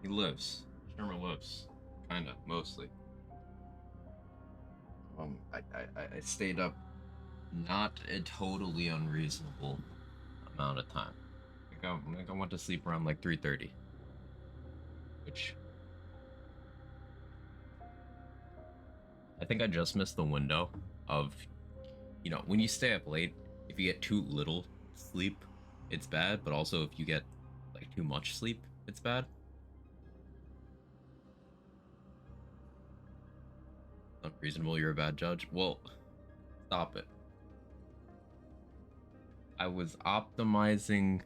He lives. Sherman lives. Kinda, mostly. I stayed up not a totally unreasonable amount of time. I think I went to sleep around like 3:30, which I think I just missed the window of, when you stay up late, if you get too little sleep, it's bad, but also if you get like too much sleep, it's bad. Unreasonable, you're a bad judge. Well, stop it. I was optimizing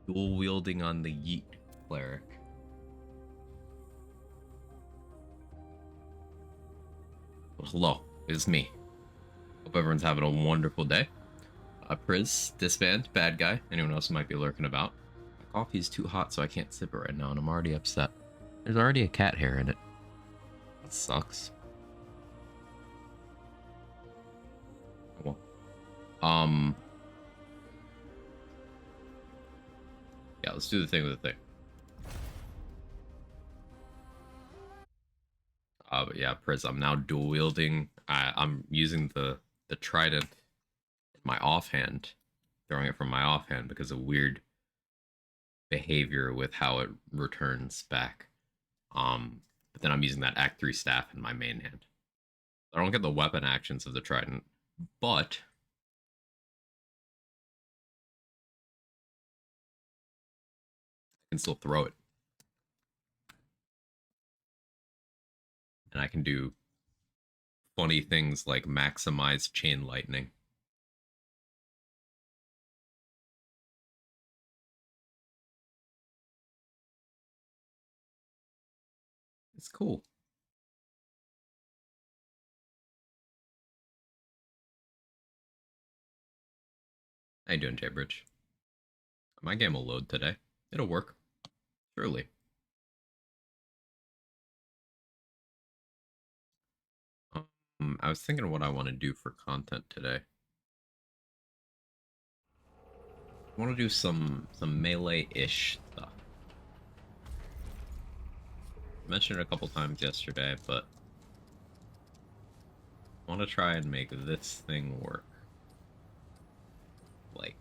dual wielding on the Yeet cleric. Well, hello, it's me. Hope everyone's having a wonderful day. Priz, disband, bad guy. Anyone else who might be lurking about. My coffee's too hot, so I can't sip it right now, and I'm already upset. There's already a cat hair in it. That sucks. Well, um, yeah, let's do the thing with the thing. But yeah, Priz, I'm now dual wielding. I'm using the trident in my offhand, throwing it from my offhand because of weird behavior with how it returns back. But then I'm using that Act 3 staff in my main hand. I don't get the weapon actions of the trident, but I can still throw it. And I can do funny things like maximize chain lightning. It's cool. How you doing, Jaybridge? My game will load today. It'll work. Surely. I was thinking what I want to do for content today. I want to do some melee-ish stuff. I mentioned it a couple times yesterday, but I want to try and make this thing work. Like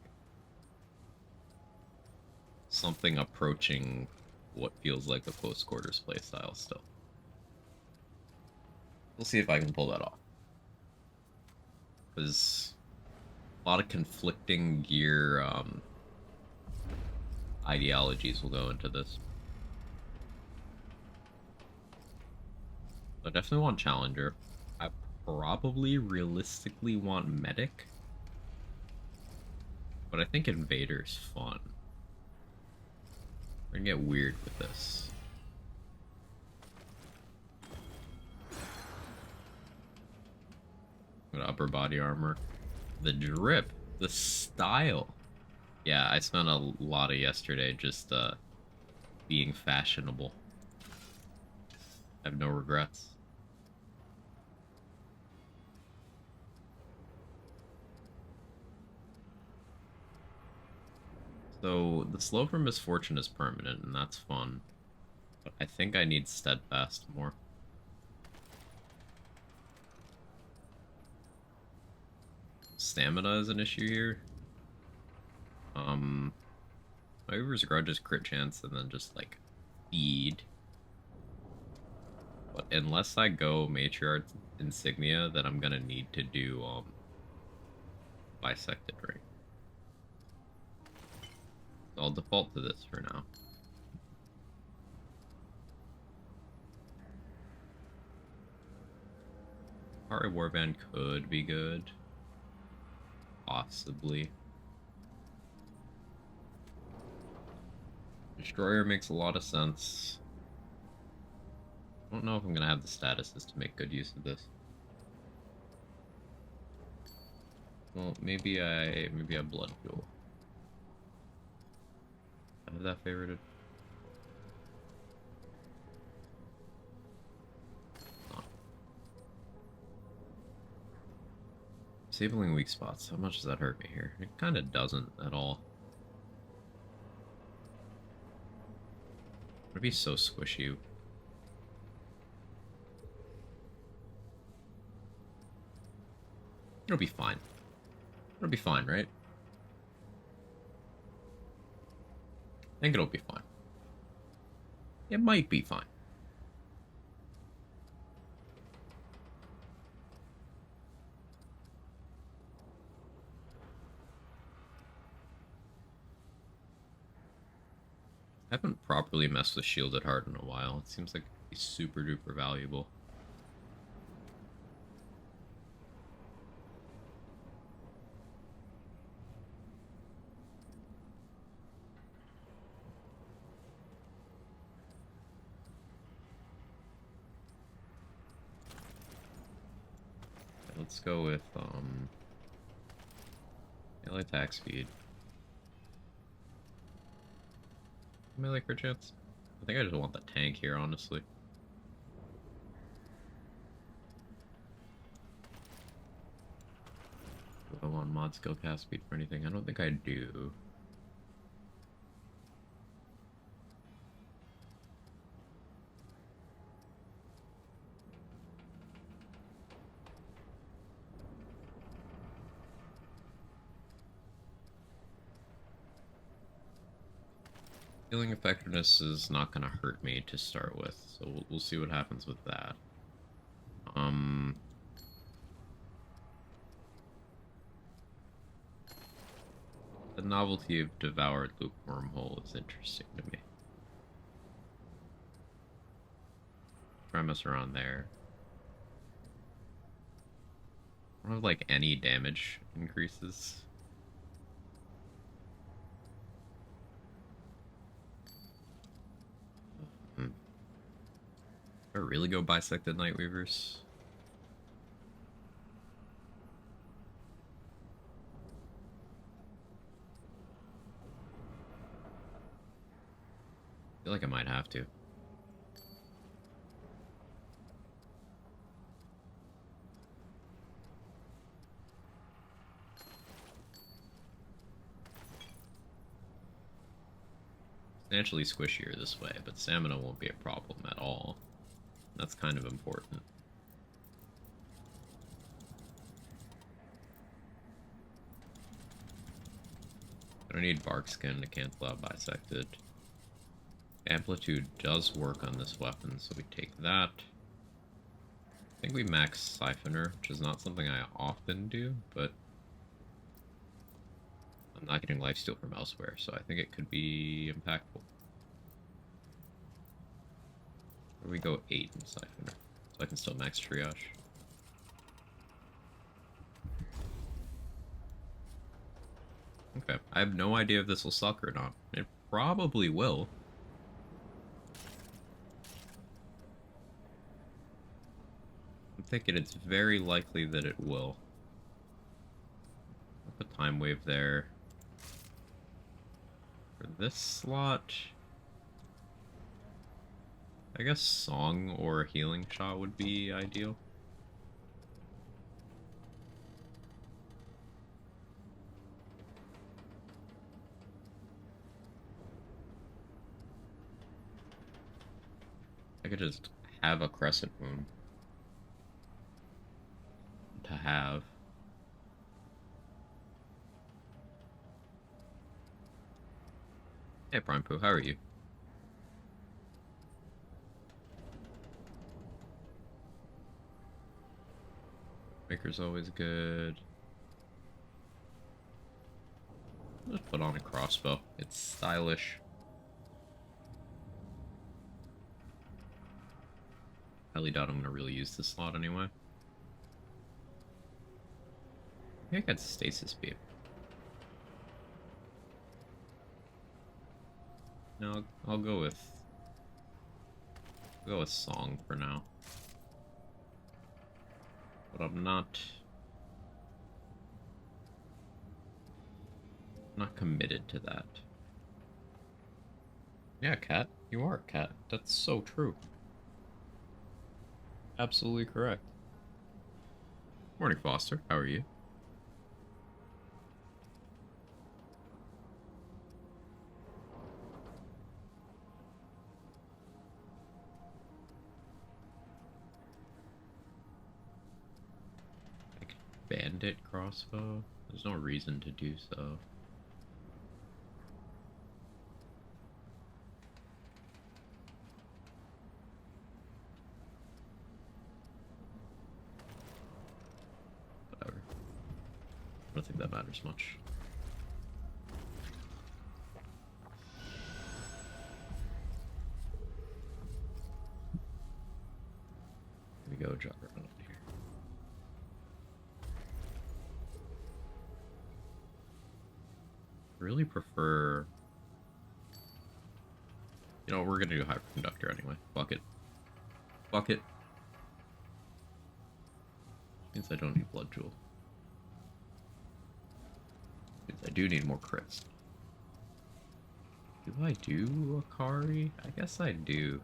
something approaching what feels like a close quarters playstyle still. We'll see if I can pull that off. Because a lot of conflicting gear ideologies will go into this. I definitely want Challenger. I probably realistically want Medic. But I think Invader's fun. We're gonna get weird with this. Upper body armor. The drip. The style. Yeah, I spent a lot of yesterday just being fashionable. I have no regrets. So the slow for misfortune is permanent, and that's fun. But I think I need steadfast more. Stamina is an issue here. Over's Grudge is crit chance and then just like feed. But unless I go Matriarch Insignia, then I'm gonna need to do Bisected Ring. So I'll default to this for now. Hari Warband could be good. Possibly. Destroyer makes a lot of sense. I don't know if I'm gonna have the statuses to make good use of this. Well, maybe I Blood Fuel. I have that favorited. Oh. Disabling weak spots. How much does that hurt me here? It kind of doesn't at all. It'd be so squishy. It'll be fine. It'll be fine, right? I think it'll be fine. It might be fine. I haven't properly messed with Shielded Heart in a while. It seems like it'd be super duper valuable. Let's go with melee attack speed. Melee crit chance? I think I just want the tank here, honestly. Do I want mod skill cast speed for anything? I don't think I do. Healing effectiveness is not going to hurt me to start with, so we'll see what happens with that. The novelty of Devoured Lukewarm Hole is interesting to me. Try and mess around there. I don't have, like, any damage increases. Do I really go Bisected Nightweavers? I feel like I might have to. Substantially squishier this way, but stamina won't be a problem at all. That's kind of important. I don't need Bark Skin to cancel out Bisected. Amplitude does work on this weapon, so we take that. I think we max Siphoner, which is not something I often do, but I'm not getting lifesteal from elsewhere, so I think it could be impactful. Or we go 8 in Siphoner, so I can still max Triage. Okay, I have no idea if this will suck or not. It probably will. I'm thinking it's very likely that it will. I'll put Time Wave there. For this slot, I guess Song or Healing Shot would be ideal. I could just have a Crescent Moon. To have. Hey Prime Poo, how are you? Maker's always good. Let's put on a crossbow. It's stylish. Highly doubt I'm gonna really use this slot anyway. I think I got Stasis Beam. No, I'll go with Song for now. But I'm not committed to that. Yeah, Cat. You are, Cat. That's so true. Absolutely correct. Morning, Foster. How are you? bandit crossbow? There's no reason to do so. Whatever. I don't think that matters much. Here we go, jog around here. I really prefer... You know, we're gonna do hyperconductor anyway. Fuck it. Fuck it. Means I don't need blood jewel. Means I do need more crits. Do I do Akari? I guess I do.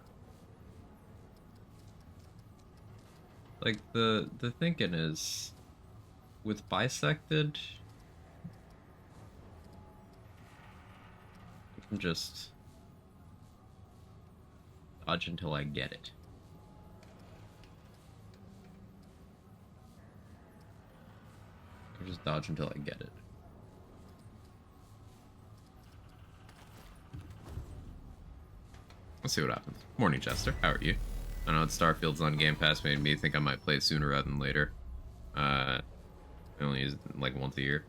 Like, the thinking is, with bisected, I can just dodge until I get it. I just dodge until I get it. Let's see what happens. Morning, Chester. How are you? I know Starfield's on Game Pass made me think I might play it sooner rather than later. I only use it like once a year.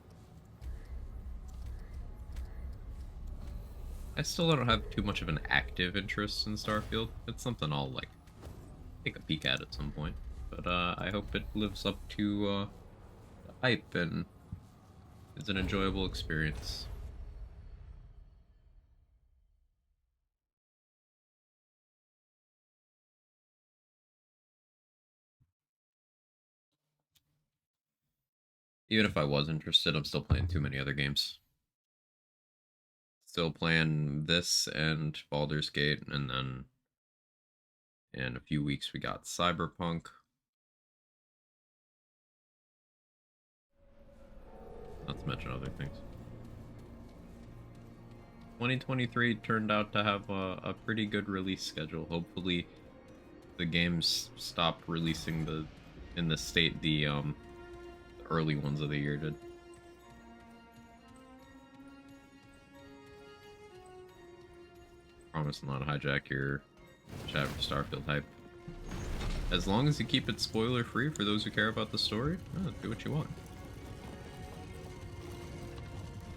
I still don't have too much of an active interest in Starfield. It's something I'll like take a peek at some point. But I hope it lives up to the hype and is an enjoyable experience. Even if I was interested, I'm still playing too many other games. Still playing this and Baldur's Gate, and then in a few weeks we got Cyberpunk. Not to mention other things. 2023 turned out to have a pretty good release schedule. Hopefully the games stop releasing in the state the early ones of the year did. Promise not to hijack your chat for Starfield hype. As long as you keep it spoiler free for those who care about the story, do what you want.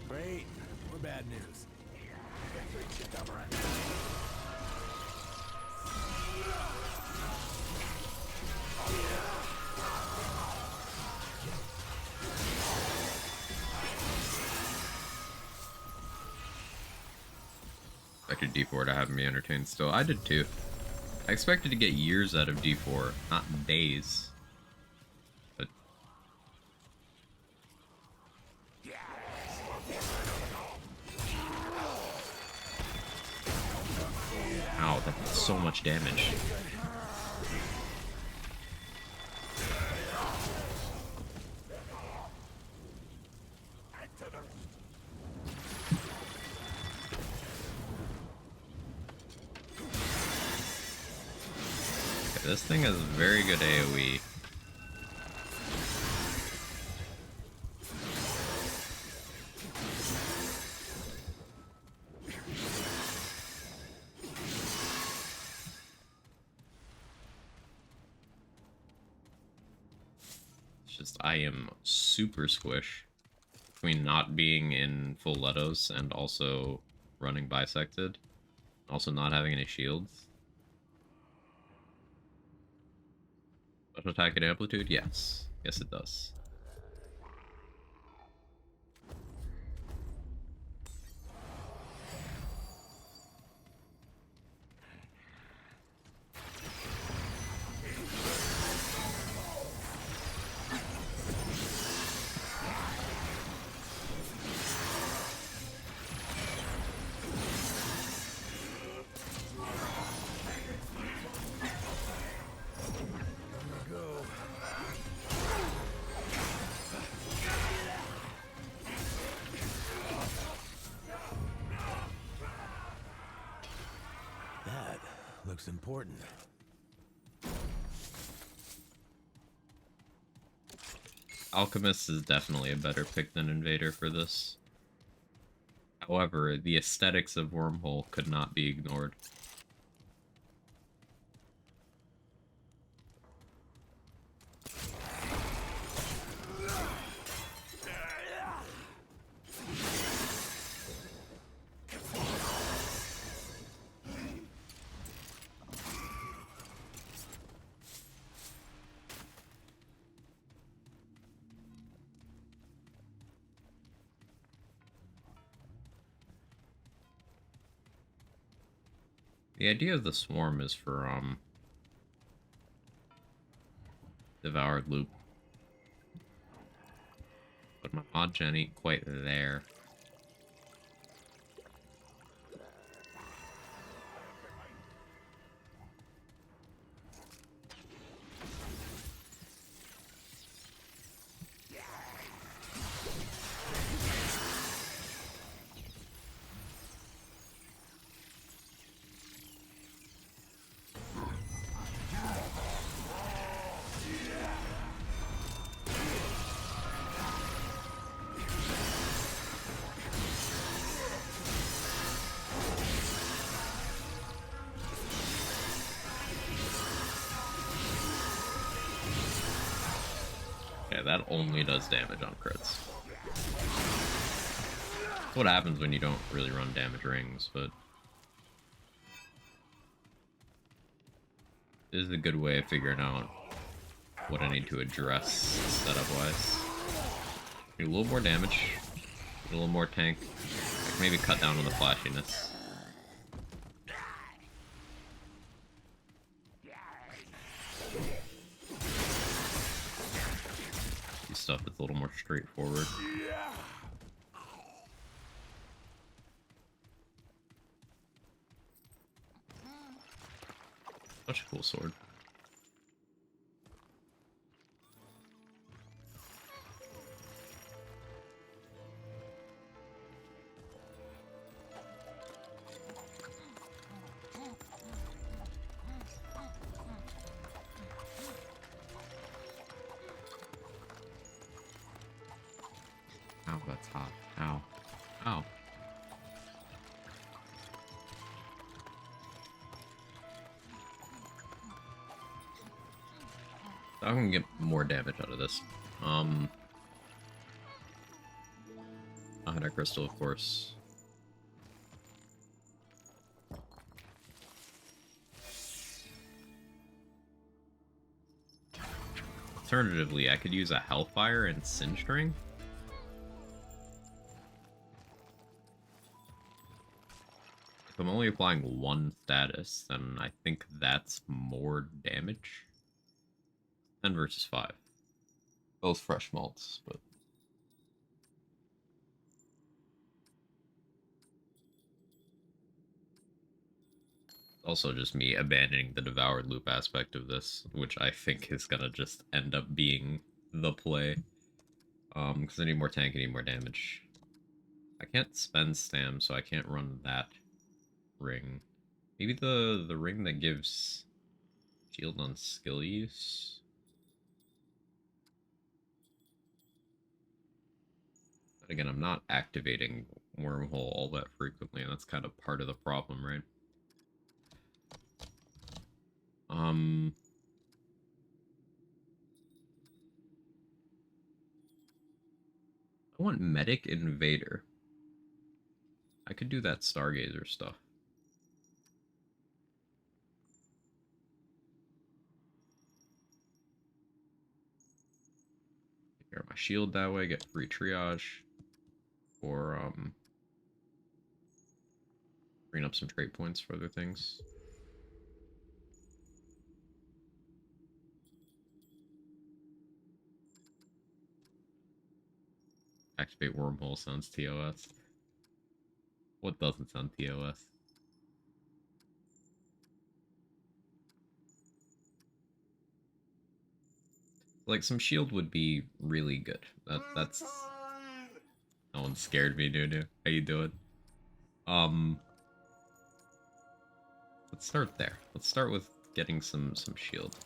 Great. Or bad news. Expected D4 to have me entertained still. I did too. I expected to get years out of D4, not days. But ow, that did so much damage. Okay, this thing has very good AoE. I am super squish between not being in full Letos and also running bisected, also not having any shields. Special attack at amplitude? Yes. Yes, it does. Looks important. Alchemist is definitely a better pick than Invader for this. However, the aesthetics of Wormhole could not be ignored. The idea of the swarm is for devoured loop, but my mod gen ain't quite there. Okay, that only does damage on crits. What happens when you don't really run damage rings, but this is a good way of figuring out what I need to address setup-wise. Do a little more damage, a little more tank. I can maybe cut down on the flashiness. Do stuff that's a little more straightforward. Such a cool sword. Ow, that's hot. Ow. Ow. I can get more damage out of this. That crystal, of course. Alternatively, I could use a Hellfire and Singe Ring. If I'm only applying one status, then I think that's more damage. 10 versus 5. Both fresh malts, but... also just me abandoning the devoured loop aspect of this, which I think is gonna just end up being the play. Because I need more tank, I need more damage. I can't spend stam, so I can't run that ring. Maybe the ring that gives shield on skill use? But again, I'm not activating Wormhole all that frequently, and that's kind of part of the problem, right? I want Medic Invader. I could do that Stargazer stuff. Here, my shield that way, get free triage. Or, bring up some trait points for other things. Activate Wormhole sounds TOS. What doesn't sound TOS? Like, some shield would be really good. That's... No one scared me, Nunu. How you doing? Let's start there. Let's start with getting some shield.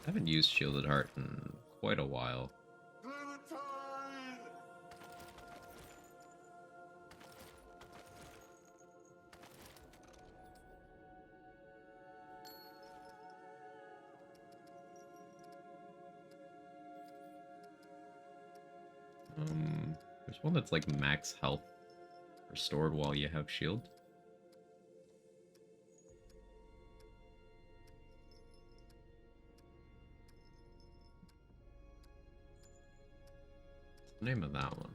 I haven't used Shielded Heart in quite a while. one that's like max health restored while you have shield. What's the name of that one?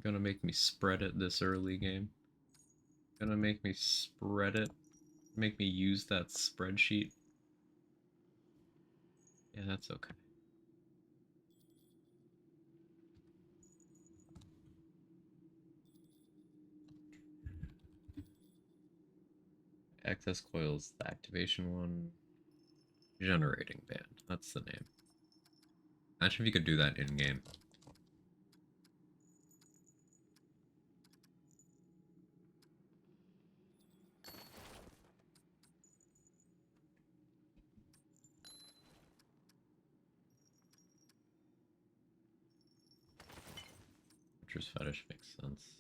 Gonna make me spread it this early game. Gonna make me spread it. Make me use that spreadsheet. Yeah, that's okay. Access coils, the activation one. Generating band, that's the name. Imagine if you could do that in-game. Butcher's Fetish makes sense.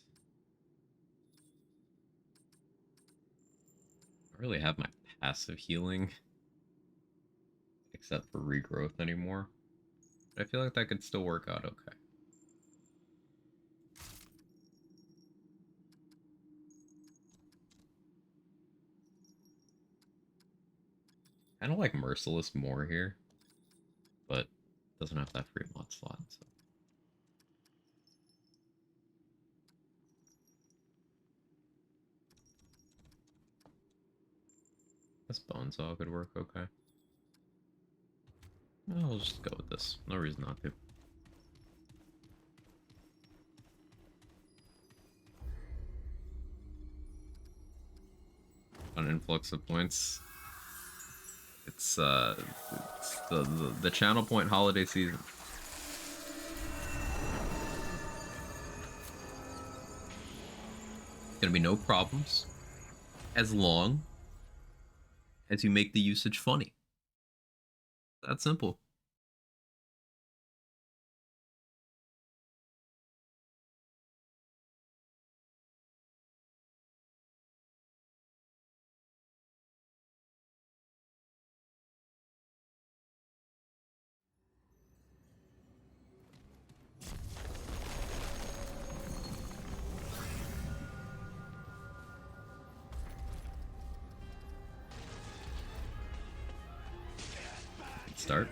I don't really have my passive healing, except for regrowth anymore. But I feel like that could still work out okay. I don't like Merciless more here, but doesn't have that free mod slot, so. This Bonesaw could work okay. I'll just go with this. No reason not to. An influx of points. It's the channel point holiday season. Gonna be no problems as long as you make the usage funny. That simple. Start.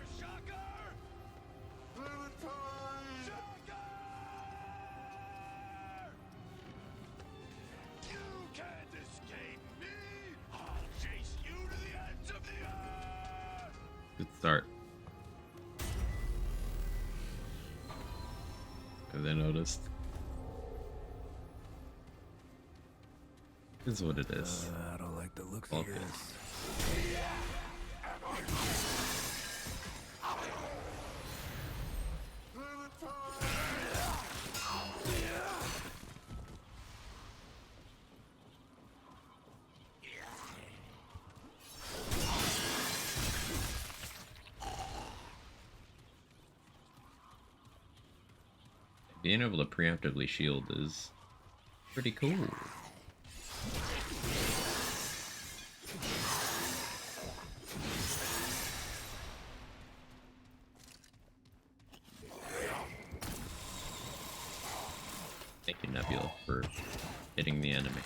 Good start. Have they noticed? This is what it is. I don't like the looks Okay. of this. Being able to preemptively shield is pretty cool. Thank you, Nebula, for hitting the enemy.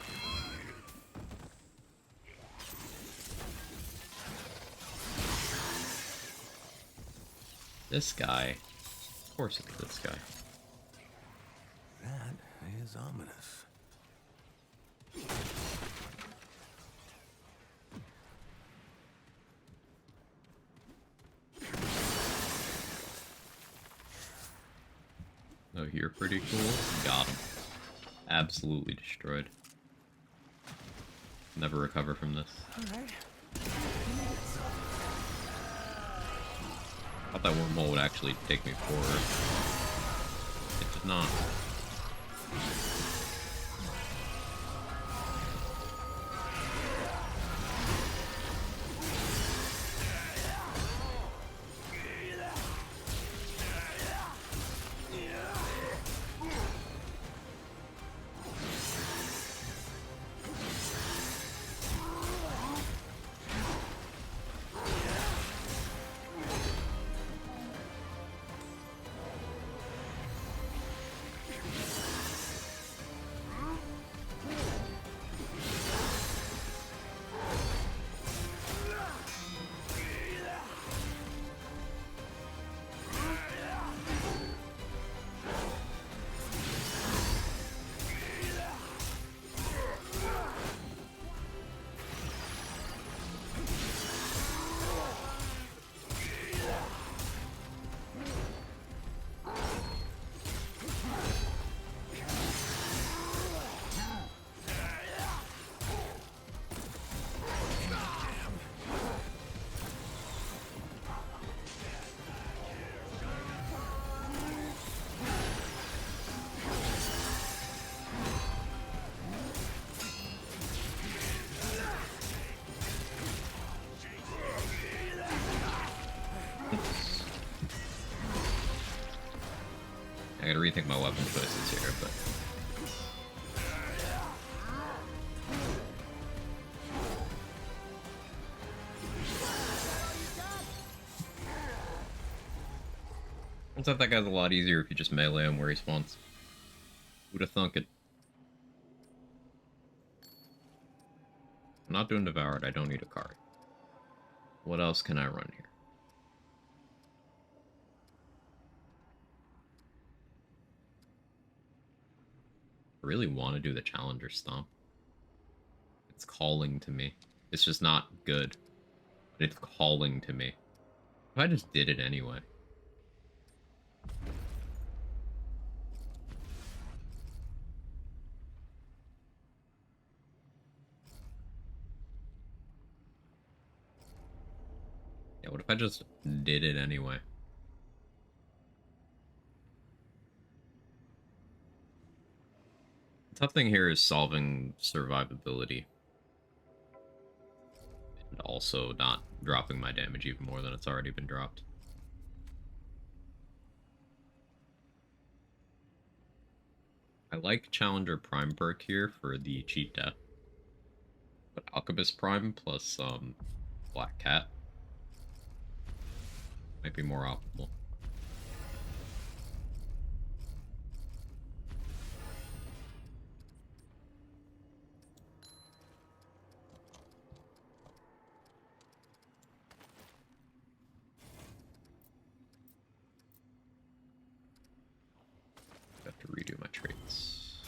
This guy. Of course it's this guy. That is ominous. Oh, you're pretty cool. Got him. Absolutely destroyed. Never recover from this. Alright. I thought that wormhole would actually take me forward. It did not. rethink my weapon choices here, but turns out that guy's a lot easier if you just melee him where he spawns. Who'd have thunk it? I'm not doing Devoured, I don't need a card. What else can I run here? I really want to do the Challenger Stomp. It's calling to me. It's just not good, but it's calling to me. If I just did it anyway. Yeah, what if I just did it anyway? The tough thing here is solving survivability. And also not dropping my damage even more than it's already been dropped. I like Challenger Prime perk here for the cheat death. But Alchemist Prime plus Black Cat might be more optimal. I have to redo my traits.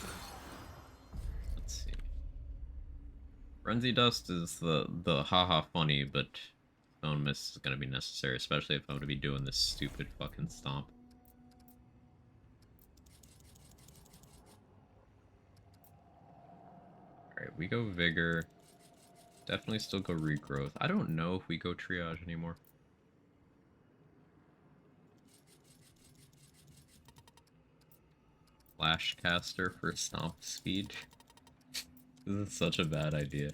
Let's see. Frenzy Dust is the haha funny, but Stone Mist is gonna be necessary, especially if I'm gonna be doing this stupid fucking stomp. Alright, we go Vigor. Definitely still go Regrowth. I don't know if we go Triage anymore. Flash Caster for stomp speed. This is such a bad idea.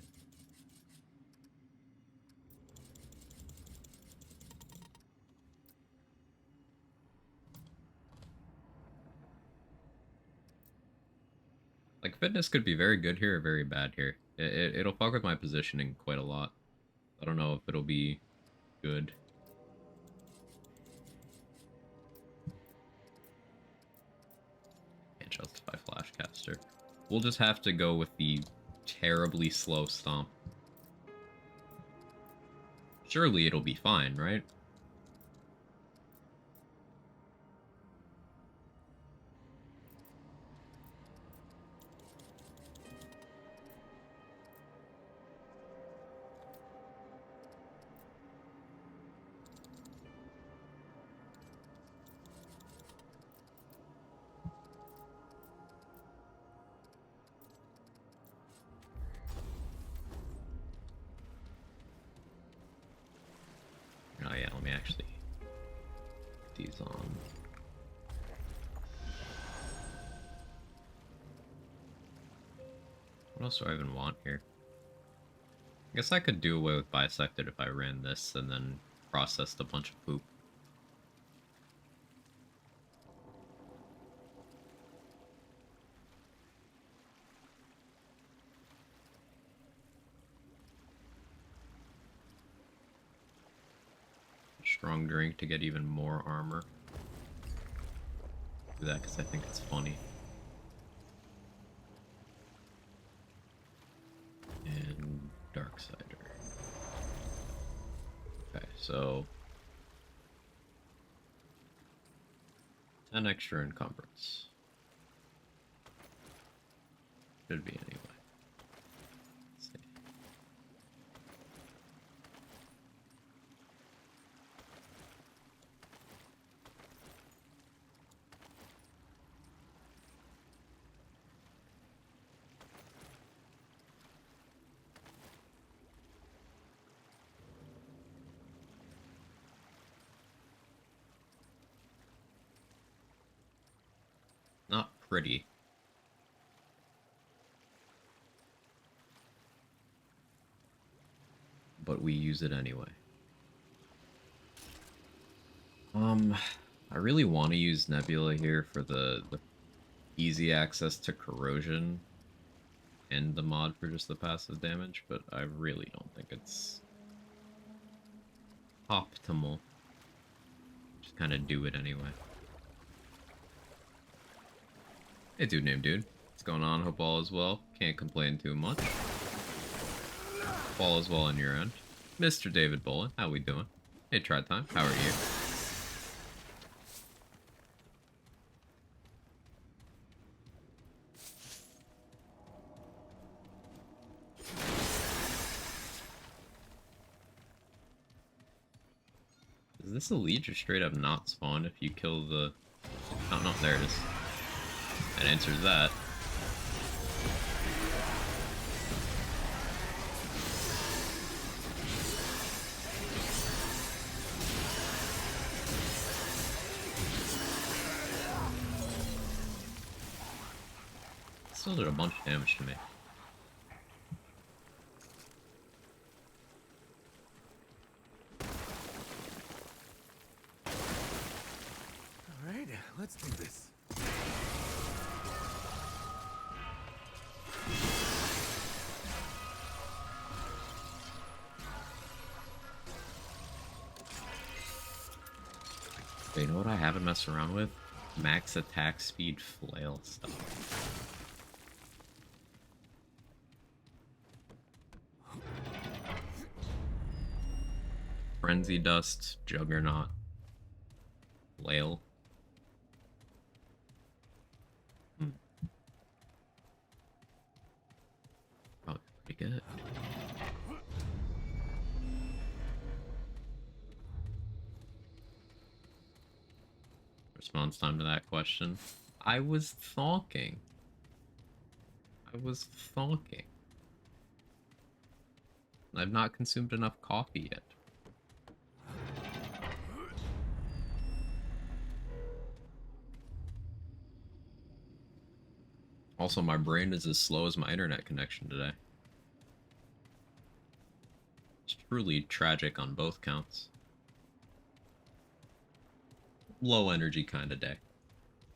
Like, Fitness could be very good here or very bad here. It'll fuck with my positioning quite a lot. I don't know if it'll be good. Can't justify Flash Caster. We'll just have to go with the terribly slow stomp. Surely it'll be fine, right? Oh yeah, let me actually put these on. What else do I even want here? I guess I could do away with Bisected if I ran this and then processed a bunch of poop. Strong drink to get even more armor. Do that because I think it's funny. And Darksider. Okay, so 10 extra encumbrance. Should be anyway. Let's see. Not pretty. But we use it anyway. I really want to use Nebula here for the easy access to corrosion and the mod for just the passive damage, but I really don't think it's optimal. Just kind of do it anyway. Hey, dude named Dude. What's going on? Hope all is well. Can't complain too much. All is well on your end. Mr. David Bolin, how we doing? Hey, Try Time, how are you? Is this a leech or straight up not spawn if you kill the... Oh, no, there it is. That answers that. Still did a bunch of damage to me. Alright, let's do this. But you know what I haven't messed around with? Max attack speed flail stuff. Frenzy Dust, Juggernaut, Flail. Probably pretty good. Response time to that question. I was thonking. I've not consumed enough coffee yet. Also, my brain is as slow as my internet connection today. It's truly tragic on both counts. Low energy kind of day.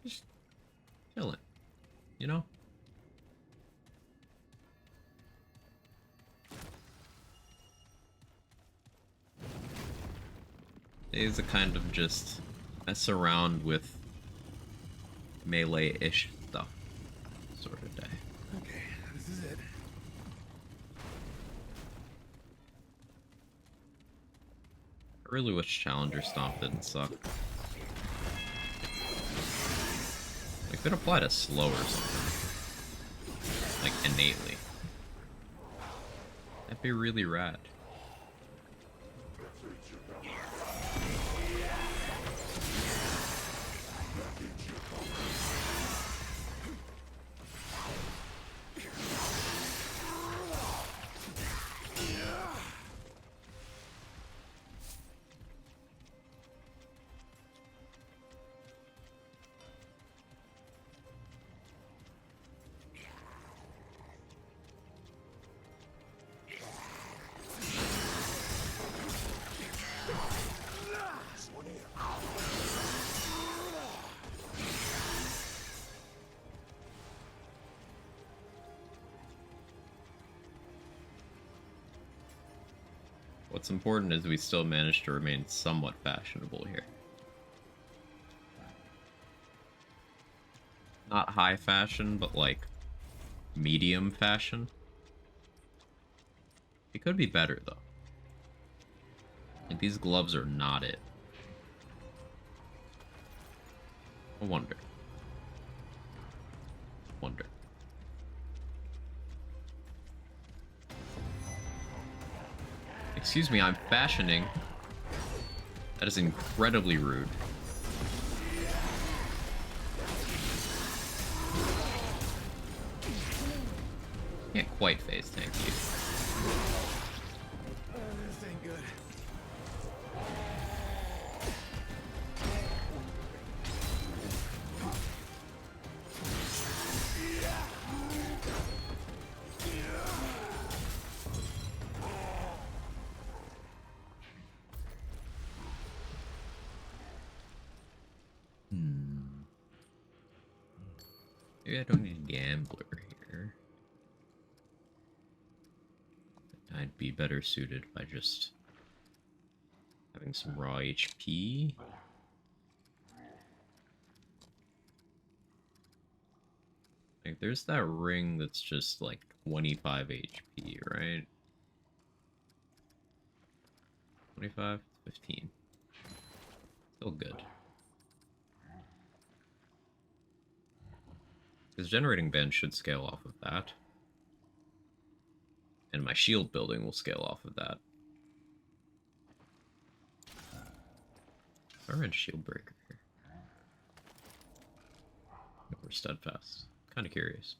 Just chilling, you know? Days a kind of just mess around with melee-ish stuff sort of day. Okay, this is it. I really wish Challenger Stomp didn't suck. It could apply to slow or something. Like, innately. That'd be really rad. What's important is we still manage to remain somewhat fashionable here. Not high fashion, but like medium fashion. It could be better though. Like these gloves are not it. I wonder. Excuse me, I'm fashioning. That is incredibly rude. Can't quite phase tank you. This ain't good. Maybe I don't need a gambler here. I'd be better suited by just having some raw HP. Like, there's that ring that's just like 25 HP, right? 25? 15. Still good. Because generating band should scale off of that. And my shield building will scale off of that. I read shield breaker here. Or steadfast. Kind of curious.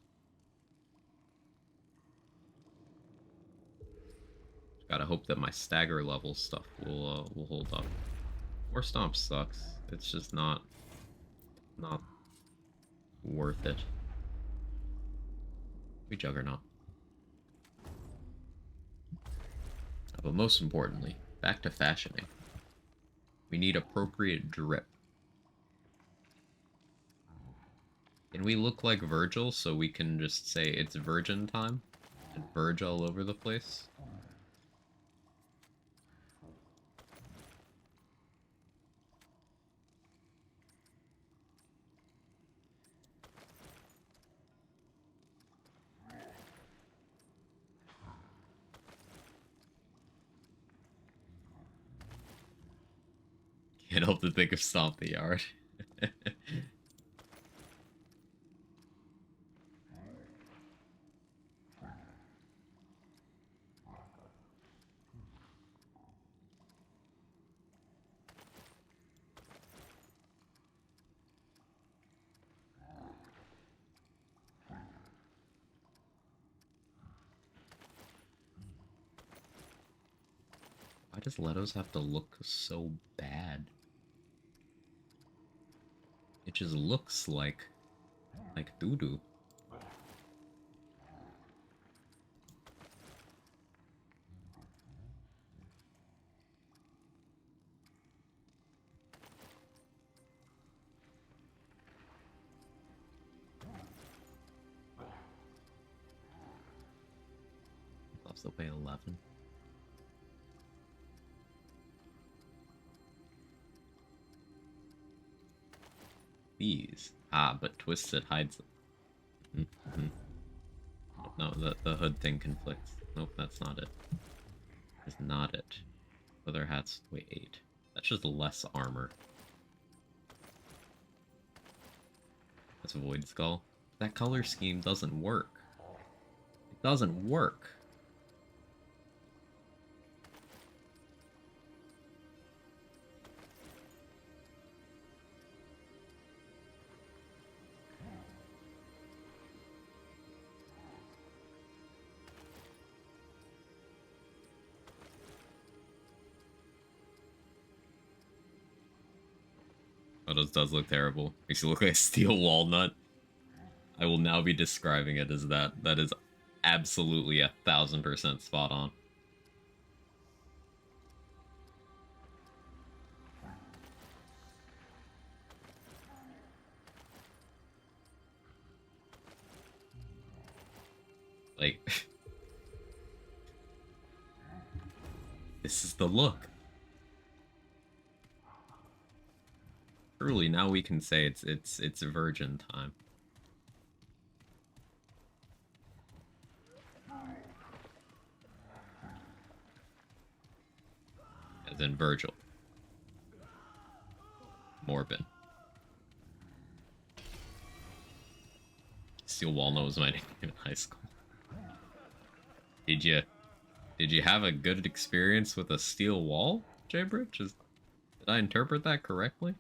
Gotta hope that my stagger level stuff will hold up. Or stomp sucks. It's just not worth it. We juggernaut. But most importantly, back to fashioning. We need appropriate drip. Can we look like Virgil so we can just say it's virgin time? And verge all over the place? Can't help to think of Stomp the Yard. Why does Leto's have to look so bad? It just looks like doo-doo. I'll still pay 11. These. Ah, but Twisted hides them. Mm-hmm. No, the hood thing conflicts. Nope, that's not it. That's not it. Other hats. Wait, 8. That's just less armor. That's Void Skull. That color scheme doesn't work. It doesn't work. Oh, this does look terrible. Makes you look like a steel walnut. I will now be describing it as that. That is absolutely 1000% spot on. Like, this is the look. Truly, now we can say it's virgin time. As in Virgil. Morbin. Steel Walnut was my name in high school. Did you have a good experience with a steel wall, Jaybridge? Did I interpret that correctly?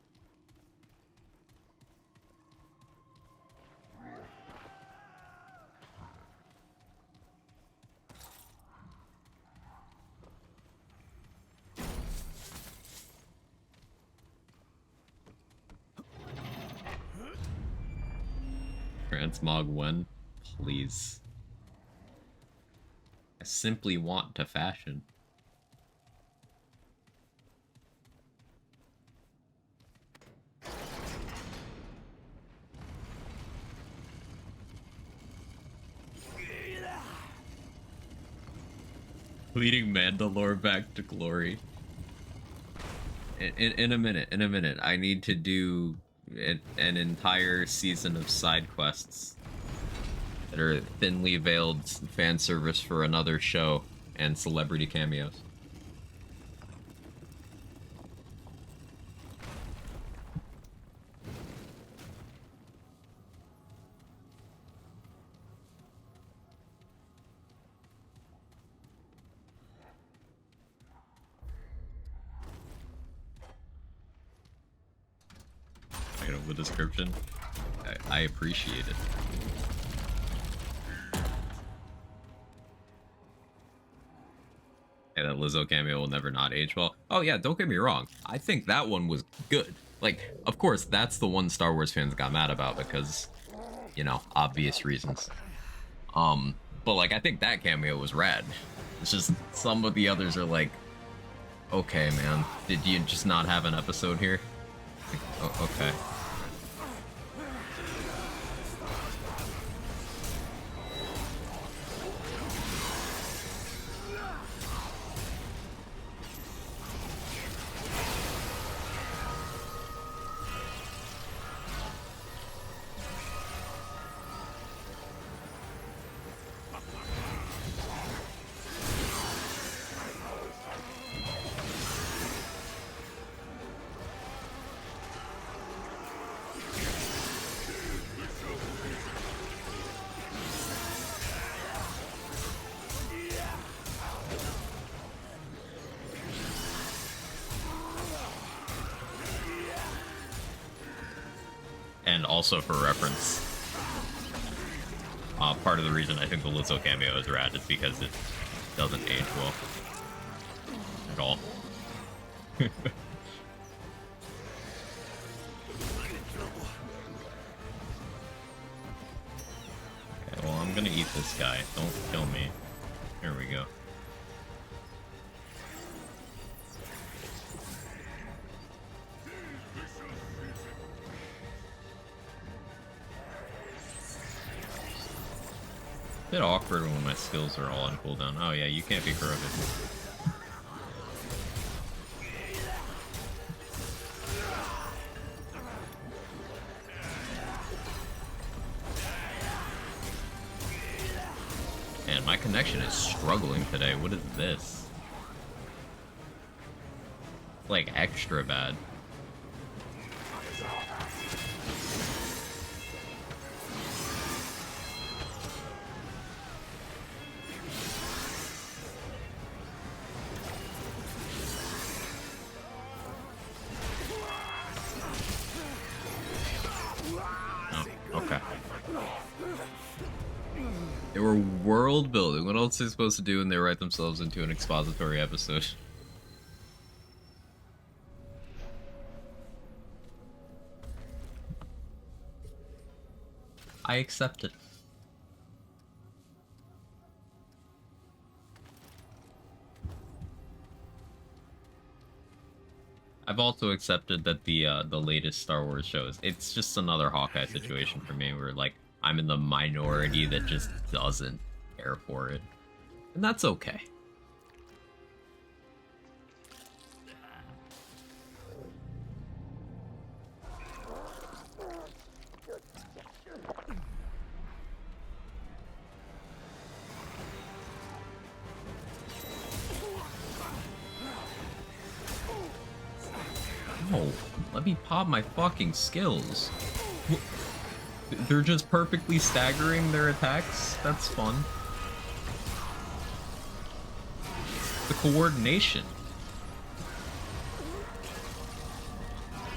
Transmog when? Please. I simply want to fashion. Leading Mandalore back to glory. In a minute, in a minute. I need to do an entire season of side quests that are thinly veiled fan service for another show and celebrity cameos. I know the description. I appreciate it. And that Lizzo cameo will never not age well. Oh yeah, don't get me wrong. I think that one was good. Like, of course, that's the one Star Wars fans got mad about because, you know, obvious reasons. But like, I think that cameo was rad. It's just some of the others are like, okay, man, did you just not have an episode here? Like, okay. And also for reference, part of the reason I think the Lizzo cameo is rad is because it doesn't age well at all. Okay, well, I'm gonna eat this guy. Don't kill me. Here we go. Bit awkward when my skills are all on cooldown. Oh yeah, you can't be corrupted. Man, my connection is struggling today. What is this? Like extra bad. Okay. They were world building. What else are they supposed to do when they write themselves into an expository episode? I accept it. I've also accepted that the latest Star Wars shows, it's just another Hawkeye situation for me where like I'm in the minority that just doesn't care for it. And that's okay. No, let me pop my fucking skills. They're just perfectly staggering their attacks? That's fun. The coordination.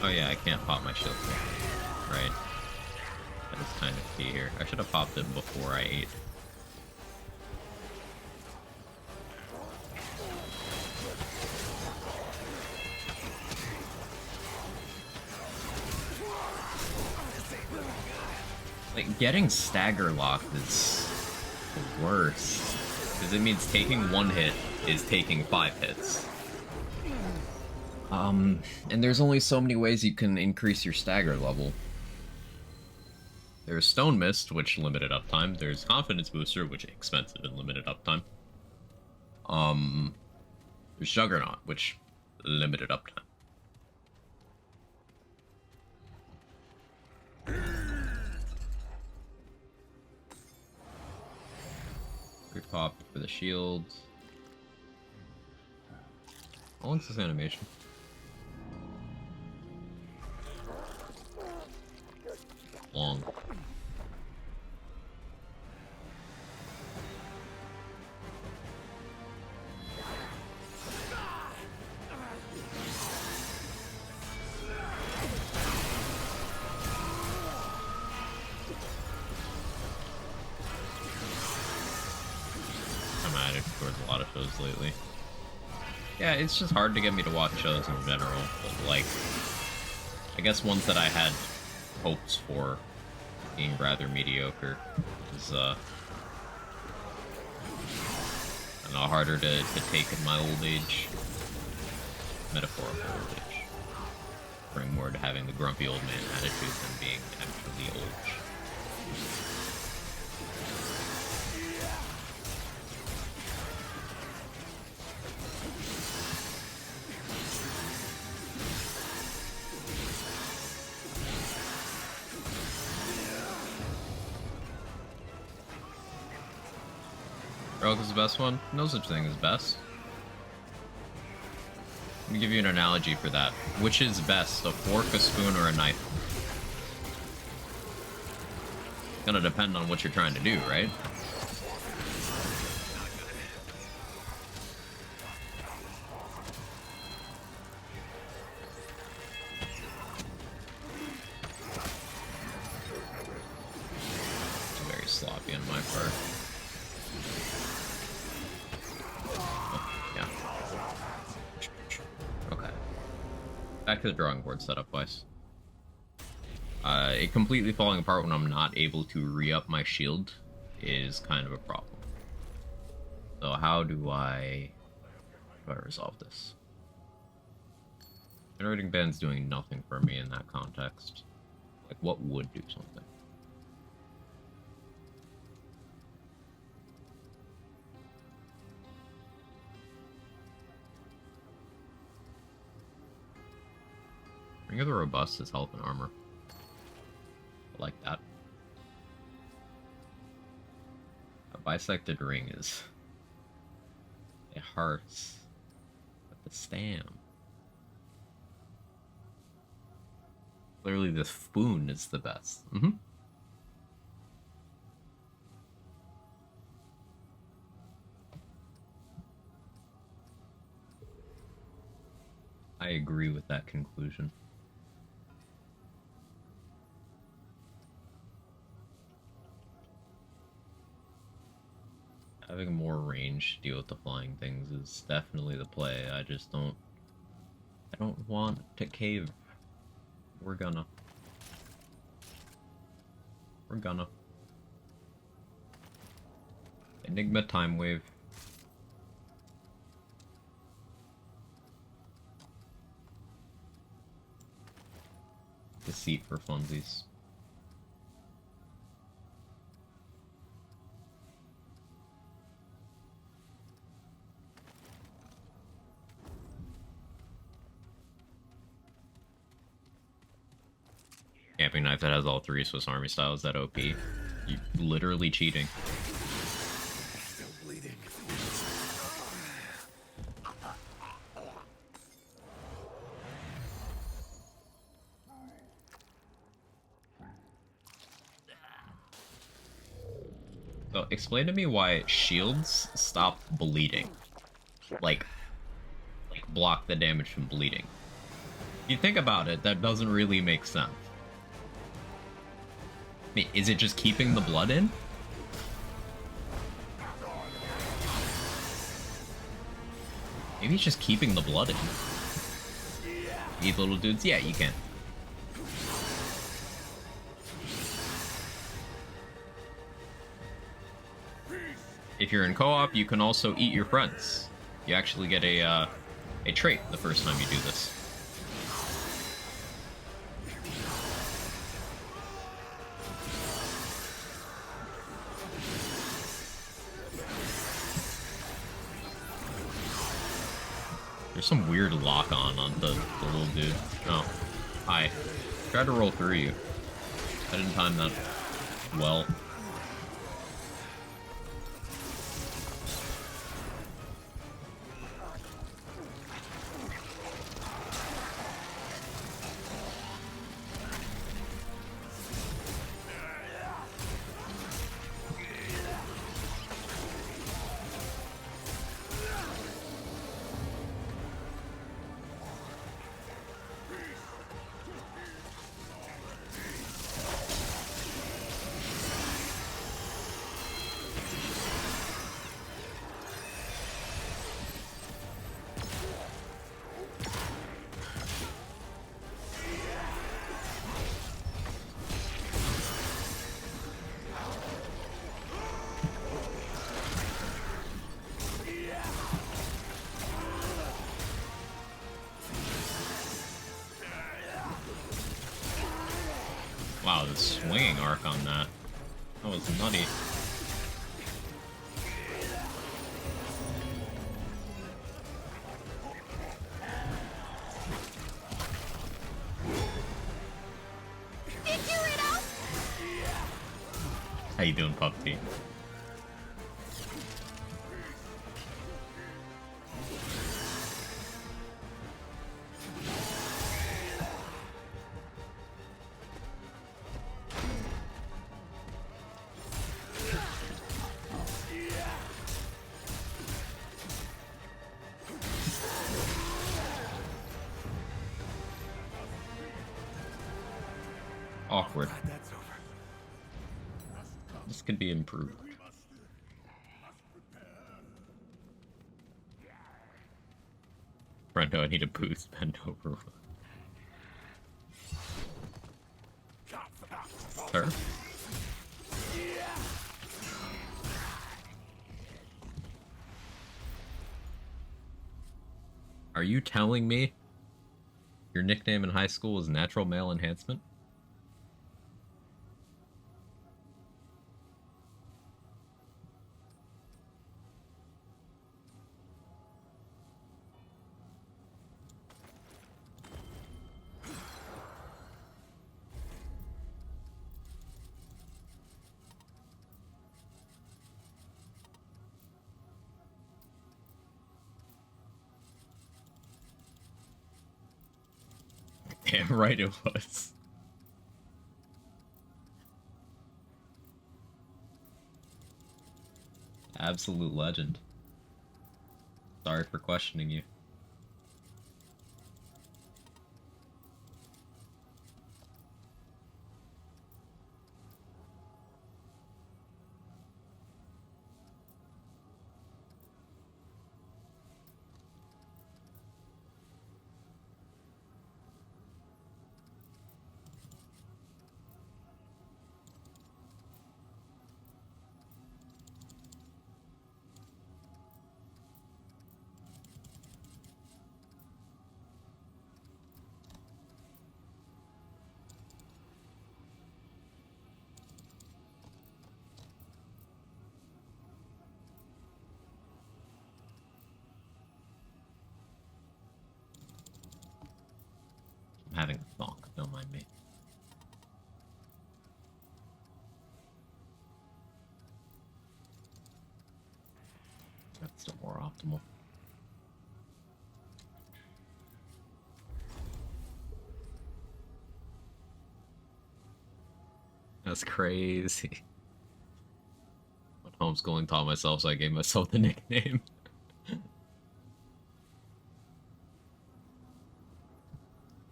Oh yeah, I can't pop my shield here. Right. That is kind of key here. I should have popped it before I ate. Like, getting stagger locked is the worst. Because it means taking one hit is taking 5 hits. And there's only so many ways you can increase your stagger level. There's Stone Mist, which limited uptime. There's Confidence Booster, which is expensive and limited uptime. There's Juggernaut, which limited uptime. Quick pop for the shields. How long's this animation? Long. I'm addicted towards a lot of shows lately. Yeah, it's just hard to get me to watch shows in general, but like, I guess ones that I had hopes for being rather mediocre is, I don't know, harder to take in my old age. Metaphorical old age. Bring more to having the grumpy old man attitude than being actually old. Rogue is the best one? No such thing as best. Let me give you an analogy for that. Which is best, a fork, a spoon, or a knife? It's gonna depend on what you're trying to do, right? It's very sloppy on my part. Back to the drawing board setup, wise. It completely falling apart when I'm not able to re-up my shield is kind of a problem. So how do I resolve this? Generating band's doing nothing for me in that context. Like, what would do something? Ring of the Robust is health and armor. I like that. A bisected ring is... It hurts. But the stam. Clearly the spoon is the best. I agree with that conclusion. Having more range to deal with the flying things is definitely the play. I just don't... I don't want to cave. We're gonna. Enigma Time Wave. Deceit for funsies. Camping knife that has all three Swiss Army styles, that OP. You literally cheating. Still bleeding. So explain to me why shields stop bleeding. Like block the damage from bleeding. If you think about it, that doesn't really make sense. I mean, is it just keeping the blood in? Maybe it's just keeping the blood in. These little dudes? Yeah, you can. If you're in co-op, you can also eat your friends. You actually get a trait the first time you do this. There's some weird lock on the little dude. Oh, hi. Tried to roll through you. I didn't time that well. Wow, the swinging arc on that. That was nutty. How you doing, Puppy? Awkward. That's over. This could be improved. Brendo, I need a boost. Bend over. Sir? Are you telling me your nickname in high school was Natural Male Enhancement? Damn right it was. Absolute legend. Sorry for questioning you. I'm having a thonk, don't mind me. That's still more optimal. That's crazy. When homeschooling taught myself, so I gave myself the nickname.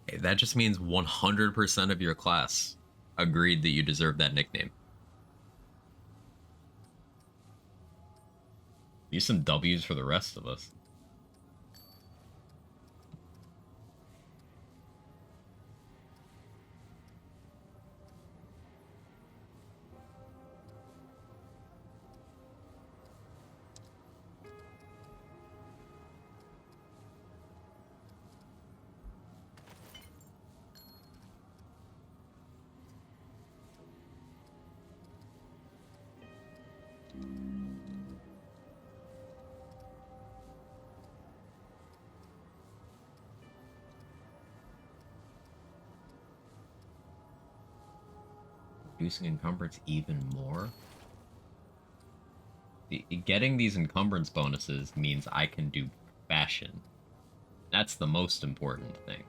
Hey, that just means 100% of your class agreed that you deserve that nickname. Use some W's for the rest of us. reducing encumbrance even more? Getting these encumbrance bonuses means I can do fashion. That's the most important thing.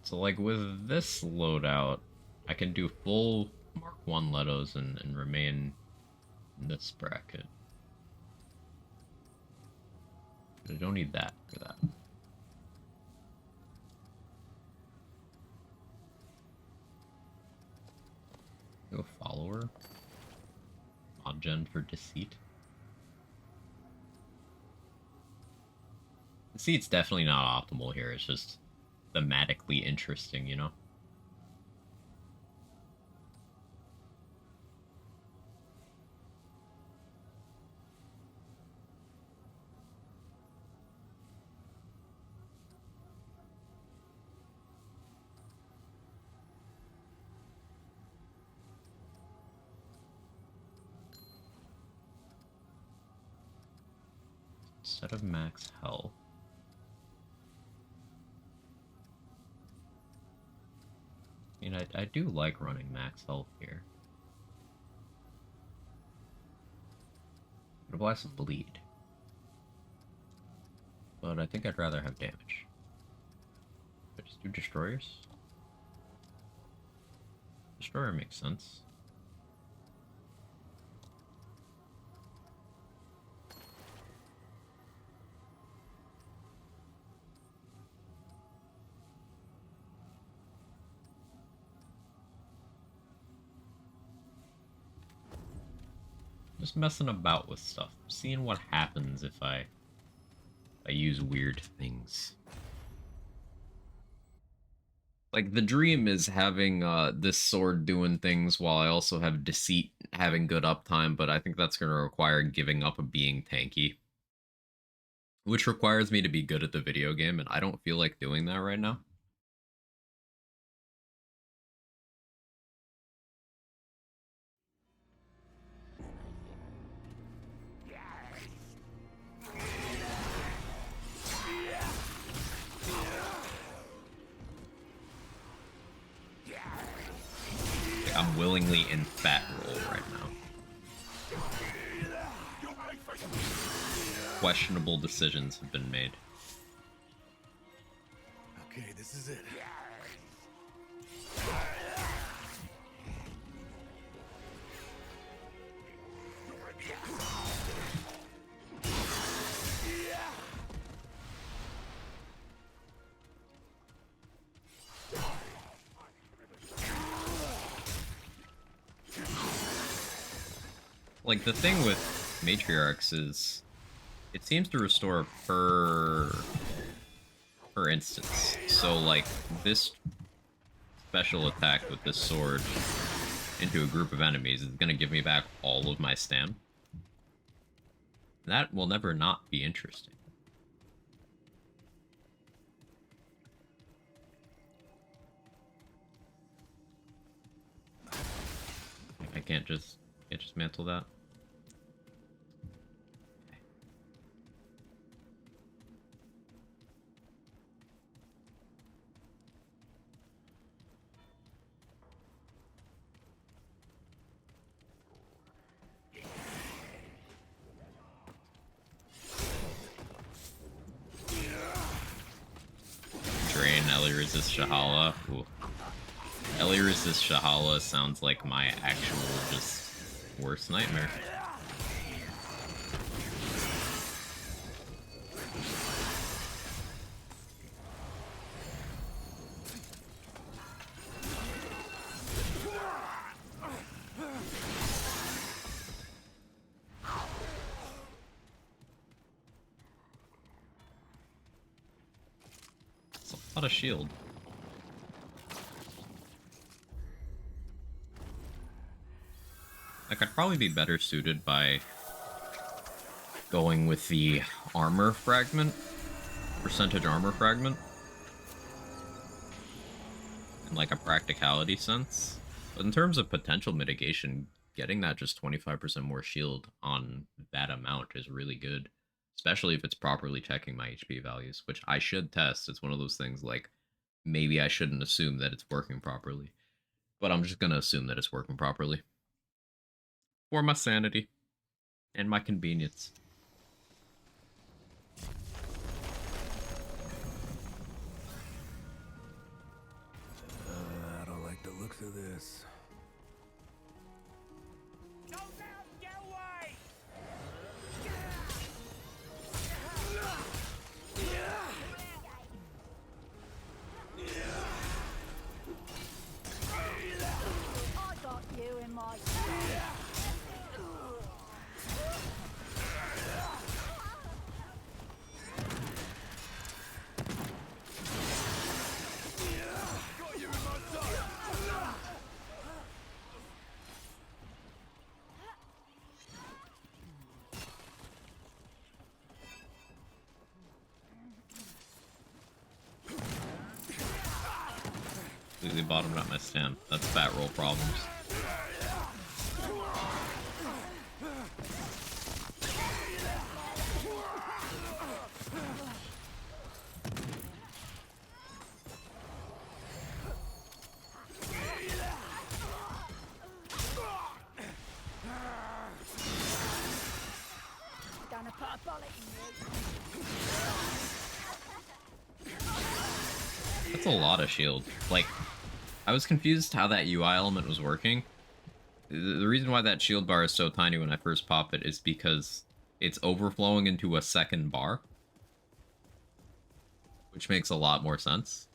So like with this loadout, I can do full Mark 1 Letos and remain in this bracket. But I don't need that for that. Go follower. Mod gen for deceit. Deceit's definitely not optimal here, it's just thematically interesting, you know? Instead of max health. I mean, I do like running max health here. Could apply some bleed. But I think I'd rather have damage. But just do destroyers? Destroyer makes sense. Just messing about with stuff, seeing what happens if I use weird things. Like, the dream is having this sword doing things while I also have deceit having good uptime, but I think that's going to require giving up being tanky. Which requires me to be good at the video game, and I don't feel like doing that right now. I'm willingly in fat roll right now. Questionable decisions have been made. Okay, this is it. Like, the thing with matriarchs is it seems to restore per instance. So like this special attack with this sword into a group of enemies is gonna give me back all of my stam. That will never not be interesting. I can't just mantle that. Drain, Ellie resist Shahala. Ooh. Ellie resist Shahala sounds like my actual just worst nightmare. lot of shield. That could probably be better suited by going with the armor fragment, percentage armor fragment, in like a practicality sense. But in terms of potential mitigation, getting that just 25% more shield on that amount is really good, especially if it's properly checking my HP values, which I should test. It's one of those things like maybe I shouldn't assume that it's working properly, but I'm just gonna assume that it's working properly for my sanity and my convenience. I don't like the looks of this. I got you in my Completely bottomed out my stamp. That's fat roll problems. gonna put a bullet in you. That's a lot of shield. Like, I was confused how that UI element was working. The reason why that shield bar is so tiny when I first pop it is because it's overflowing into a second bar, which makes a lot more sense.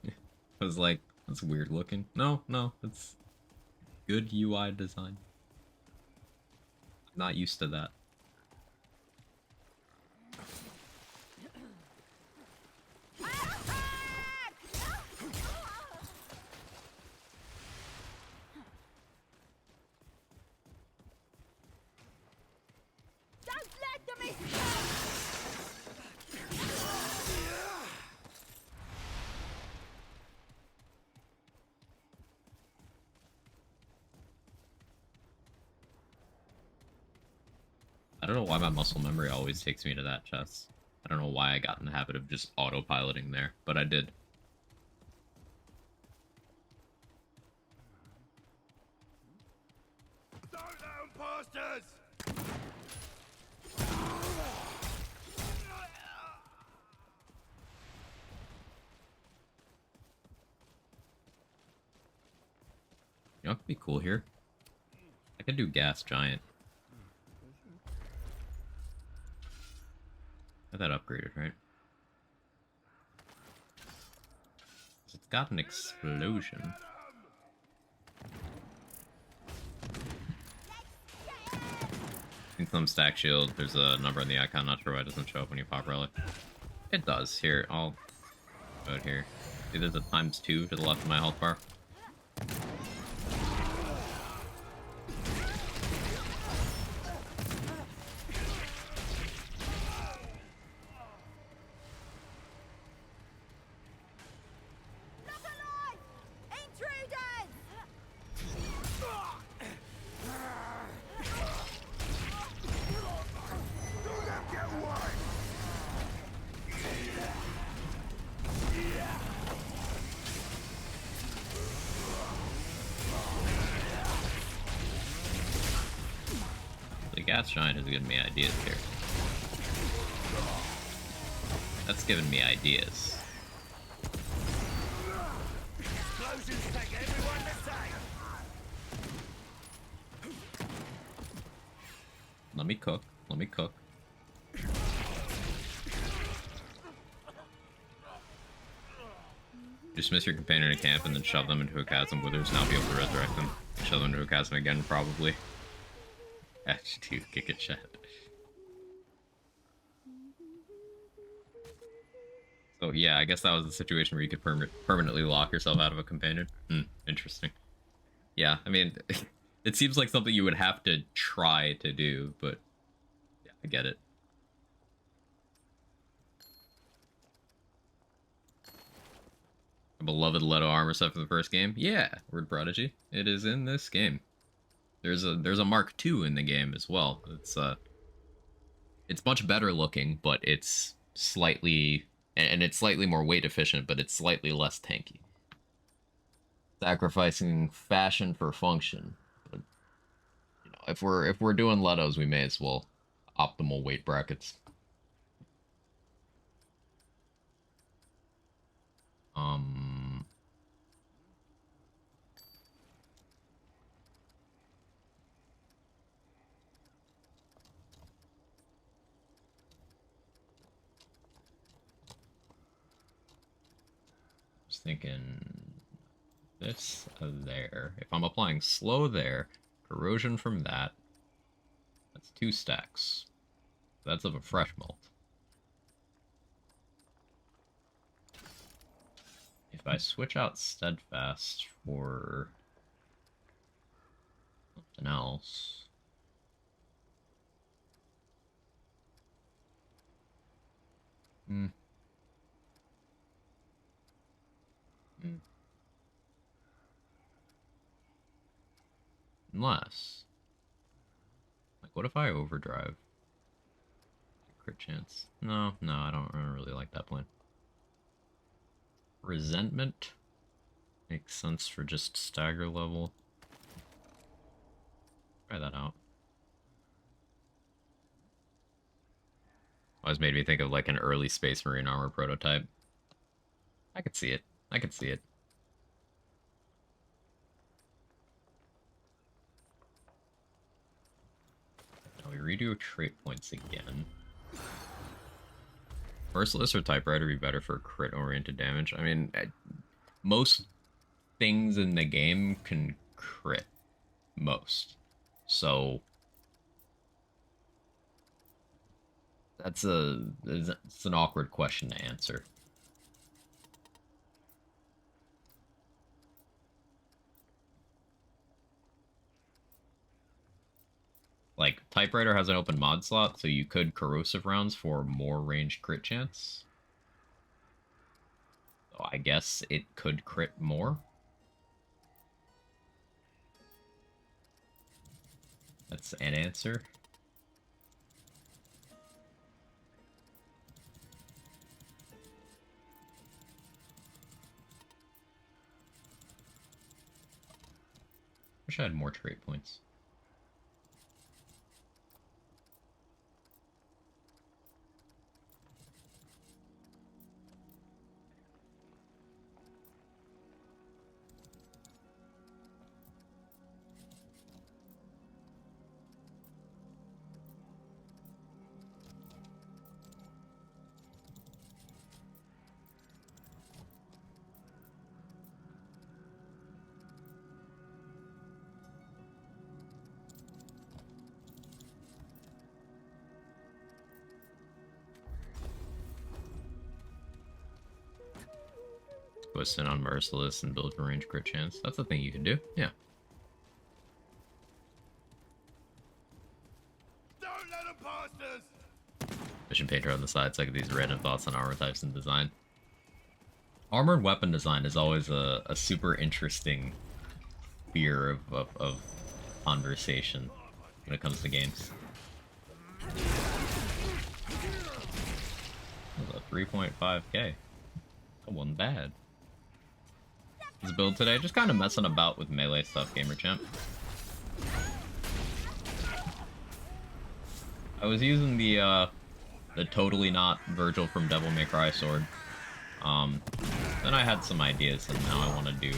I was like, that's weird looking. No, it's good UI design. I'm not used to that. Don't let them escape! I don't know why my muscle memory always takes me to that chest. I don't know why I got in the habit of just autopiloting there, but I did. Don't let them past us! You know what could be cool here? I could do gas giant. Got that upgraded, right? It's got an explosion. In some stack shield, there's a number on the icon, not sure why it doesn't show up when you pop relic. It does. Here, I'll go out here. See, there's a ×2 to the left of my health bar. Look alive! Intruders! Don't let them get away! The gas giant has given me ideas here. That's given me ideas. Explosions take everyone the same! Let me cook. Let me cook. Dismiss your companion in camp and then shove them into a chasm. Withers now be able to resurrect them. Shove them into a chasm again, probably. Actually, kick it, chat. So yeah, I guess that was a situation where you could permanently lock yourself out of a companion. Hmm, interesting. Yeah, I mean, it seems like something you would have to try to do, but yeah, I get it. A beloved Leto armor set from the first game. Yeah, Word Prodigy. It is in this game. There's a Mark II in the game as well. It's much better looking, but it's slightly and it's slightly more weight efficient, but it's slightly less tanky. Sacrificing fashion for function. But, you know, if we're doing Letos, we may as well optimal weight brackets. Um, just thinking this there. If I'm applying slow there, corrosion from that, that's 2 stacks. That's of a fresh melt. If I switch out steadfast for something else, hmm, hmm. Unless, like, what if I overdrive? Crit chance. No, no, I don't really like that plan. Resentment makes sense for just stagger level. Try that out. Always made me think of like an early Space Marine armor prototype. I could see it. I could see it. Now we redo trait points again. Merciless or Typewriter be better for crit-oriented damage? I mean, most things in the game can crit. Most. So it's an awkward question to answer. Like, Typewriter has an open mod slot, so you could corrosive rounds for more ranged crit chance. So I guess it could crit more. That's an answer. Wish I had more trait points. Twist in on Merciless and build for range crit chance. That's a thing you can do. Yeah. Don't let them past us! Mission painter on the side, so I get these random thoughts on armor types and design. Armored weapon design is always a super interesting sphere of conversation when it comes to games. That was a 3.5k. That wasn't bad. This build today, just kind of messing about with melee stuff, Gamer Champ. I was using the totally not Virgil from Devil May Cry sword. Then I had some ideas, and now I want to do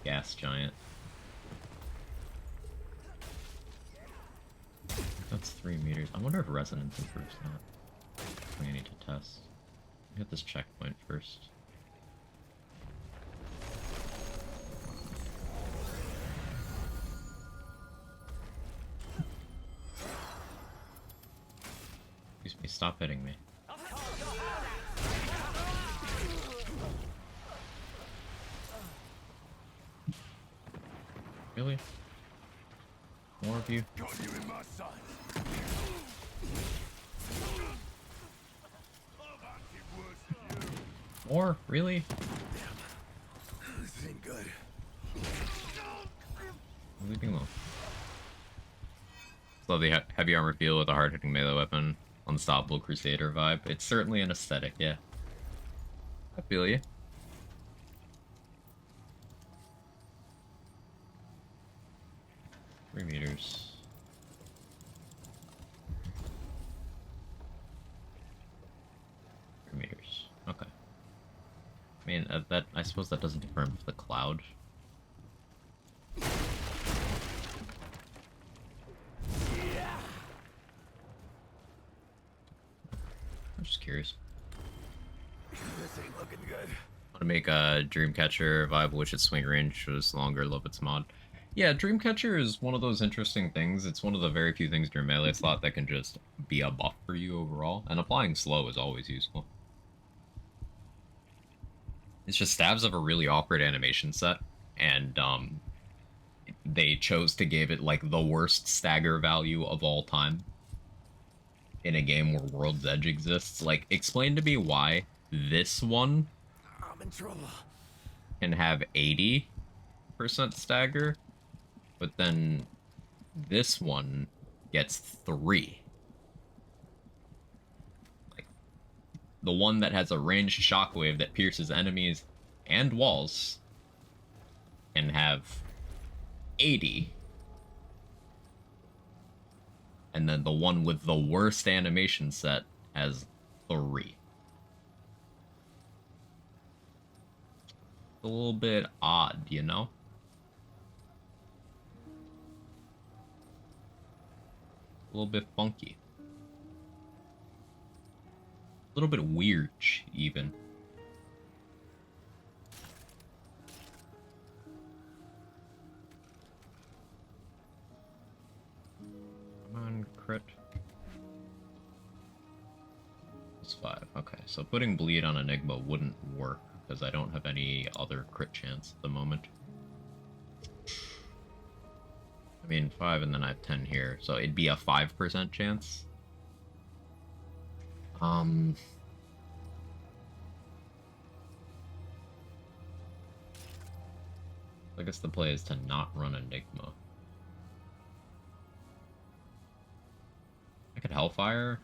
Gas Giant. That's 3 meters. I wonder if resonance improves that. I need to test. Hit this checkpoint first. Excuse me, stop hitting me. Really? More of you? Got you in my sight. I've acted worse than you. More? Really? This ain't good. Leave me alone. Love the heavy armor feel with a hard-hitting melee weapon. Unstoppable Crusader vibe. It's certainly an aesthetic, yeah. I feel you. Three meters. Meters. Okay. I mean, that I suppose that doesn't confirm the cloud. I'm just curious. This ain't looking good. Want to make a Dreamcatcher vibe, which its swing range was longer. Love its mod. Yeah, Dreamcatcher is one of those interesting things. It's one of the very few things in your melee slot that can just be a buff for you overall, and applying slow is always useful. It's just stabs have a really awkward animation set, and they chose to give it like the worst stagger value of all time in a game where World's Edge exists. Like, explain to me why this one I'm in trouble. can have 80% stagger, but then this one gets 3. Like, the one that has a ranged shockwave that pierces enemies and walls can have 80. And then the one with the worst animation set has 3. It's a little bit odd, you know? A little bit funky. A little bit weird, even. Come on, crit. It's 5. Okay, so putting bleed on Enigma wouldn't work because I don't have any other crit chance at the moment. I mean, 5 and then I have 10 here, so it'd be a 5% chance. I guess the play is to not run Enigma. I could Hellfire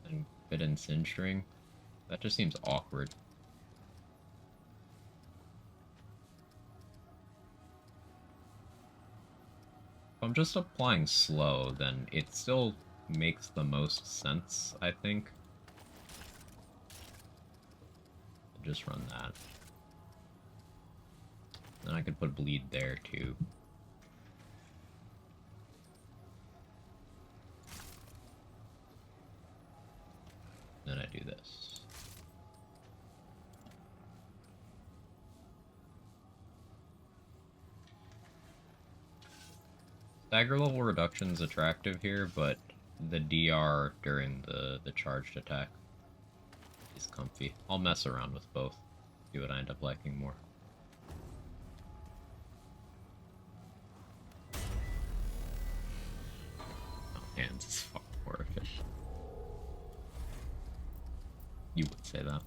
and fit in Sin String. That just seems awkward. If I'm just applying slow, then it still makes the most sense, I think. I'll just run that. Then I could put bleed there too. Then I do this. Stagger level reduction is attractive here, but the DR during the charged attack is comfy. I'll mess around with both. See what I end up liking more. Oh, hands is far more efficient. You would say that.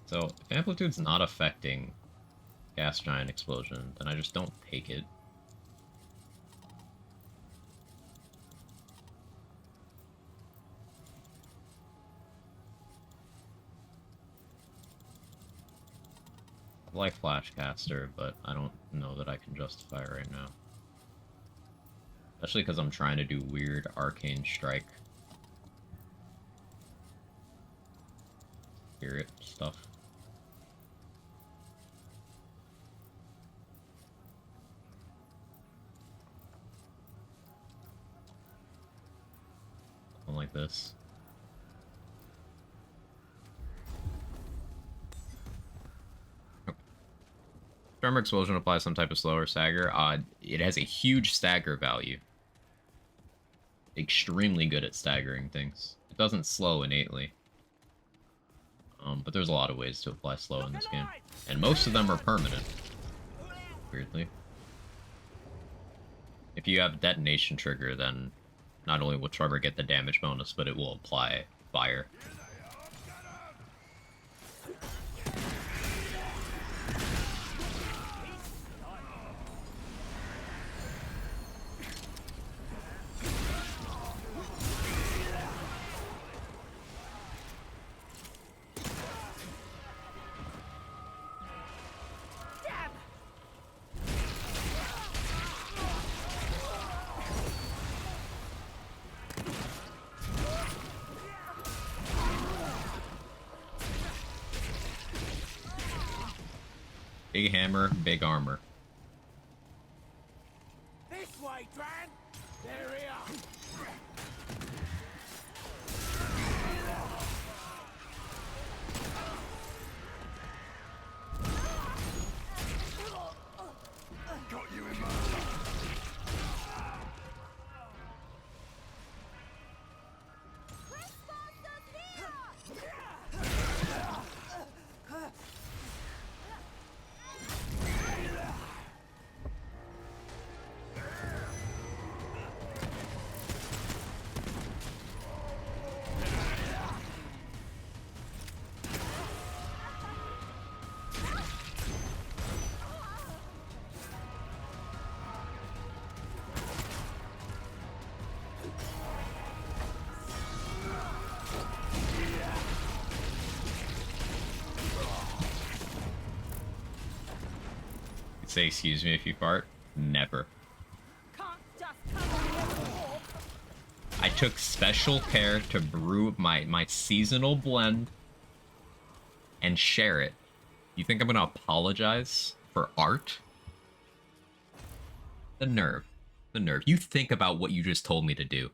So, if Amplitude's not affecting Gas Giant Explosion, then I just don't take it. I like Flashcaster, but I don't know that I can justify it right now. Especially because I'm trying to do weird Arcane Strike Spirit stuff. Something like this. Tremor Explosion applies some type of slower stagger. It has a huge stagger value. Extremely good at staggering things. It doesn't slow innately. But there's a lot of ways to apply slow in this game. And most of them are permanent, weirdly. If you have detonation trigger, then not only will Trevor get the damage bonus, but it will apply fire. Big hammer, big armor. This way, Dran! There we are! Got you in my sight. Say excuse me if you fart. Never. Can't just come here and walk. I took special care to brew my seasonal blend and share it. You think I'm gonna apologize for art? The nerve. The nerve. You think about what you just told me to do.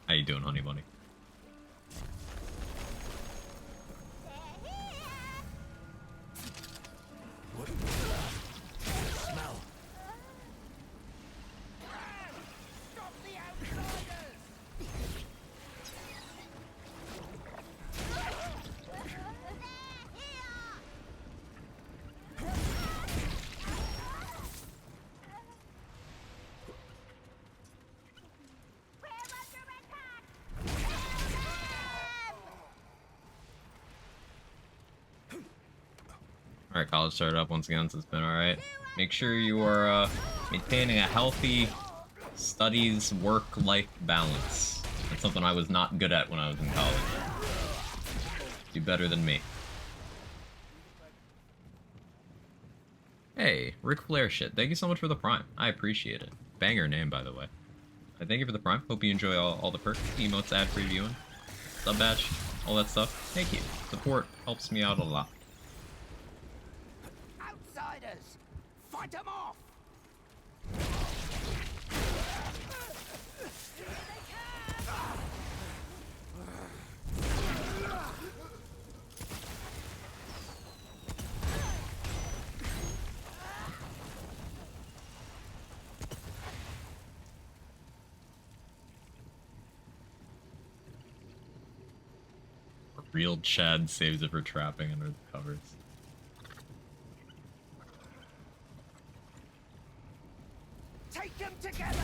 How you doing, honey bunny? What the smell? Stop the outsiders! Alright, college started up once again, so it's been alright. Make sure you are maintaining a healthy studies work-life balance. That's something I was not good at when I was in college. Do better than me. Hey, Ric Flair shit. Thank you so much for the Prime. I appreciate it. Banger name, by the way. Thank you for the Prime. Hope you enjoy all the perks, emotes, ad-free viewing, sub badge, all that stuff. Thank you. Support helps me out a lot. Outsiders! Fight them off! Real Chad saves it for trapping under the covers. Take them together!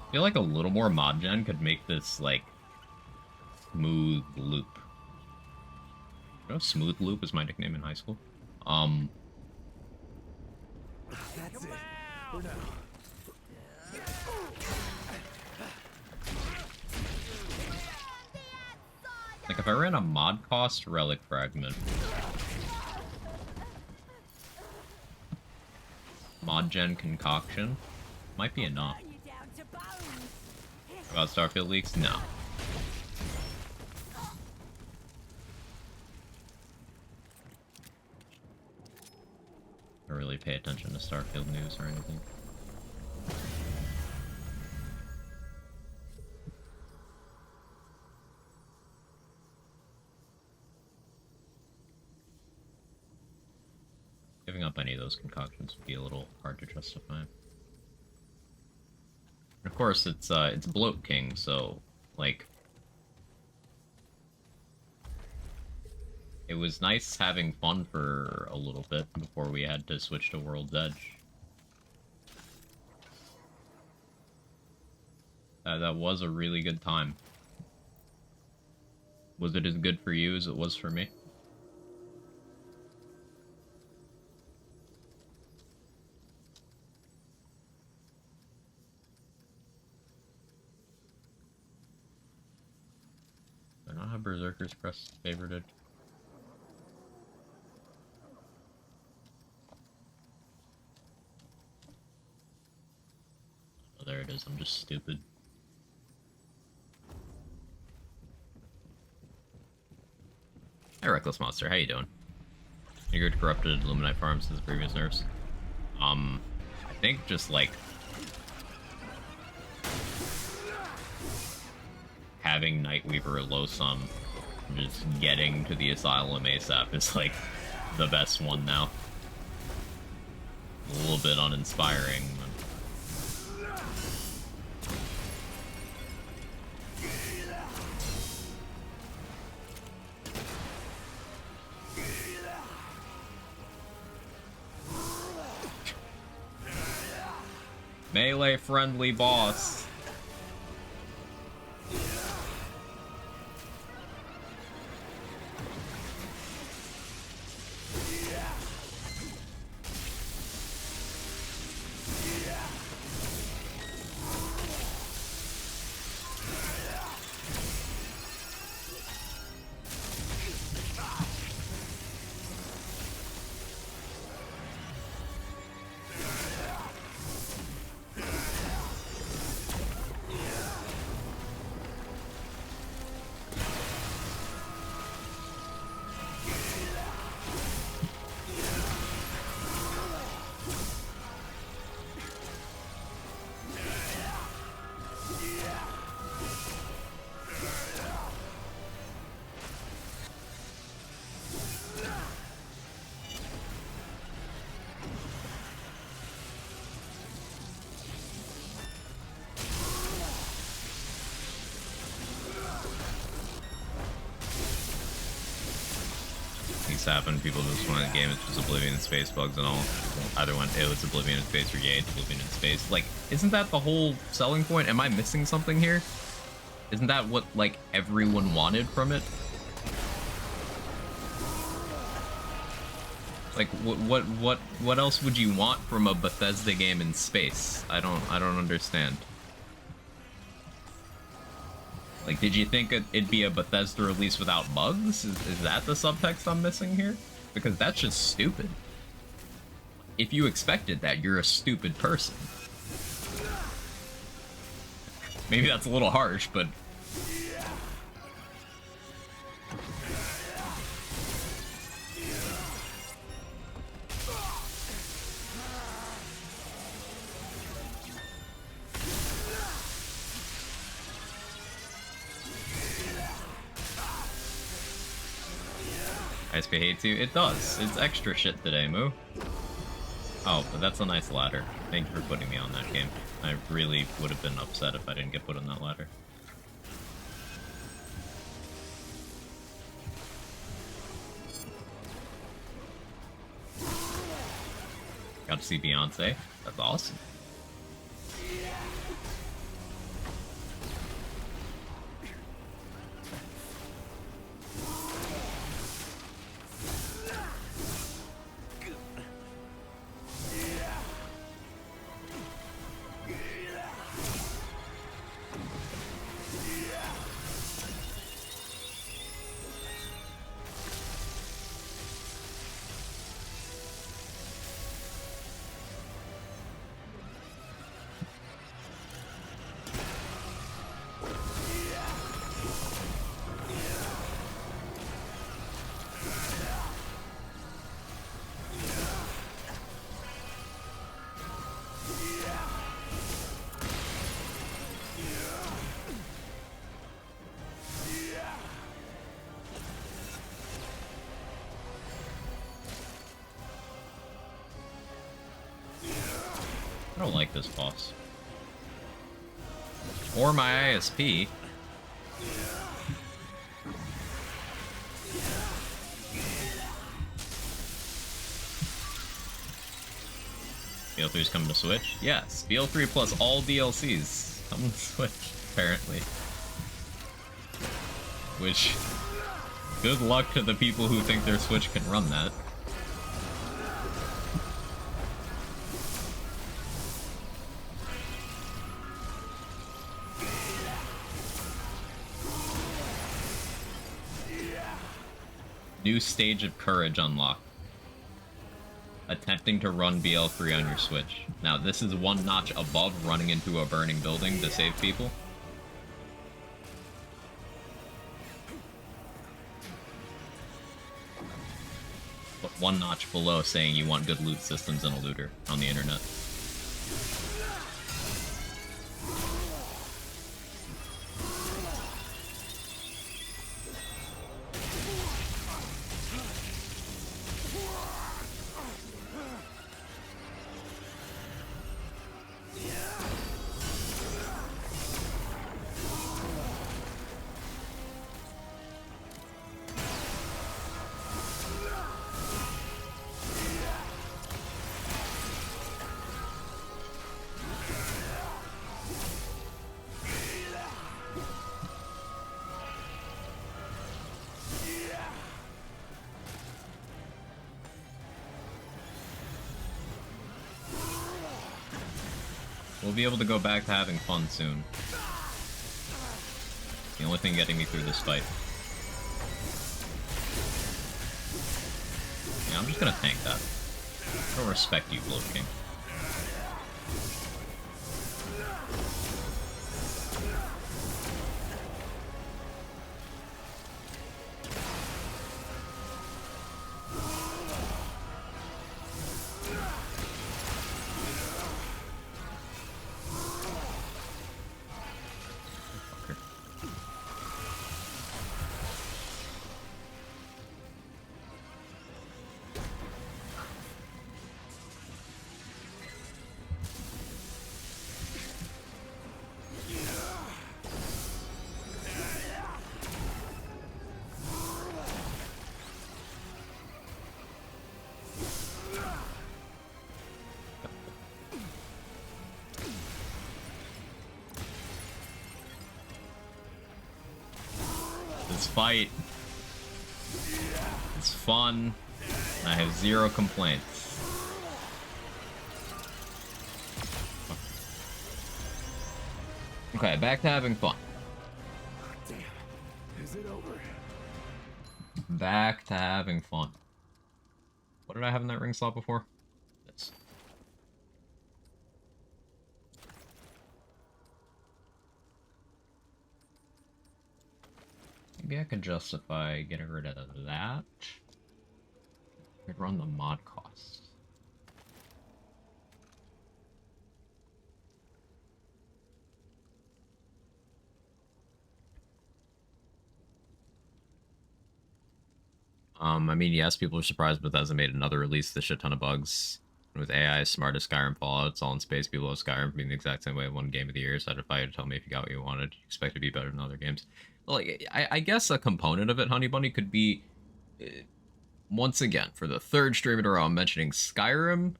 I feel like a little more mod gen could make this, like, smooth loop. You know, smooth loop is my nickname in high school. That's it. For now. Like, if I ran a mod cost relic fragment, mod gen concoction might be enough. Burn you down to bones. About Starfield leaks? No. I don't really pay attention to Starfield news or anything. Giving up any of those concoctions would be a little hard to justify. And of course, it's Bloat King, so like it was nice having fun for a little bit before we had to switch to World's Edge. That was a really good time. Was it as good for you as it was for me? Do I not have Berserker's Crest favorited? Oh, there it is. I'm just stupid. Hey, Reckless Monster, how you doing? You good corrupted Illuminite farms since the previous nerfs? I think just like having Nightweaver low sum, just getting to the Asylum ASAP is like the best one now. A little bit uninspiring. Melee friendly boss. Happen. People just want the game. It's just Oblivion and space bugs and all. Either one, it was Oblivion in space or yay, it's Oblivion in space. Like, isn't that the whole selling point? Am I missing something here? Isn't that what like everyone wanted from it? Like, what else would you want from a Bethesda game in space? I don't understand. Like, did you think it'd be a Bethesda release without bugs? Is that the subtext I'm missing here? Because that's just stupid. If you expected that, you're a stupid person. Maybe that's a little harsh, but... ISP hates you? It does. It's extra shit today, Moo. Oh, but that's a nice ladder. Thank you for putting me on that game. I really would have been upset if I didn't get put on that ladder. Got to see Beyonce. That's awesome. I don't like this boss. Or my ISP. BL3 is coming to Switch? Yes, BL3 plus all DLCs coming to Switch, apparently. Which, good luck to the people who think their Switch can run that. New stage of courage unlocked. Attempting to run BL3 on your Switch. Now, this is one notch above running into a burning building to save people. But one notch below saying you want good loot systems and a looter on the internet. We'll be able to go back to having fun soon. The only thing getting me through this fight. Yeah, I'm just gonna tank that. I don't respect you, Bloat King. This fight is fun, and I have zero complaints. Okay, back to having fun. Damn. Is it over? Back to having fun. What did I have in that ring slot before? This. Maybe I could justify getting rid of that. Could run the mod costs. I mean, yes, people are surprised Bethesda made another release with a shit ton of bugs. With AI smart as Skyrim Fallout, it's all in space. People love Skyrim being the exact same way one game of the year, so I'd invite you to tell me if you got what you wanted. You expect to be better than other games. Like, I guess a component of it, Honey Bunny, could be, once again, for the third stream in a row, I'm mentioning Skyrim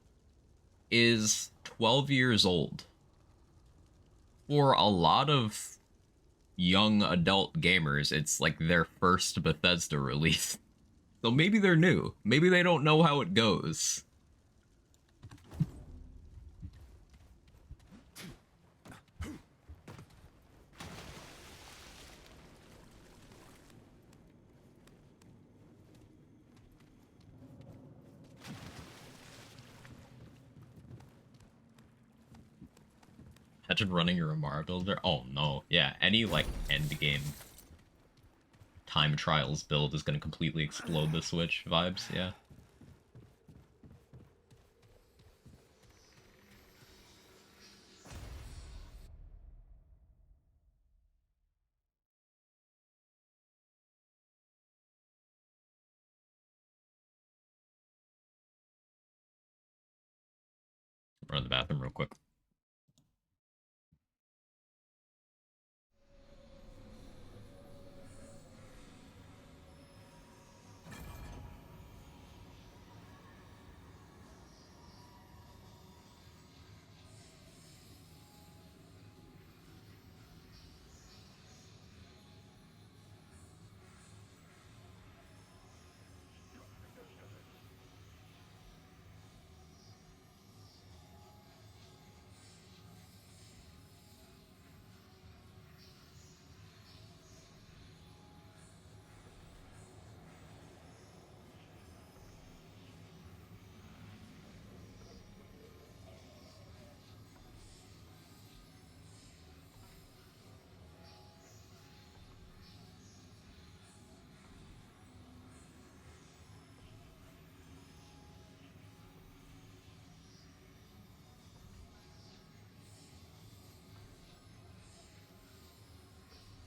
is 12 years old. For a lot of young adult gamers, it's like their first Bethesda release. So maybe they're new. Maybe they don't know how it goes. Imagine running your Amara builder. Oh no. Yeah, any like end game time trials build is going to completely explode the Switch vibes, yeah. Run to the bathroom real quick.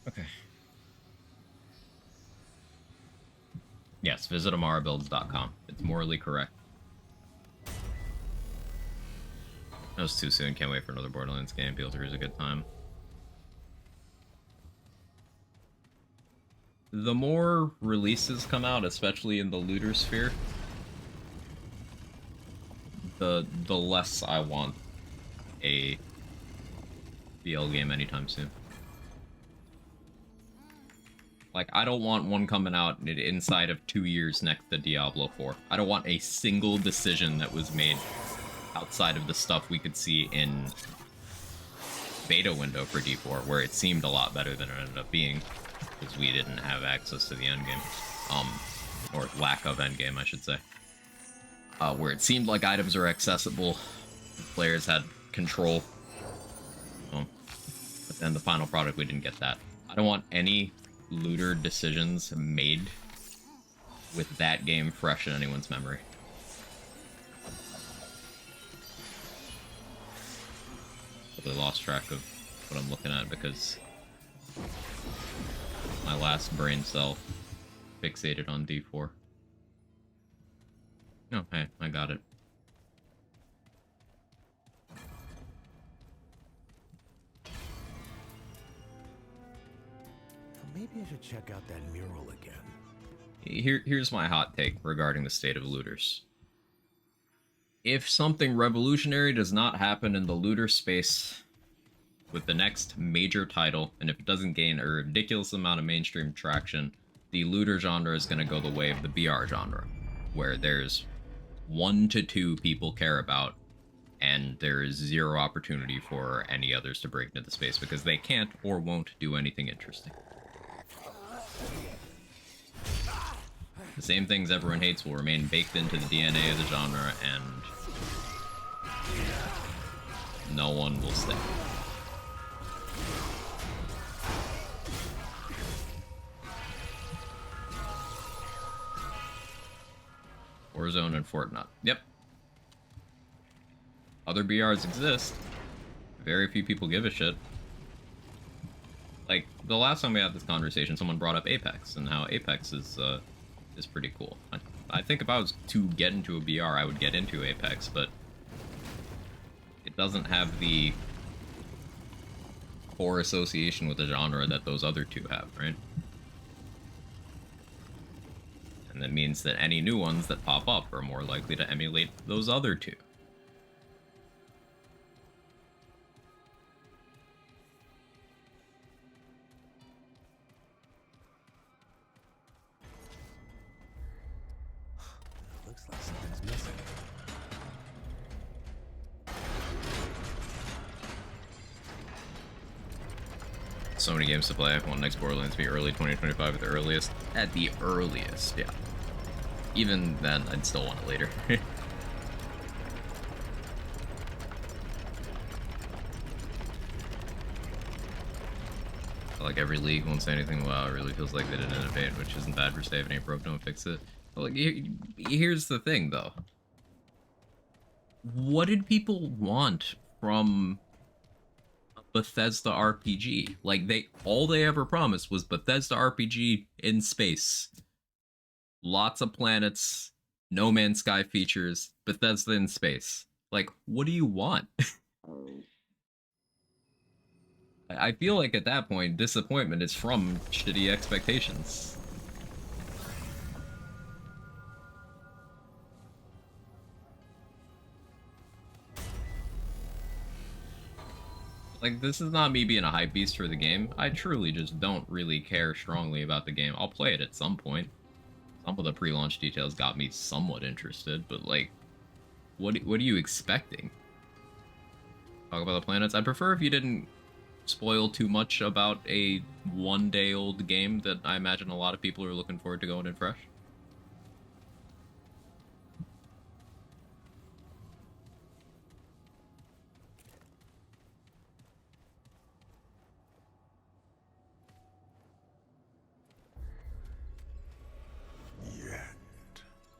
Okay. Yes, visit amarabuilds.com. It's morally correct. That was too soon. Can't wait for another Borderlands game. BL3 is a good time. The more releases come out, especially in the looter sphere, the less I want a BL game anytime soon. Like, I don't want one coming out inside of 2 years next to Diablo 4. I don't want a single decision that was made outside of the stuff we could see in beta window for D4, where it seemed a lot better than it ended up being, because we didn't have access to the endgame. Or lack of endgame, I should say. Where it seemed like items are accessible, players had control. But then the final product, we didn't get that. I don't want any looter decisions made with that game fresh in anyone's memory. Totally lost track of what I'm looking at because my last brain cell fixated on D4. Oh, hey, I got it. Maybe I should check out that mural again. Here's my hot take regarding the state of looters. If something revolutionary does not happen in the looter space with the next major title, and if it doesn't gain a ridiculous amount of mainstream traction, the looter genre is going to go the way of the BR genre, where there's 1 to 2 people care about, and there is zero opportunity for any others to break into the space because they can't or won't do anything interesting. The same things everyone hates will remain baked into the DNA of the genre, and no one will stay. Warzone and Fortnite. Yep. Other BRs exist. Very few people give a shit. Like, the last time we had this conversation, someone brought up Apex, and how Apex is pretty cool. I think if I was to get into a BR, I would get into Apex, but it doesn't have the core association with the genre that those other two have, right? And that means that any new ones that pop up are more likely to emulate those other two. Looks like something's missing. So many games to play. I want next Borderlands to be early 2025 at the earliest. At the earliest, yeah. Even then, I'd still want it later. Like every league won't say anything. Wow, it really feels like they didn't innovate, which isn't bad for saving it broke, don't fix it. But like, here's the thing, though. What did people want from a Bethesda RPG? Like, all they ever promised was Bethesda RPG in space. Lots of planets, No Man's Sky features, Bethesda in space. Like, what do you want? I feel like at that point, disappointment is from shitty expectations. Like, this is not me being a hype beast for the game. I truly just don't really care strongly about the game. I'll play it at some point. Some of the pre-launch details got me somewhat interested, but like, what are you expecting? Talk about the planets? I'd prefer if you didn't spoil too much about a one-day-old game that I imagine a lot of people are looking forward to going in fresh.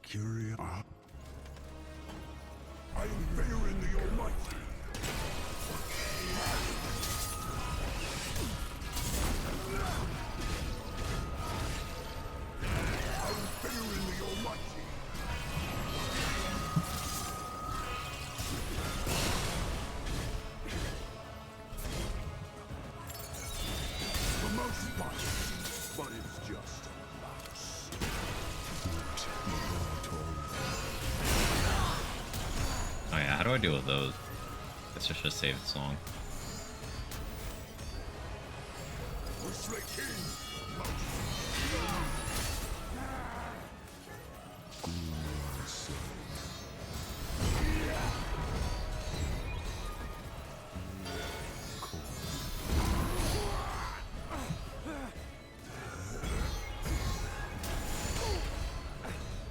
Curious. I am Varin the Almighty. I deal with those? Guess I should save the song.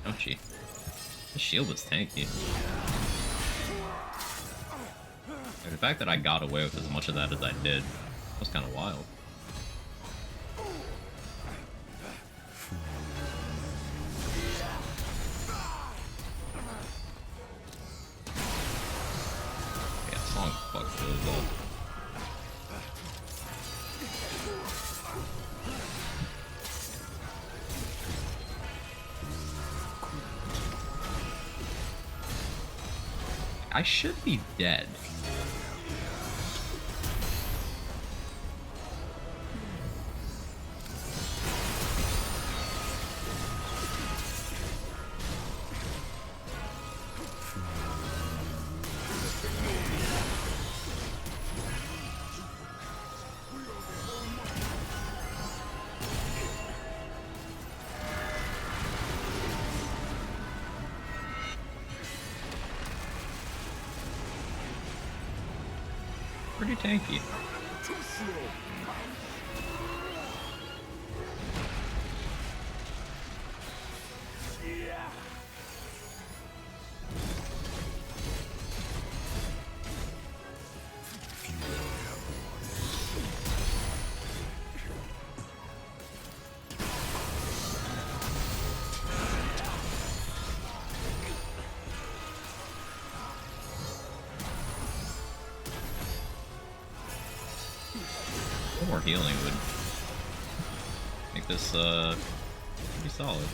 Ouchie. The shield was tanky. Like, the fact that I got away with as much of that as I did was kind of wild. Yeah, song fucks those up. I should be dead. Pretty tanky. More healing would make this pretty solid.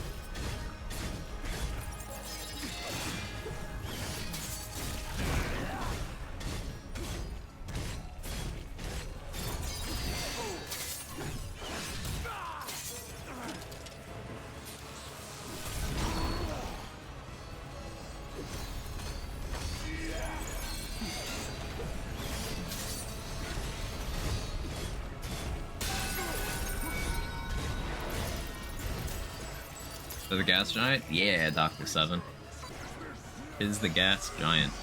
The gas giant? Yeah, Dr. 7. Is the gas giant.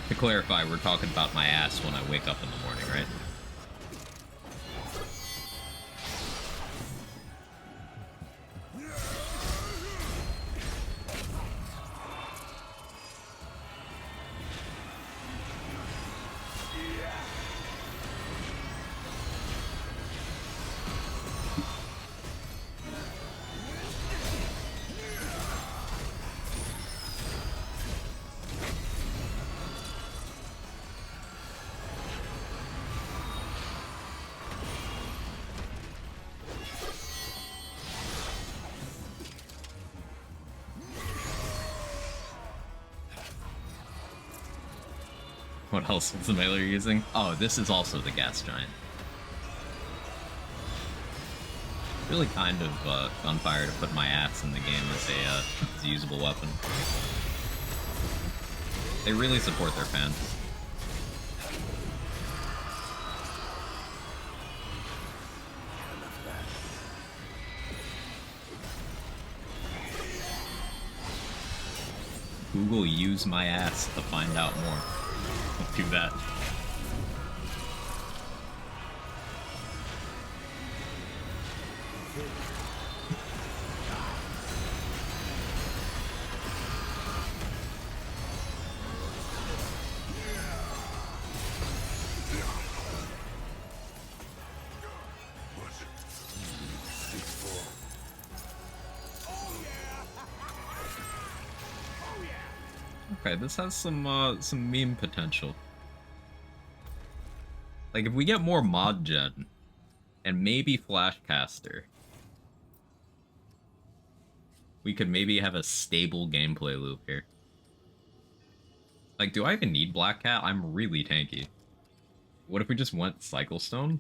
To clarify, we're talking about my ass when I wake up in the morning, right? What else is the melee using? Oh, this is also the gas giant. Really kind of gunfire to put my ass in the game as a usable weapon. They really support their fans. Google use my ass to find out more. Don't do that. Okay, this has some meme potential. Like, if we get more mod gen, and maybe Flashcaster, we could maybe have a stable gameplay loop here. Like, do I even need Black Cat? I'm really tanky. What if we just went Cycle Stone?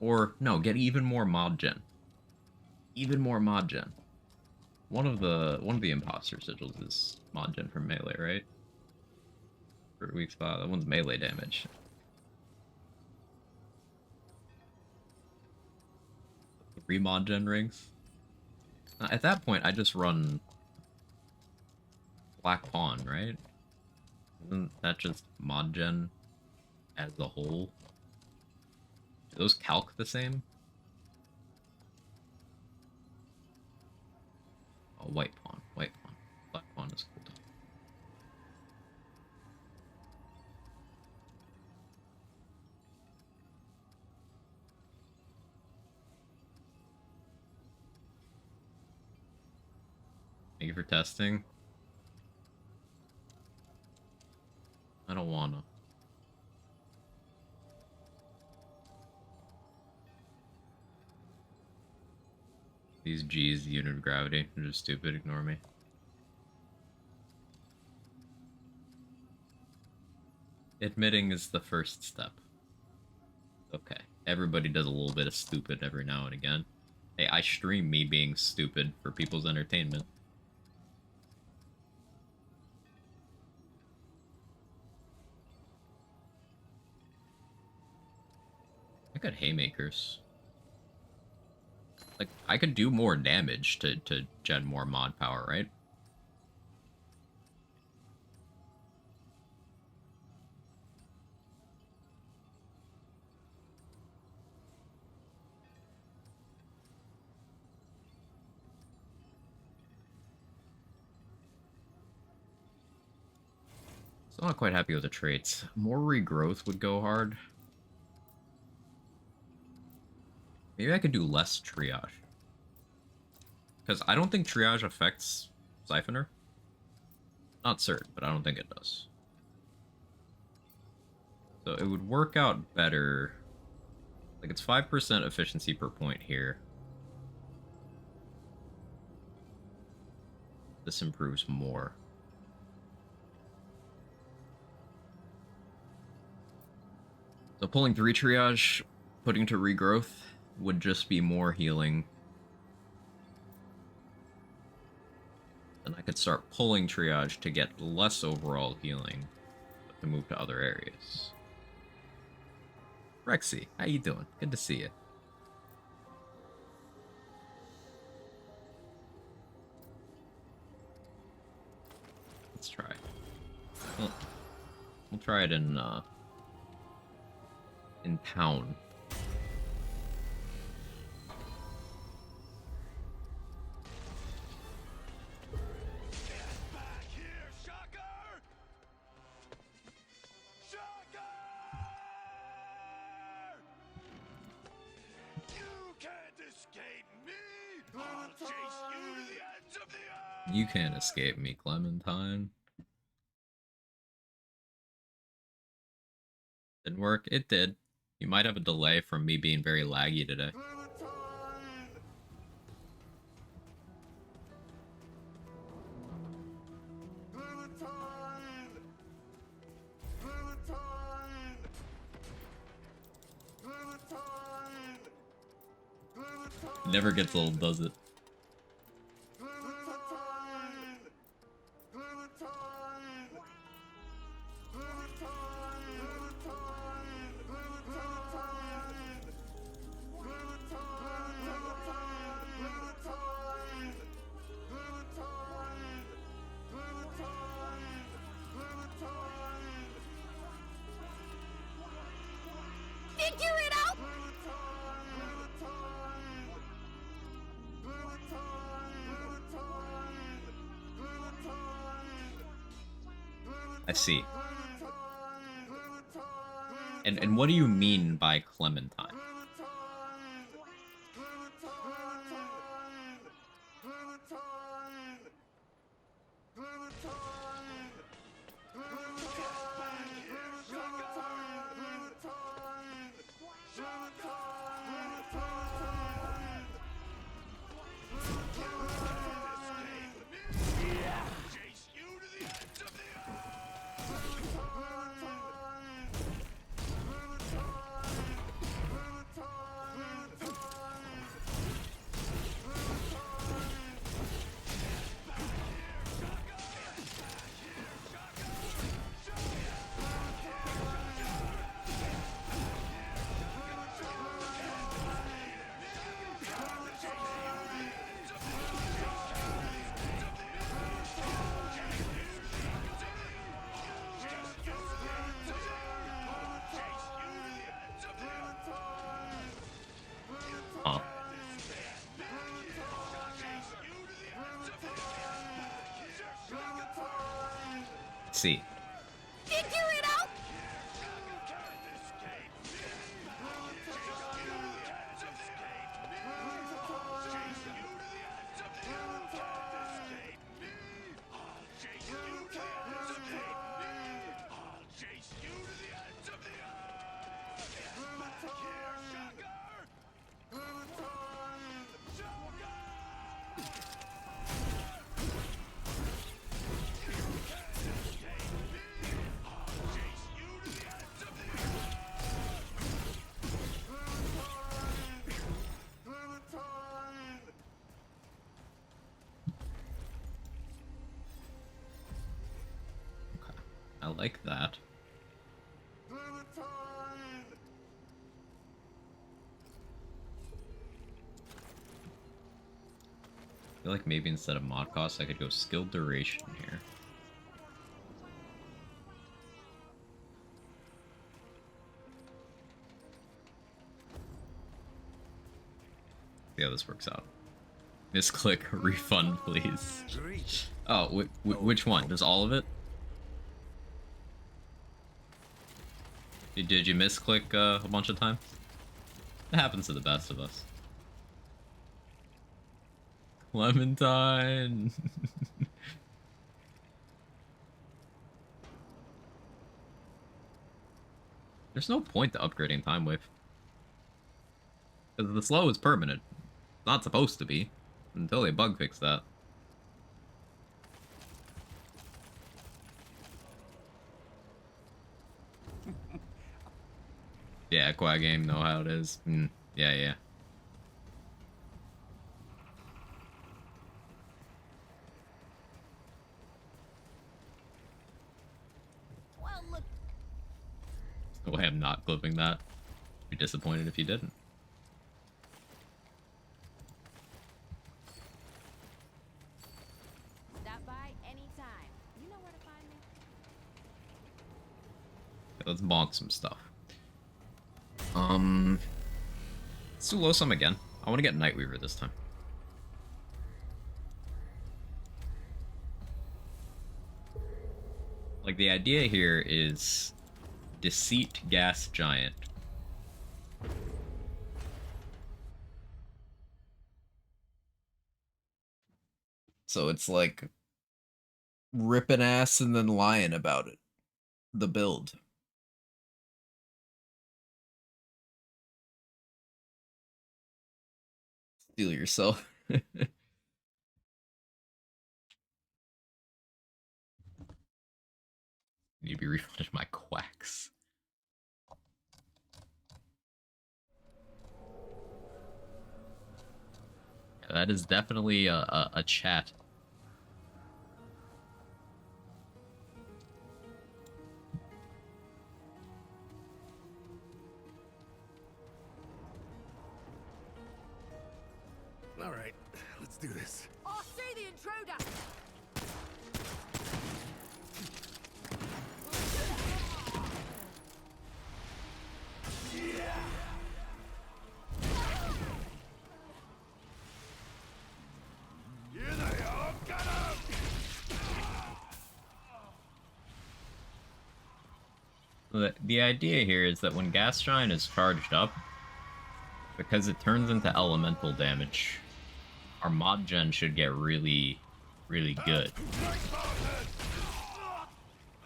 Or no, get even more mod gen. Even more mod gen. One of the imposter sigils is mod gen from melee, right? For weak spot. That one's melee damage. 3 mod gen rings. At that point, I just run Black Pawn, right? Isn't that just mod gen as a whole? Do those calc the same? Oh, white pawn, white pawn. Black pawn is cool. Thank you for testing. I don't wanna. These G's, the unit of gravity, are just stupid, ignore me. Admitting is the first step. Okay, everybody does a little bit of stupid every now and again. Hey, I stream me being stupid for people's entertainment. I got haymakers. Like, I could do more damage to gen more mod power, right? So I'm not quite happy with the traits. More regrowth would go hard. Maybe I could do less triage. Because I don't think triage affects Siphoner. Not certain, but I don't think it does. So it would work out better. Like, it's 5% efficiency per point here. This improves more. So pulling 3 triage, putting to regrowth, would just be more healing. Then I could start pulling triage to get less overall healing, but to move to other areas. Rexy, how you doing? Good to see you. Let's try. We'll try it in town. You can't escape me, Clementine. Didn't work? It did. You might have a delay from me being very laggy today. It never gets old, does it? Figure it out! I see. And what do you mean by Clementine? Let's see. Figure it out! I like that. I feel like maybe instead of mod cost, I could go skill duration here. See how this works out. Misclick refund, please. Oh, which one? Does all of it? Did you misclick a bunch of times? It happens to the best of us. Clementine! There's no point to upgrading Time Wave. Because the slow is permanent. It's not supposed to be. Until they bug fix that. Yeah, Quag game, know how it is. Yeah. Well, look. No way I'm not clipping that. Be disappointed if you didn't. Stop by anytime. You know where to find me. Okay, let's bonk some stuff. Let's do low sum again. I want to get Nightweaver this time. Like, the idea here is Deceit Gas Giant. So it's like ripping ass and then lying about it. The build. Steal yourself. Need to be refunded my quacks. That is definitely a chat. All right, let's do this. I see the intruder! Here they are, got him! The idea here is that when Gas Giant is charged up, because it turns into elemental damage, our mod gen should get really, really good.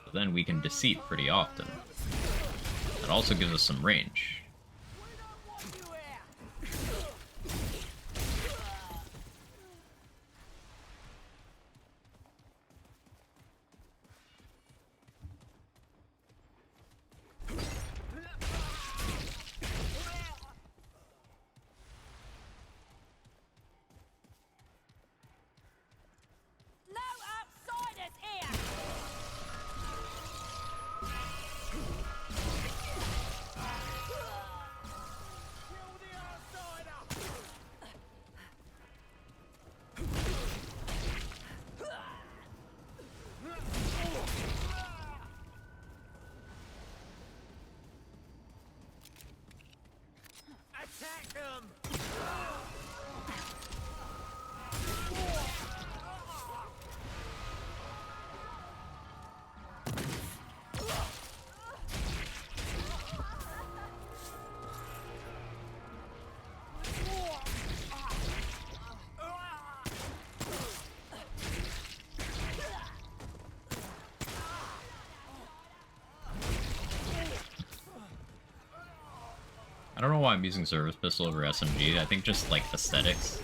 So then we can deceit pretty often. That also gives us some range. No outsiders here! Kill the outsider! Attack them! I don't know why I'm using Service Pistol over SMG. I think just, like, aesthetics.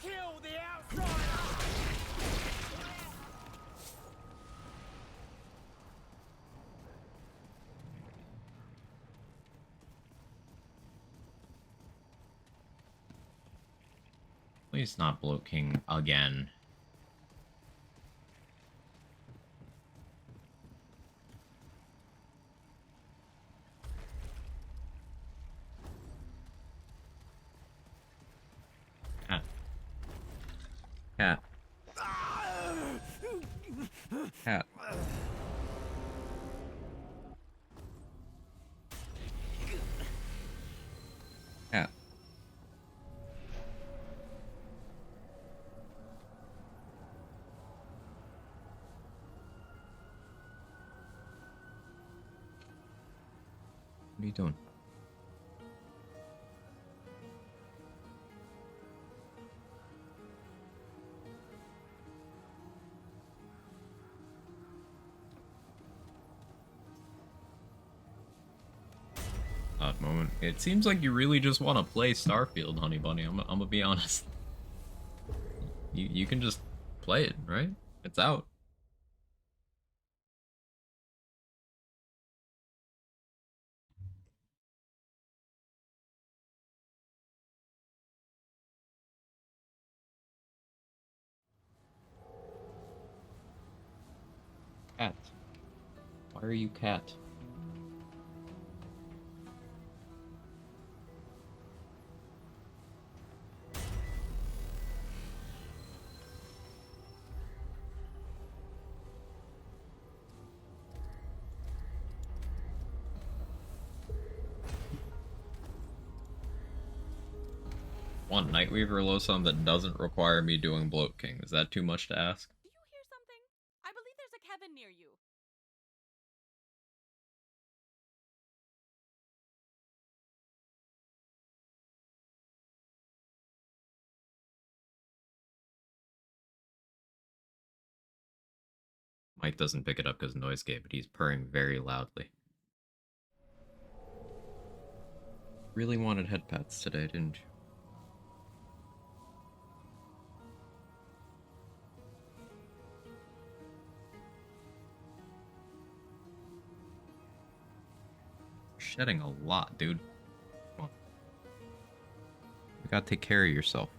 Kill the outsider! Please not Bloat King again. Cat. Cat. Cat. Cat. What are you doing? Odd moment. It seems like you really just want to play Starfield, Honey Bunny. I'm gonna be honest. You can just play it, right? It's out. Cat. Why are you cat? Want Nightweaver Losam that doesn't require me doing Bloat King. Is that too much to ask? Do you hear something? I believe there's a Kevin near you. Mike doesn't pick it up because noise gate, but he's purring very loudly. Really wanted head pats today, didn't you? Shedding a lot, dude. Come on. You gotta take care of yourself.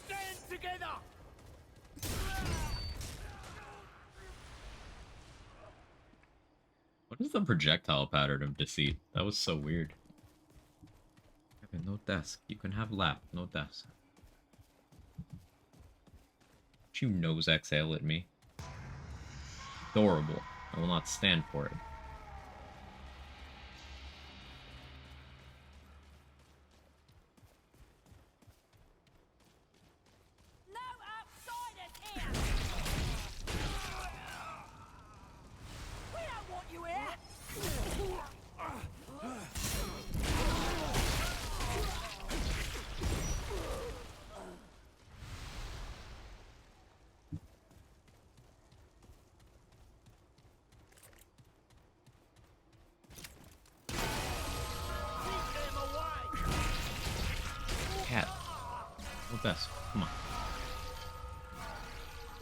Stand together! What is the projectile pattern of Deceit? That was so weird. Okay, no desk. You can have lap, no desk. Don't you nose exhale at me? Adorable. I will not stand for it. No outsiders here! We don't want you here! Keep them away! Cat. No desk. Come on.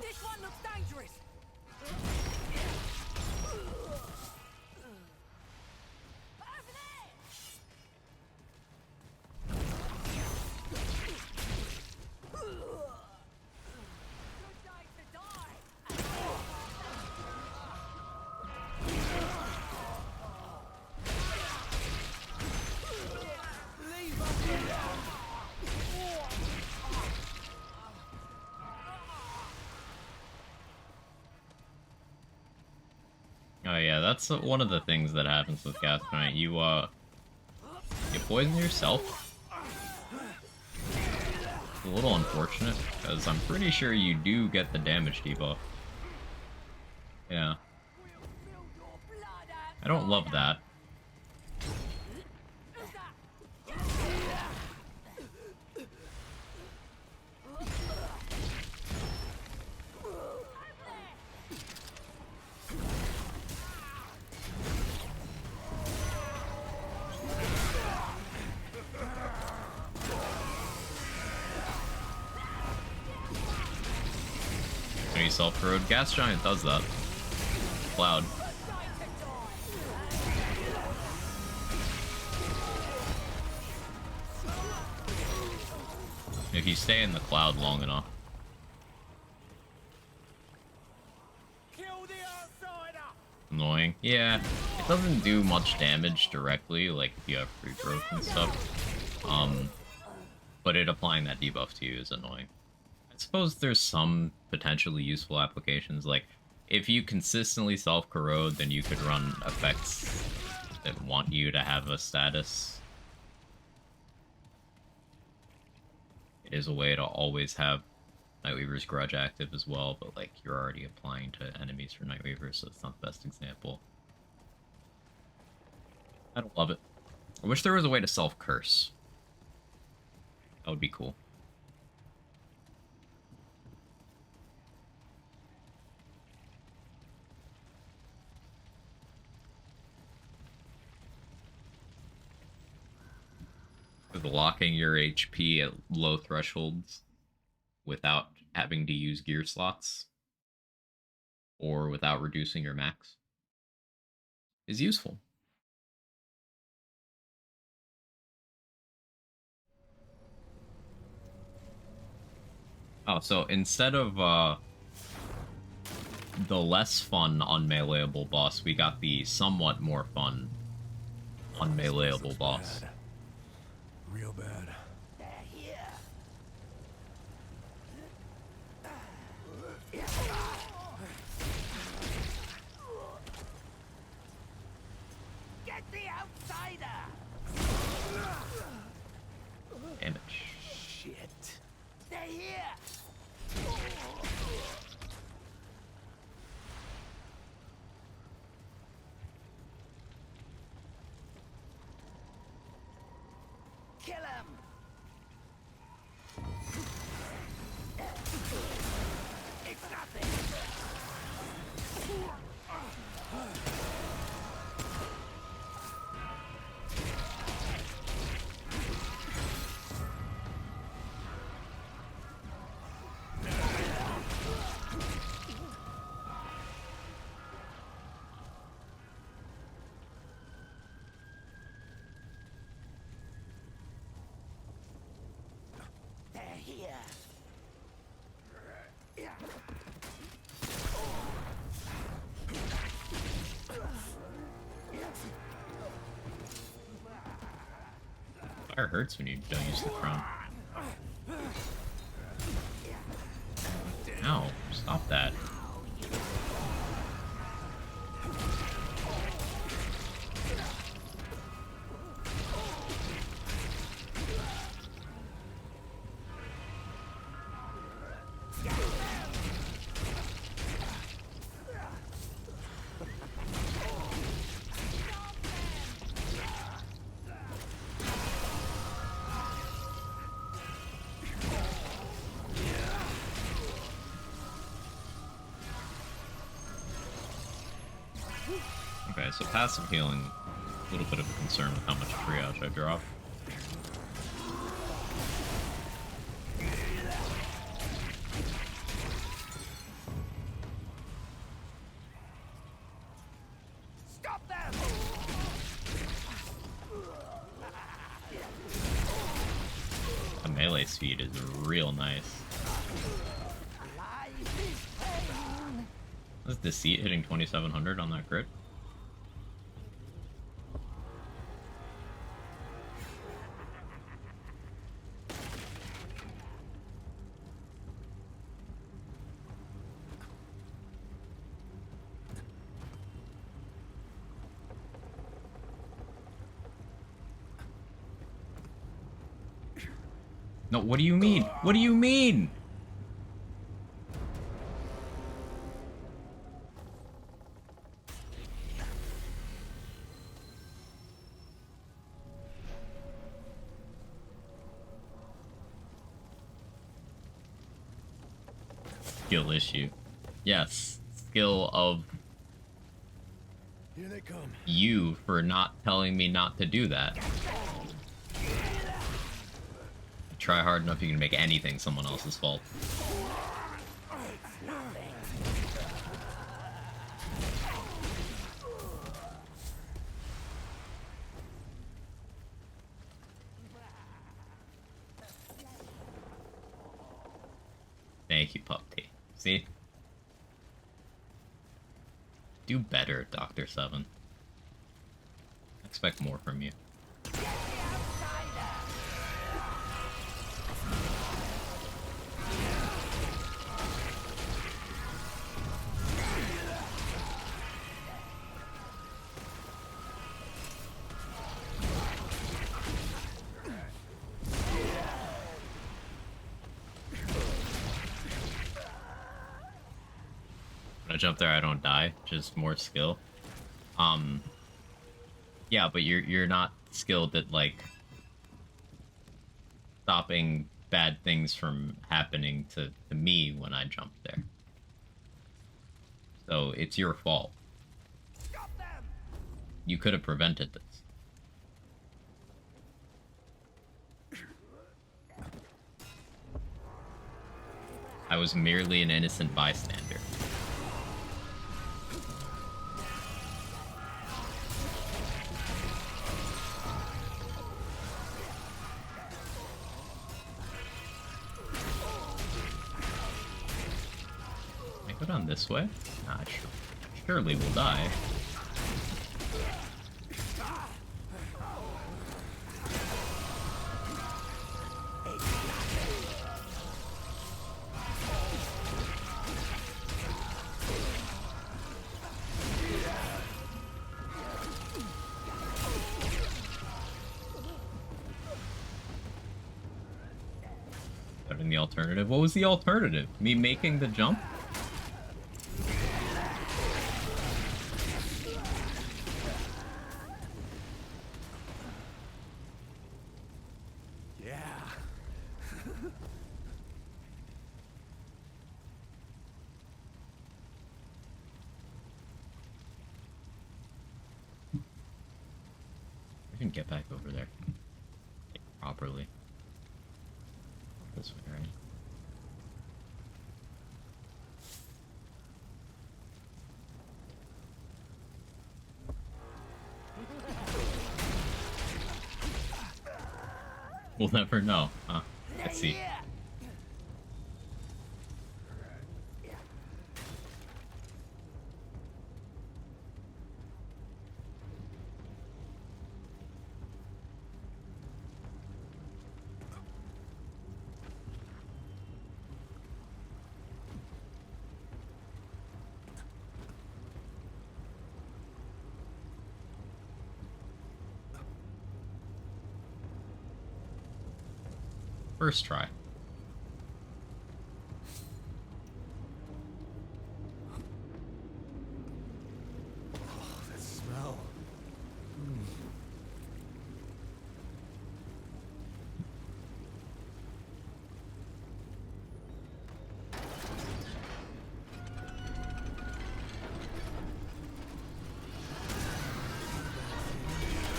This one looks dangerous! Over there! Good day to die! Yeah, that's one of the things that happens with Gas Giant. You poison yourself. It's a little unfortunate, because I'm pretty sure you do get the damage debuff. Yeah. I don't love that. When you self-corrode, Gas Giant does that. Cloud. If you stay in the cloud long enough. Annoying. Yeah, it doesn't do much damage directly, like if you have free growth and stuff. But it applying that debuff to you is annoying. I suppose there's some potentially useful applications, like if you consistently self-corrode, then you could run effects that want you to have a status. It is a way to always have Nightweaver's Grudge active as well, but like you're already applying to enemies for Nightweaver, so it's not the best example. I don't love it. I wish there was a way to self-curse. That would be cool. With locking your HP at low thresholds without having to use gear slots or without reducing your max is useful. Oh, so instead of the less fun unmeleeable boss, we got the somewhat more fun unmeleeable boss. Bad. Real bad. They're here. Get the outsider. Damage. Shit. They're here. Kill him. It's nothing. They're here. Fire hurts when you don't use the crown. Ow, stop that. Okay, so passive healing, a little bit of a concern with how much triage I drop. Stop them. The melee speed is real nice. Life is pain. Was Deceit hitting 2700 on that crit? No, what do you mean? What do you mean? Skill issue. Yes, skill of Here they come. you for not telling me not to do that. You try hard enough, you can make anything someone else's fault. Thank you, Puppy. See? Do better, Dr. Seven. I expect more from you. When I jump there, I don't die. Just more skill. Yeah, but you're not skilled at like stopping bad things from happening to me when I jump there. So it's your fault. Stop them! You could have prevented this. I was merely an innocent bystander. Can I go down this way? Nah, surely we'll die. Better than the alternative. What was the alternative? Me making the jump? Yeah. I can get back over there. Like, properly. This way, right? We'll never know, huh? Let's see. Here! First try. Oh, that smell.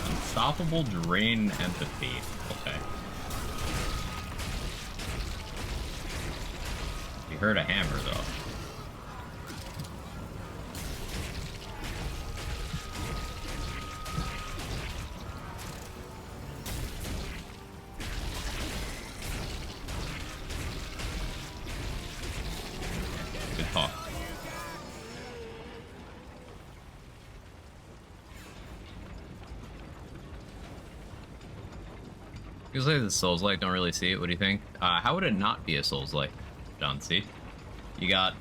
Unstoppable drain empathy. Okay. You heard a hammer though. Good talk. You say the Souls-like, don't really see it. What do you think? How would it not be a Souls-like, John C? You got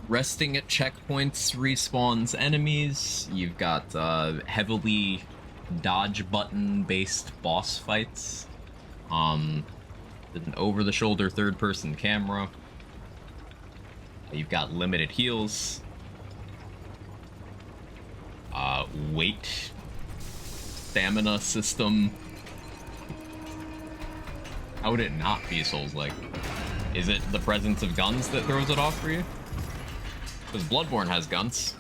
resting at checkpoints respawns enemies. You've got heavily dodge button based boss fights. There's an over-the-shoulder third-person camera. You've got limited heals. Weight. Stamina system. How would it not be Souls-like? Is it the presence of guns that throws it off for you? Because Bloodborne has guns.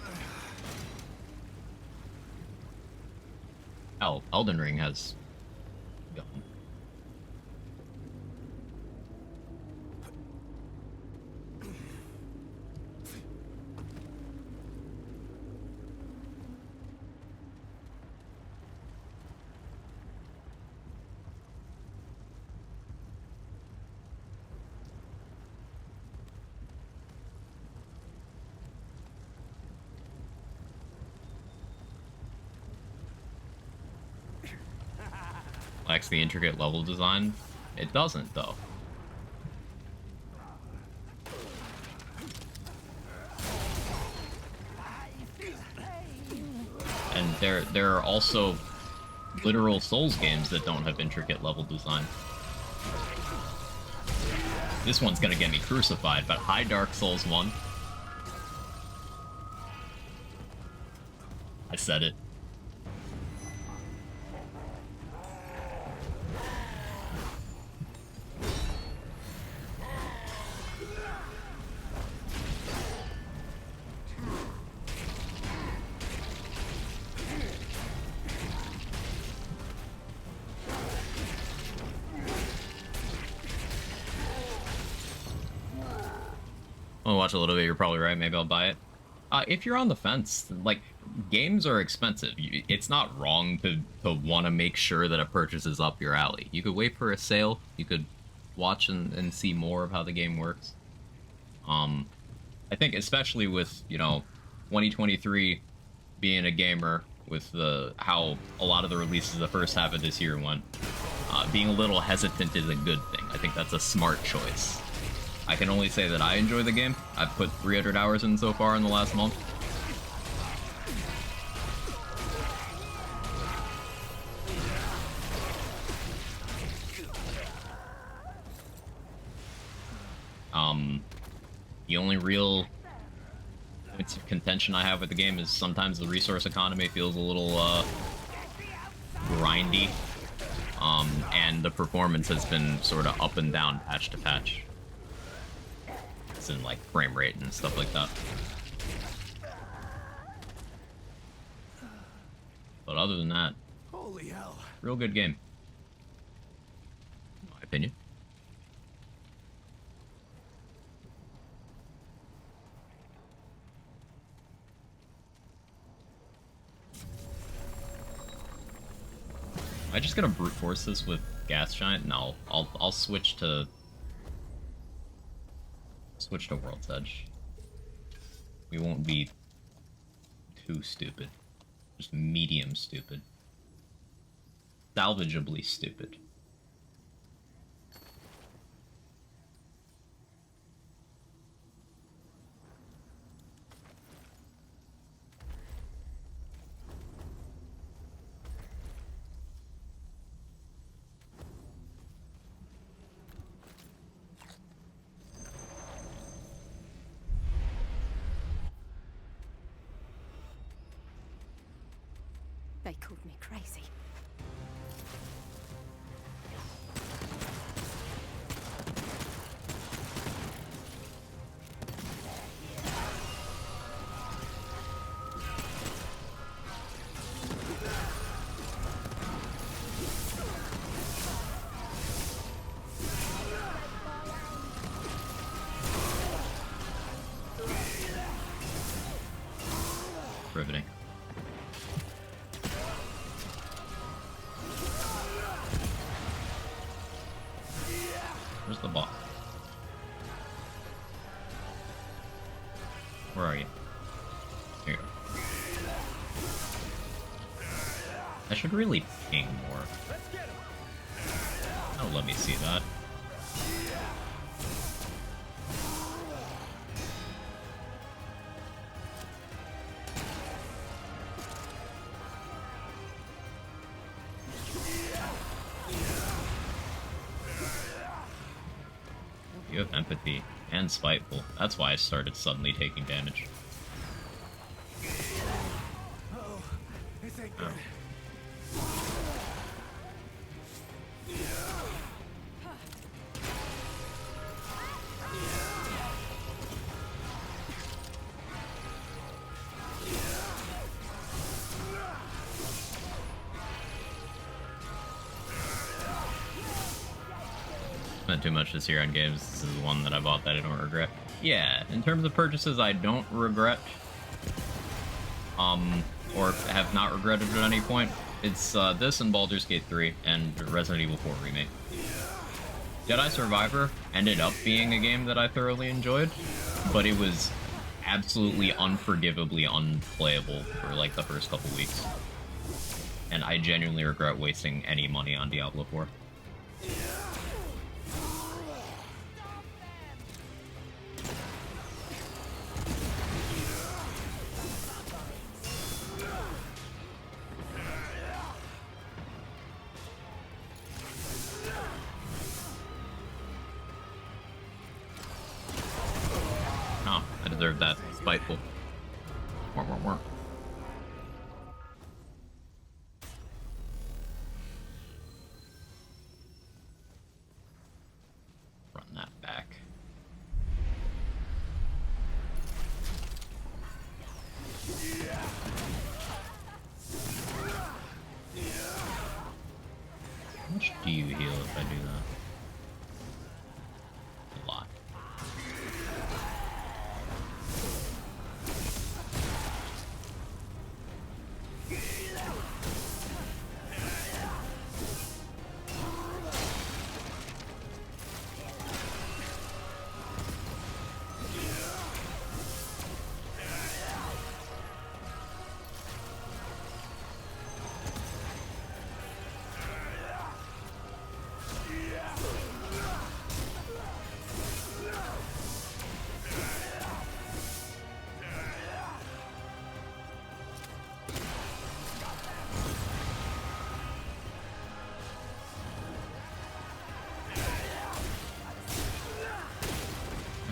Hell, Elden Ring has guns. Lacks the intricate level design. It doesn't, though. And there are also literal Souls games that don't have intricate level design. This one's gonna get me crucified, but hi Dark Souls 1. I said it. I'll watch a little bit, you're probably right, maybe I'll buy it. If you're on the fence, like, games are expensive. It's not wrong to want to make sure that a purchase is up your alley. You could wait for a sale, you could watch and see more of how the game works. I think especially with, 2023 being a gamer, with how a lot of the releases the first half of this year went, being a little hesitant is a good thing. I think that's a smart choice. I can only say that I enjoy the game. I've put 300 hours in so far in the last month. The only real points of contention I have with the game is sometimes the resource economy feels a little grindy, and the performance has been sort of up and down patch to patch. It's in like frame rate and stuff like that. But other than that, Holy hell. real good game. In my opinion. I just gotta brute force this with Gas Giant, and I'll switch to World's Edge. We won't be too stupid. Just medium stupid. Salvageably stupid. They called me crazy. Riveting. Where's the boss? Where are you? Here you go. I should really ping more. Oh, let me see that. You have empathy and spiteful. That's why I started suddenly taking damage. Oh, this ain't Oh. good. Spent too much this year on games. This is one that I bought that I don't regret. Yeah, in terms of purchases, I don't regret. Or have not regretted at any point. It's this and Baldur's Gate 3 and Resident Evil 4 Remake. Jedi Survivor ended up being a game that I thoroughly enjoyed, but it was absolutely unforgivably unplayable for like the first couple weeks. And I genuinely regret wasting any money on Diablo 4. Oh, I deserve that. Spiteful. Wah, wah, wah. Run that back. How much do you heal if I do that? A lot.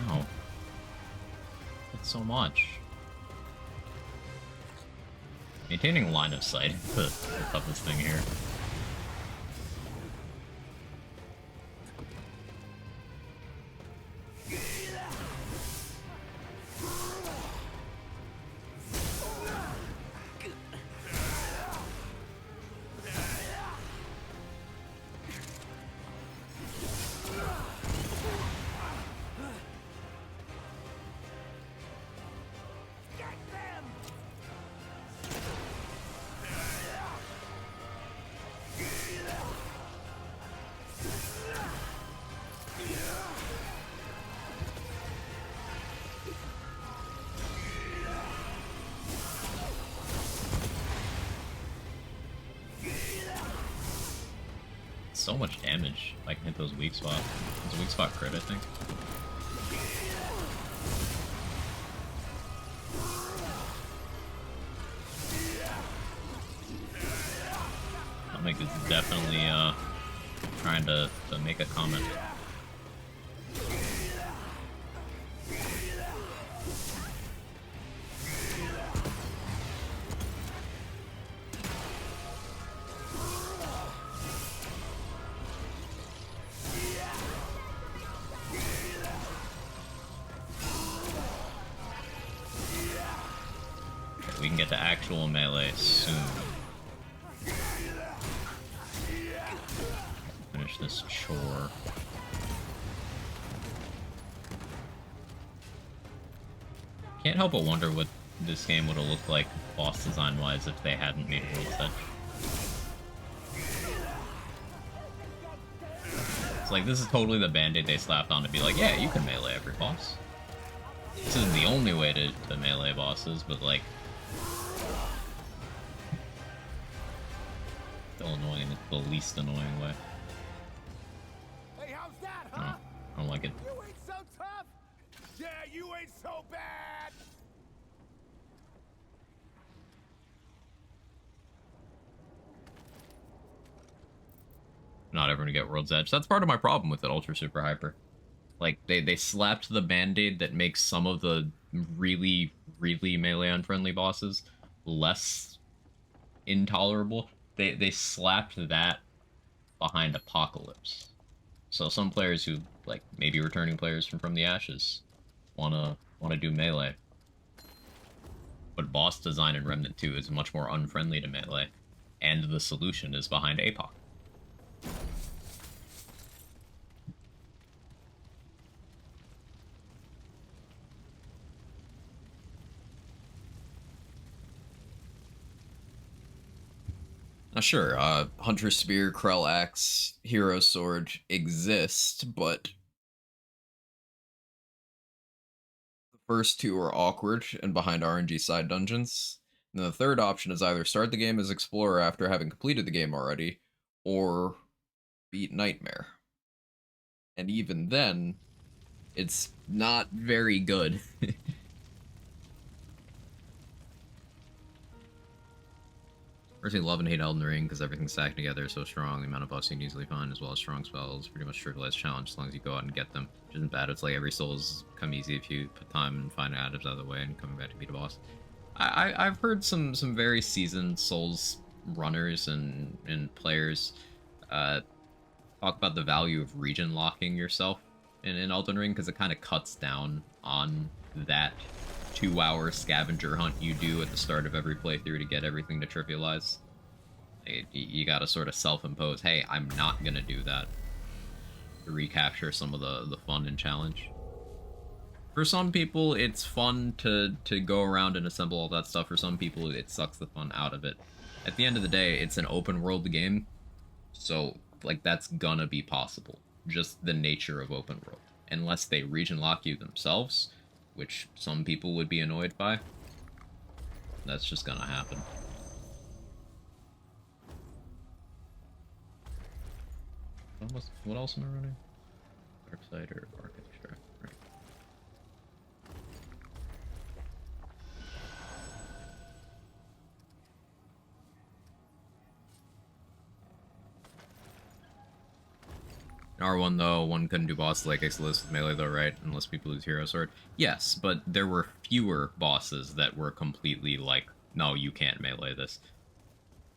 Ow. That's so much. Maintaining line of sight is the toughest thing here. So much damage if I can hit those weak spots. It's a weak spot crit, I think. Stomach is definitely trying to make a comment. We can get to actual melee soon. Finish this chore. Can't help but wonder what this game would have looked like boss design wise if they hadn't made World's Edge. It's like this is totally the band-aid they slapped on to be like, yeah, you can melee every boss. This isn't the only way to melee bosses, but like still annoying in the least annoying way. Hey, how's that, No, huh? I don't like it. You ain't so tough. Yeah, you ain't so bad. Not ever gonna get World's Edge. That's part of my problem with it, Ultra Super Hyper. Like, they slapped the band-aid that makes some of the really, really melee unfriendly bosses less intolerable. They slapped that behind Apocalypse. So some players who, like, maybe returning players from the Ashes wanna do melee. But boss design in Remnant 2 is much more unfriendly to melee, and the solution is behind Apoc. Sure, Hunter Spear, Krell Axe, Hero Sword exist, but the first two are awkward and behind RNG side dungeons. And the third option is either start the game as Explorer after having completed the game already, or beat Nightmare. And even then, it's not very good. Personally love and hate Elden Ring because everything's stacked together so strong. The amount of buffs you can easily find, as well as strong spells, pretty much trivialized challenge as long as you go out and get them. Which isn't bad. It's like every Souls come easy if you put time and find items out of the way and coming back to beat a boss. I've heard some very seasoned Souls runners and players talk about the value of region locking yourself in Elden Ring because it kind of cuts down on that 2-hour scavenger hunt you do at the start of every playthrough to get everything to trivialize. You gotta sort of self-impose, hey, I'm not gonna do that, to recapture some of the fun and challenge. For some people, it's fun to go around and assemble all that stuff. For some people, it sucks the fun out of it. At the end of the day, it's an open world game, so like that's gonna be possible. Just the nature of open world. Unless they region lock you themselves, which some people would be annoyed by, that's just gonna happen. What else am I running? Darkside or Architecture? Right. In R1 though, one couldn't do bosses like Ixalis with melee though, right? Unless people lose Hero Sword. Yes, but there were fewer bosses that were completely like, no, you can't melee this.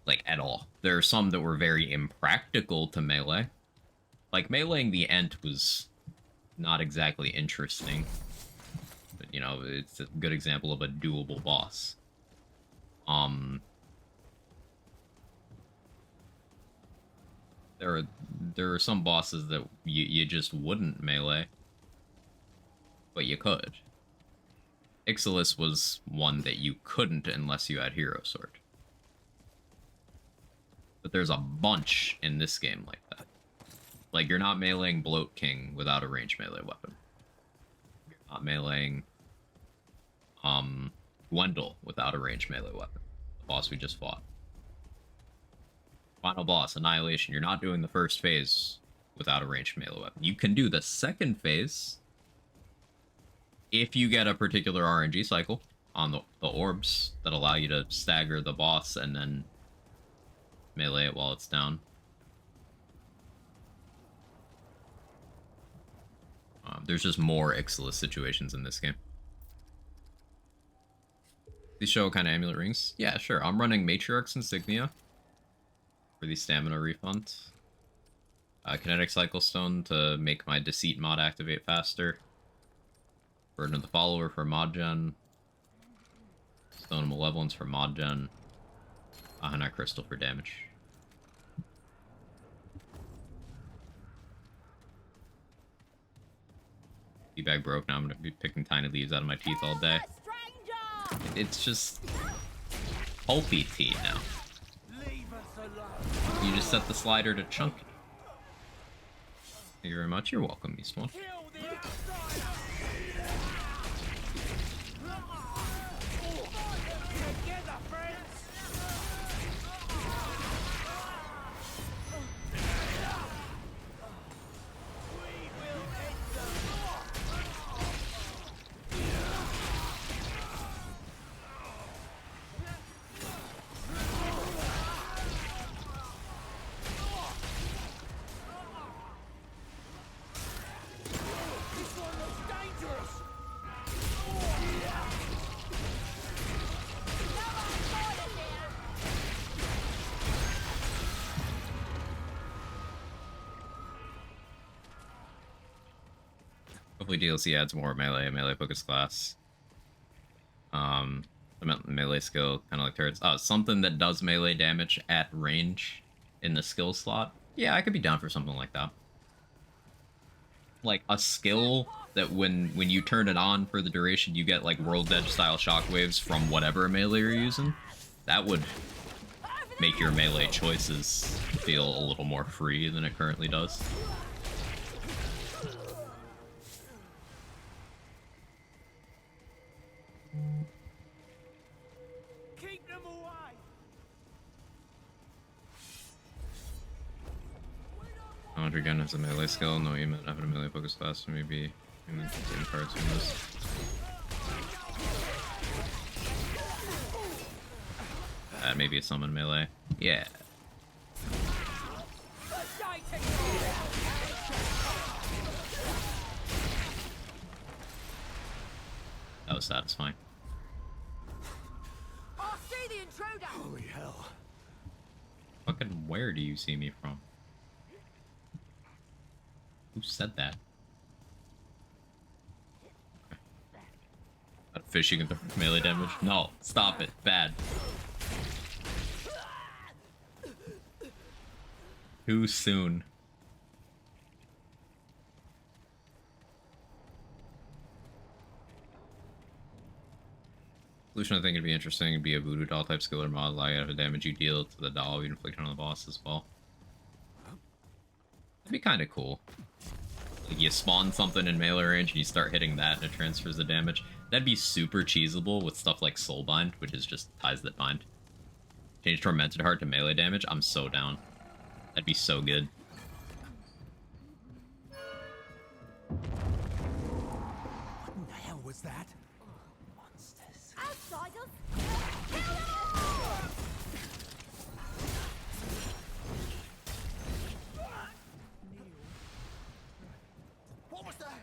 Like, at all. There are some that were very impractical to melee. Like, meleeing the Ent was not exactly interesting. But, you know, it's a good example of a doable boss. There are some bosses that you just wouldn't melee. But you could. Ixalis was one that you couldn't unless you had Hero Sword. But there's a bunch in this game like that. Like, you're not meleeing Bloat King without a ranged melee weapon. You're not meleeing Gwendol without a ranged melee weapon. The boss we just fought. Final boss, Annihilation. You're not doing the first phase without a ranged melee weapon. You can do the second phase if you get a particular RNG cycle on the orbs that allow you to stagger the boss and then melee it while it's down. There's just more Ixalis situations in this game. These show what kind of amulet rings? Yeah, sure. I'm running Matriarch's Insignia for the stamina refund. Kinetic Cycle Stone to make my Deceit mod activate faster. Burden of the Follower for mod gen. Stone of Malevolence for mod gen. Ahanite Crystal for damage. Teabag broke, now I'm gonna be picking tiny leaves out of my teeth all day. It's just pulpy tea now. You just set the slider to chunky. Thank you very much. You're welcome, East One. Hopefully DLC adds more melee focus class. I meant melee skill, kind of like turrets. Oh, something that does melee damage at range in the skill slot. Yeah, I could be down for something like that. Like a skill that when you turn it on for the duration, you get like World's Edge style shockwaves from whatever melee you're using. That would make your melee choices feel a little more free than it currently does. Keep them away. Andre Gun has a melee skill, no aim at having a melee focus class, so maybe in the same parts from this. Maybe a summon melee. Yeah. That was satisfying. I see the intruder. Holy hell. Fucking where do you see me from? Who said that? That fish you can throw melee damage? No, stop it. Bad. Too soon. Solution I think would be interesting would be a voodoo doll type skill or mod, allow you to damage you deal to the doll, you inflict on the boss as well. That'd be kind of cool. Like you spawn something in melee range and you start hitting that and it transfers the damage. That'd be super cheesable with stuff like Soulbind, which is just ties that bind. Change Tormented Heart to melee damage, I'm so down. That'd be so good. What in the hell was that? Monsters. Outsiders. What was that?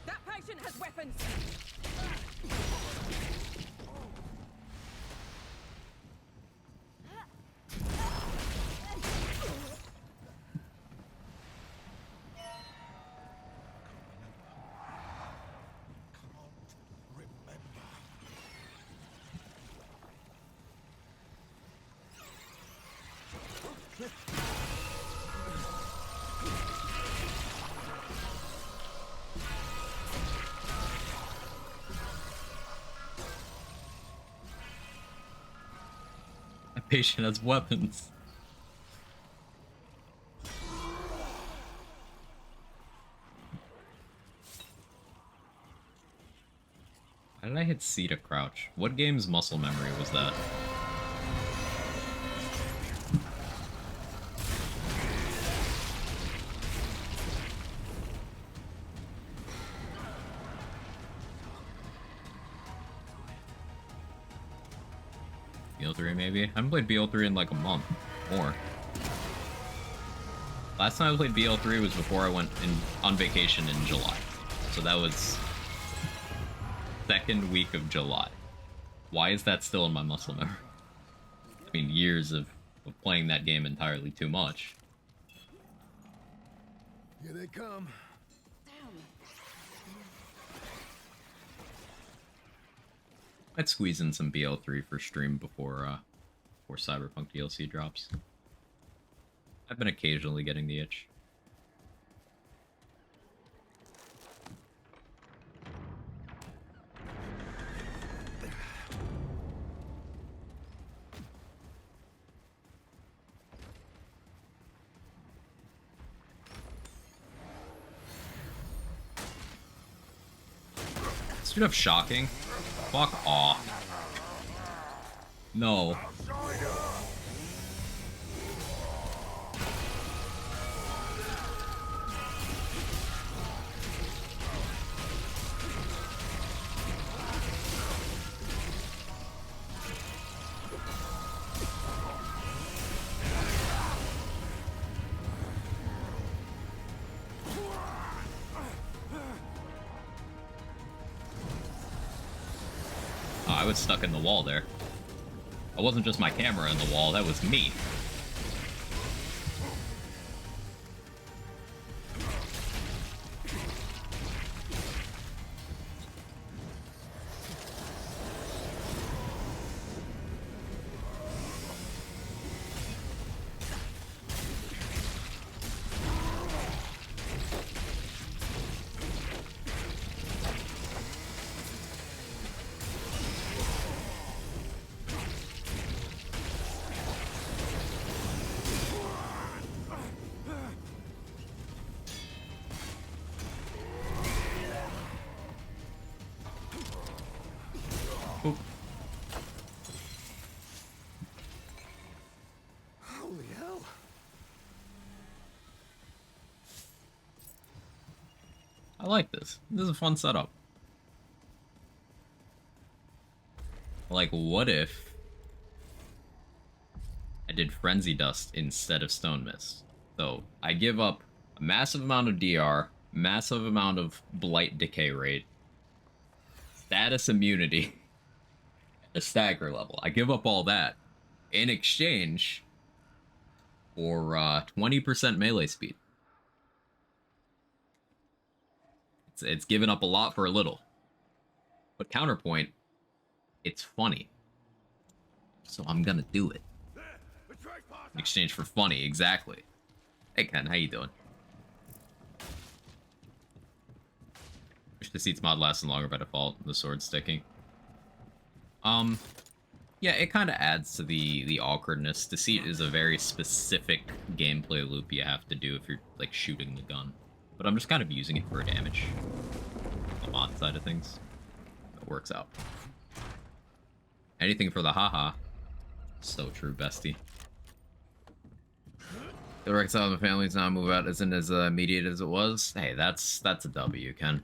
That patient has weapons! That patient has weapons. Why did I hit C to crouch? What game's muscle memory was that? BO3 maybe? I haven't played BO3 in like a month. More. Last time I played BL3 was before I went on vacation in July. So that was second week of July. Why is that still in my muscle memory? I mean, years of playing that game entirely too much. Here they come. I'd squeeze in some BL3 for stream before Cyberpunk DLC drops. I've been occasionally getting the itch. Straight up shocking. Fuck off. No. was stuck in the wall there. It wasn't just my camera in the wall, that was me. Oop. Holy hell. I like this. This is a fun setup. Like, what if I did Frenzy Dust instead of Stone Mist? So, I give up a massive amount of DR, massive amount of Blight Decay rate, status immunity, a stagger level. I give up all that in exchange for 20% melee speed. It's given up a lot for a little. But counterpoint, it's funny. So I'm gonna do it. In exchange for funny, exactly. Hey Ken, how you doing? Wish the seats mod lasted longer by default, the sword sticking. Yeah, it kind of adds to the awkwardness. Deceit is a very specific gameplay loop you have to do if you're, like, shooting the gun. But I'm just kind of using it for damage. The mod side of things. It works out. Anything for the haha. So true, bestie. The reconcile the families now move out isn't as immediate as it was. Hey, that's a W, Ken.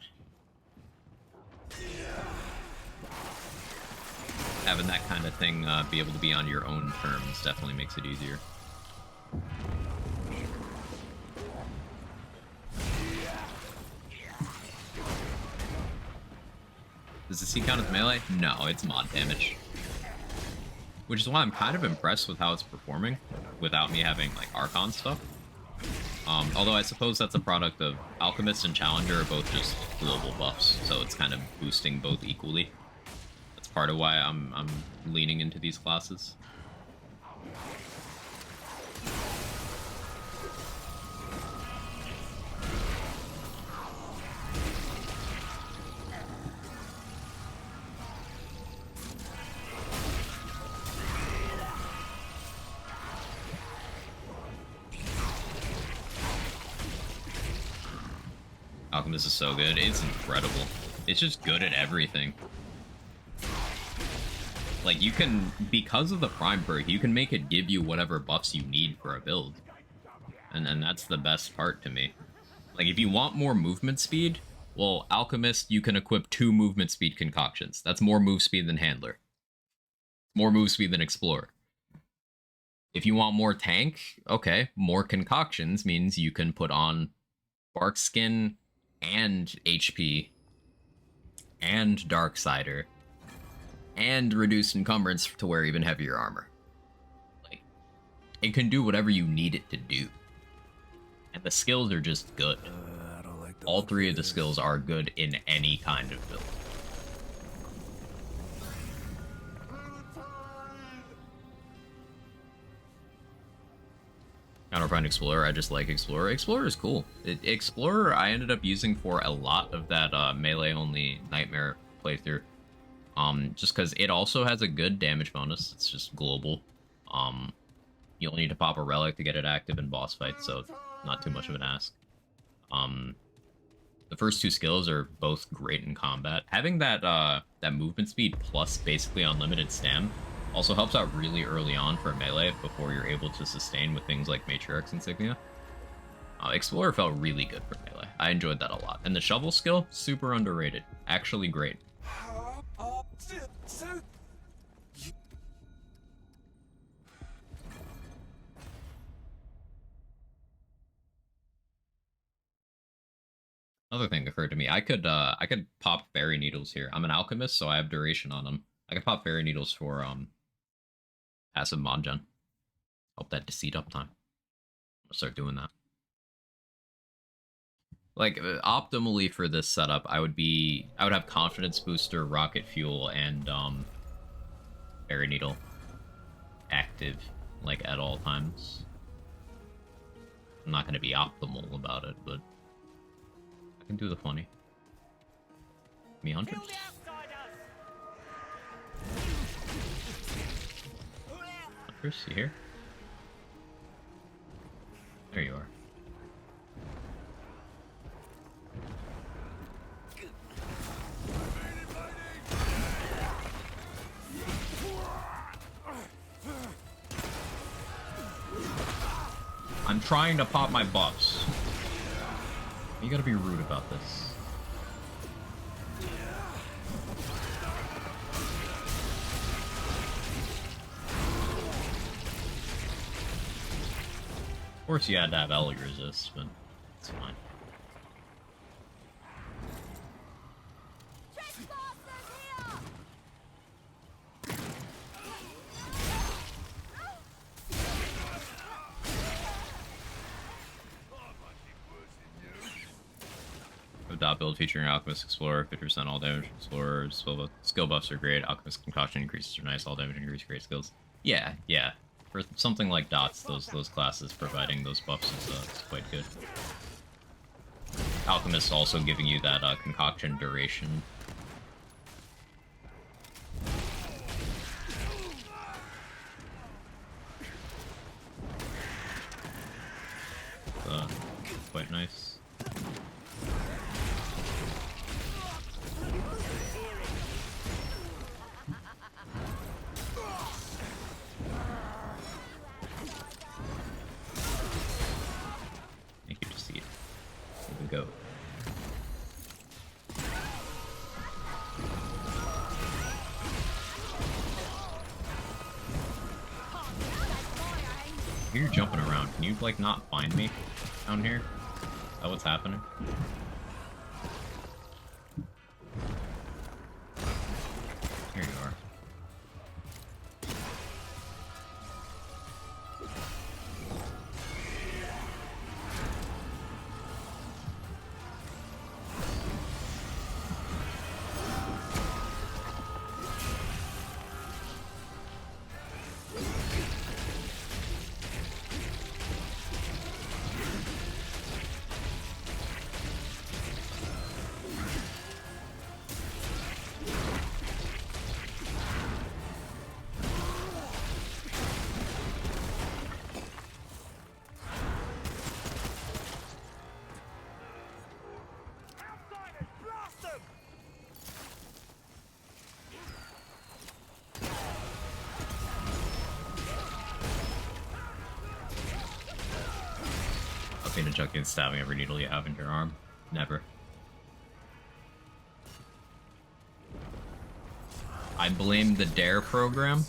Having that kind of thing be able to be on your own terms definitely makes it easier. Does the C count as melee? No, it's mod damage. Which is why I'm kind of impressed with how it's performing without me having, like, Archon stuff. Although I suppose that's a product of Alchemist and Challenger are both just global buffs, so it's kind of boosting both equally. That's part of why I'm leaning into these classes. Alchemist is so good. It's incredible. It's just good at everything. Like, you can, because of the Prime perk, you can make it give you whatever buffs you need for a build. And that's the best part to me. Like, if you want more movement speed, well, Alchemist, you can equip 2 movement speed concoctions. That's more move speed than Handler. More move speed than Explorer. If you want more tank, okay, more concoctions means you can put on Bark Skin and HP and Darksider and reduced encumbrance to wear even heavier armor. Like, it can do whatever you need it to do. And the skills are just good. I don't like All 3 of the skills are good in any kind of build. Counterpoint Explorer, I just like Explorer. Explorer is cool. Explorer I ended up using for a lot of that melee-only Nightmare playthrough. Just because it also has a good damage bonus. It's just global. You only need to pop a relic to get it active in boss fights, so not too much of an ask. The first 2 skills are both great in combat. Having that that movement speed plus basically unlimited stam also helps out really early on for melee before you're able to sustain with things like Matriarch's Insignia. Explorer felt really good for melee. I enjoyed that a lot. And the shovel skill, super underrated. Actually great. Another thing occurred to me. I could pop fairy needles here. I'm an alchemist, so I have duration on them. I can pop fairy needles for passive mod gen. Help that deceit uptime. I'll start doing that. Like optimally for this setup, I would have confidence booster, rocket fuel, and fairy needle active like at all times. I'm not gonna be optimal about it, but I can do the funny. Me hunters. Hunters, you here? There you are. I'm trying to pop my buffs. You gotta be rude about this. Of course you had to have Ellie resist, but it's fine. Dot build featuring Alchemist Explorer, 50% all damage explorers, skill buffs are great, Alchemist Concoction increases are nice, all damage increase, great skills. Yeah, yeah. For something like dots, those classes providing those buffs is quite good. Alchemist also giving you that concoction duration. Quite nice. Thank you, Deceit. Here we go. You're jumping around. Can you, like, not find me down here? Is that what's happening? Here you are. Being a junkie and stabbing every needle you have in your arm. Never. I blame the DARE program.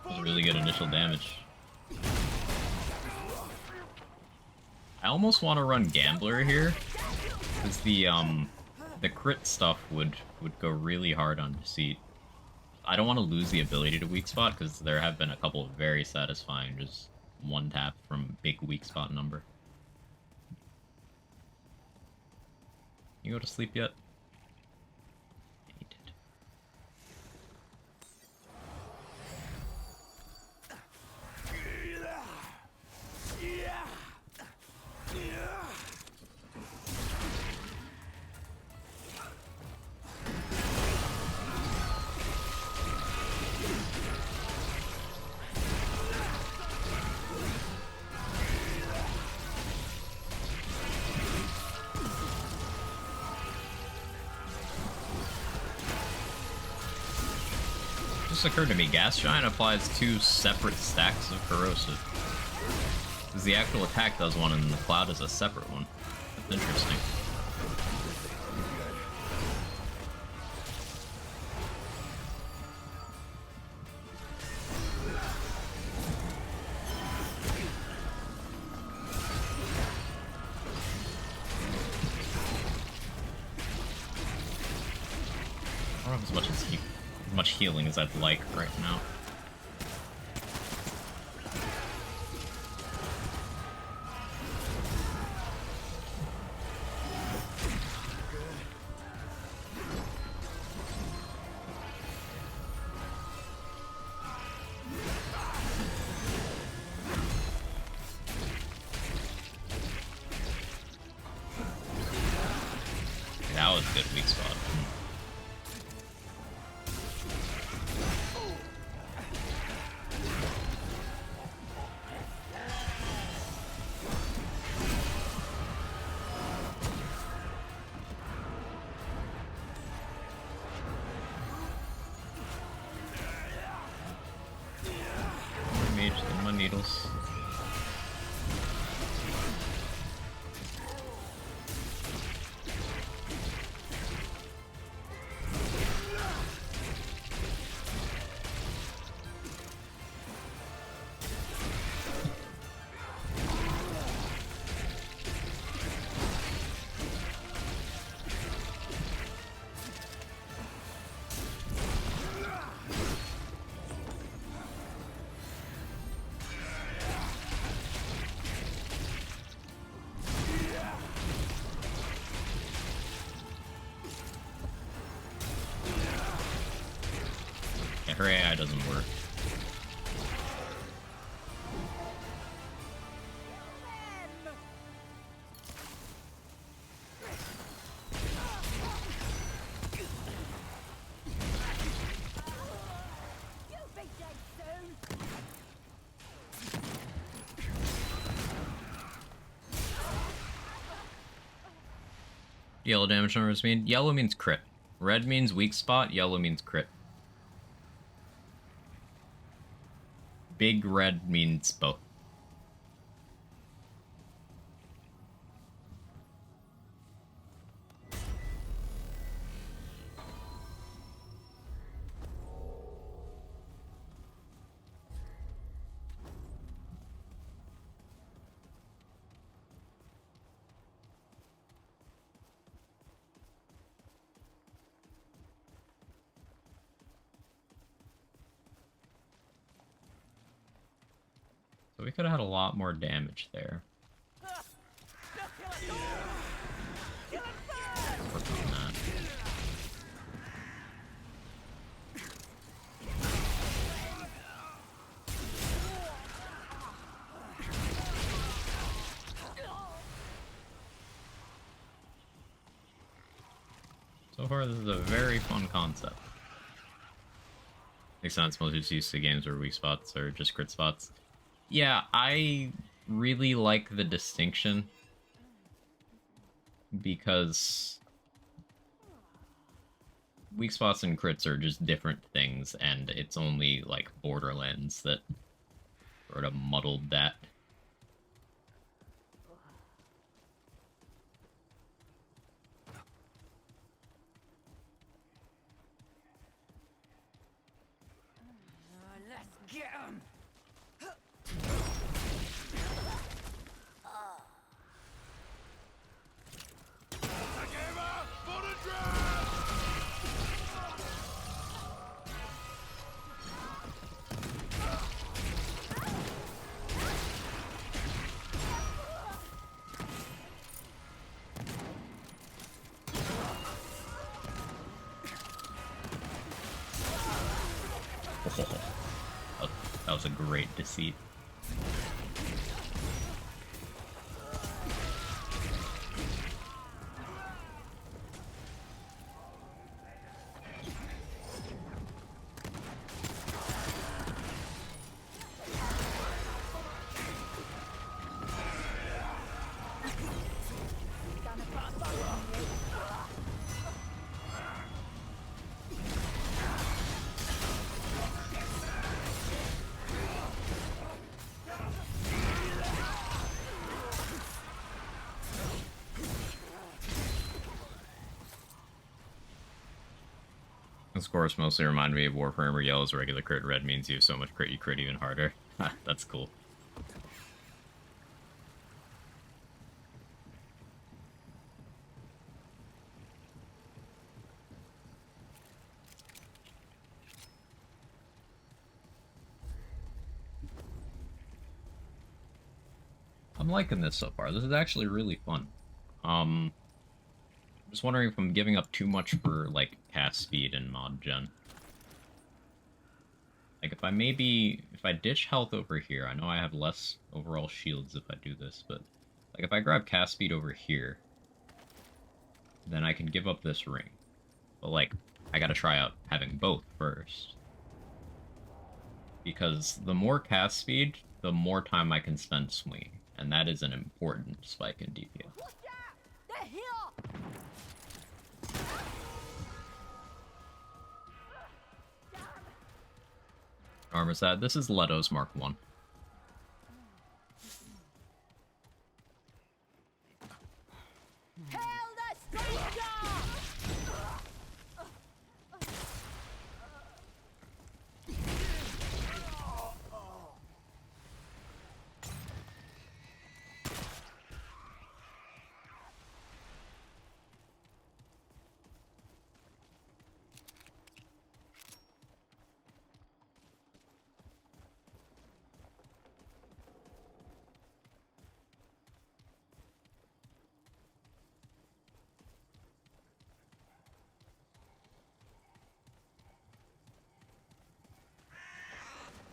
That was really good initial damage. I almost want to run Gambler here, because the crit stuff would go really hard on Deceit. I don't want to lose the ability to weak spot, because there have been a couple of very satisfying just one tap from big weak spot number. You go to sleep yet? He did. Just occurred to me, Gas Giant applies 2 separate stacks of Corrosive. Because the actual attack does one and the Cloud is a separate one. That's interesting. I don't have as much healing as I'd like right now. That was a good weak spot. Mage in my needles. Yeah, her AI doesn't work. You'll be dead soon. Yellow damage numbers mean? Yellow means crit. Red means weak spot, yellow means crit. Big red means both. So we could have had a lot more damage there. Work on that. So far, this is a very fun concept. Makes sense, most just used to games where weak spots or just crit spots. Yeah, I really like the distinction because weak spots and crits are just different things, and it's only like Borderlands that sort of muddled that. Let's get 'em. That was a great deceit. This course mostly reminded me of Warframe, where yellow is regular crit, red means you have so much crit you crit even harder. That's cool. I'm liking this so far. This is actually really fun. I'm just wondering if I'm giving up too much for, like, cast speed and mod gen. Like, if I ditch health over here, I know I have less overall shields if I do this, but, like, if I grab cast speed over here, then I can give up this ring. But, like, I gotta try out having both first. Because the more cast speed, the more time I can spend swinging. And that is an important spike in DPS. Watch out! They're here! Armor set. This is Leto's Mark 1. Hail the stranger!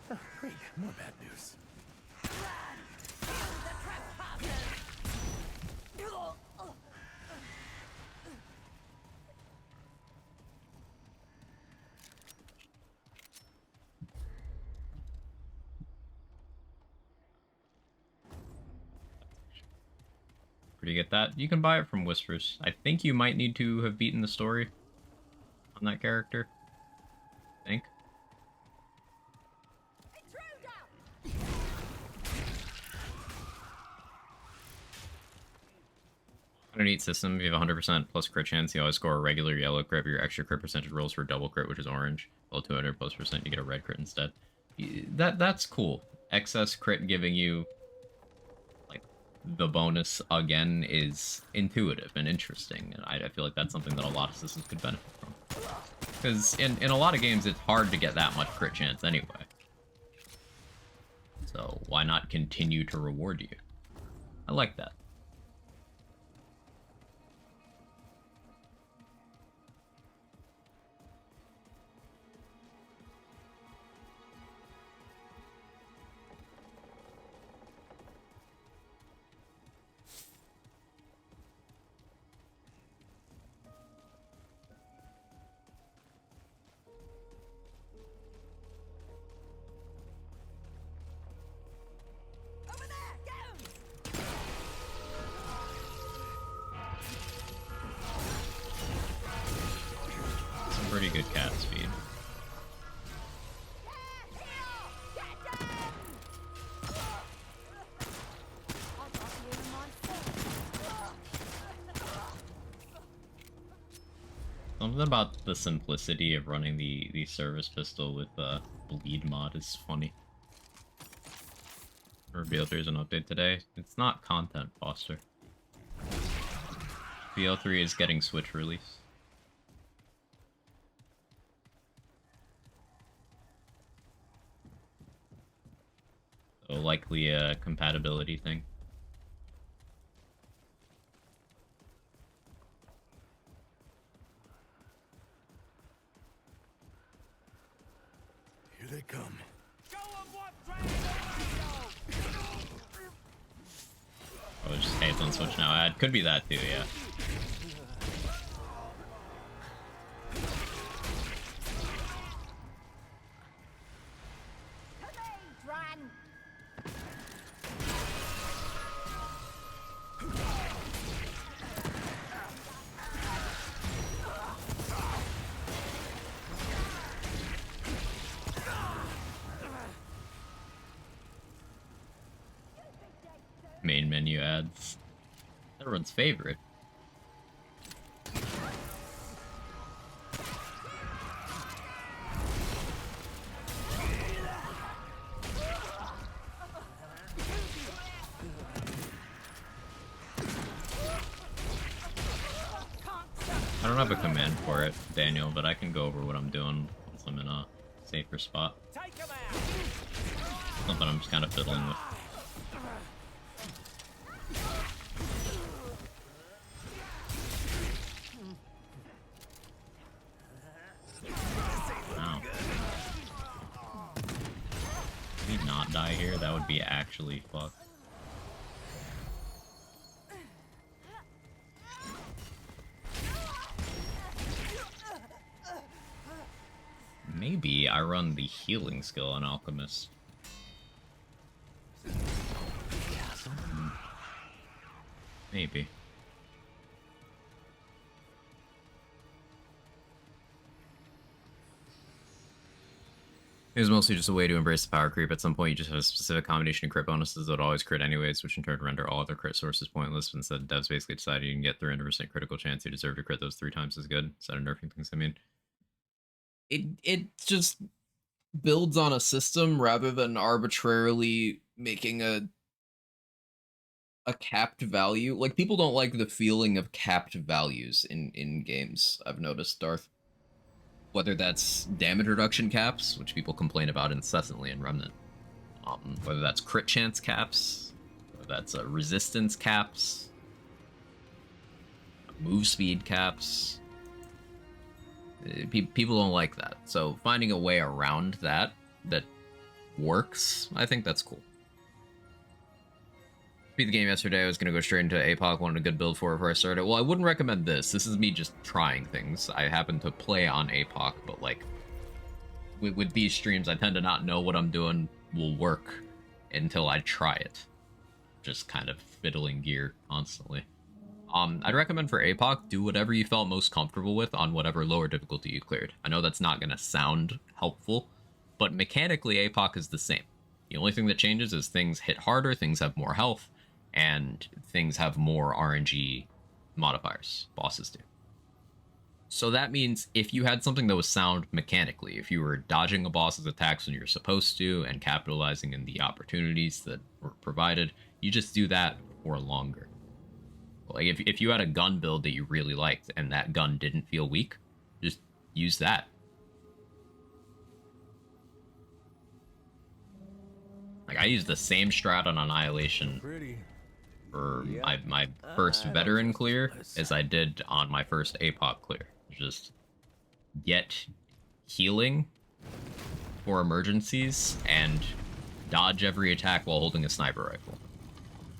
Oh, great, more bad news. Where do you get that? You can buy it from Whispers. I think you might need to have beaten the story on that character. I think. Kind of neat system. If you have 100% plus crit chance, you always score a regular yellow crit, but your extra crit percentage rolls for a double crit, which is orange. Well, 200 plus percent, you get a red crit instead. That's cool. Excess crit giving you, like, the bonus again is intuitive and interesting, and I feel like that's something that a lot of systems could benefit from. Because in a lot of games, it's hard to get that much crit chance anyway. So why not continue to reward you? I like that. Over there! Get him! Some pretty good cat speed. Something about the simplicity of running the service pistol with bleed mod is funny. BO3 is an update today. It's not content, Foster. BO3 is getting Switch release. So likely a compatibility thing. Here come. Oh, it's just Haze on Switch now ad. Could be that too, yeah. Dran! Main menu ads. Everyone's favorite. I don't have a command for it, Daniel, but I can go over what I'm doing once I'm in a safer spot. Something I'm just kind of fiddling with. Wow. Did he not die here? That would be actually fucked. Maybe I run the healing skill on Alchemist. Maybe. It was mostly just a way to embrace the power creep. At some point, you just have a specific combination of crit bonuses that would always crit anyways, which in turn render all other crit sources pointless. But instead, devs basically decided you can get 300% critical chance. You deserve to crit those 3 times as good. Instead of nerfing things, I mean. It just builds on a system rather than arbitrarily making a capped value. Like, people don't like the feeling of capped values in games, I've noticed, Darth. Whether that's damage reduction caps, which people complain about incessantly in Remnant, whether that's crit chance caps, whether that's resistance caps, move speed caps. People don't like that. So finding a way around that works, I think that's cool. Beat the game yesterday. I was going to go straight into Apoc. Wanted a good build for it before I started. Well, I wouldn't recommend this. This is me just trying things. I happen to play on Apoc, but like with these streams, I tend to not know what I'm doing will work until I try it. Just kind of fiddling gear constantly. I'd recommend for Apoc, do whatever you felt most comfortable with on whatever lower difficulty you cleared. I know that's not going to sound helpful, but mechanically Apoc is the same. The only thing that changes is things hit harder, things have more health, and things have more RNG modifiers. Bosses do. So that means if you had something that was sound mechanically, if you were dodging a boss's attacks when you're supposed to and capitalizing in the opportunities that were provided, you just do that for longer. Like if you had a gun build that you really liked and that gun didn't feel weak, just use that. Like I used the same strat on Annihilation for my first veteran clear as I did on my first Apoc clear. Just get healing for emergencies and dodge every attack while holding a sniper rifle.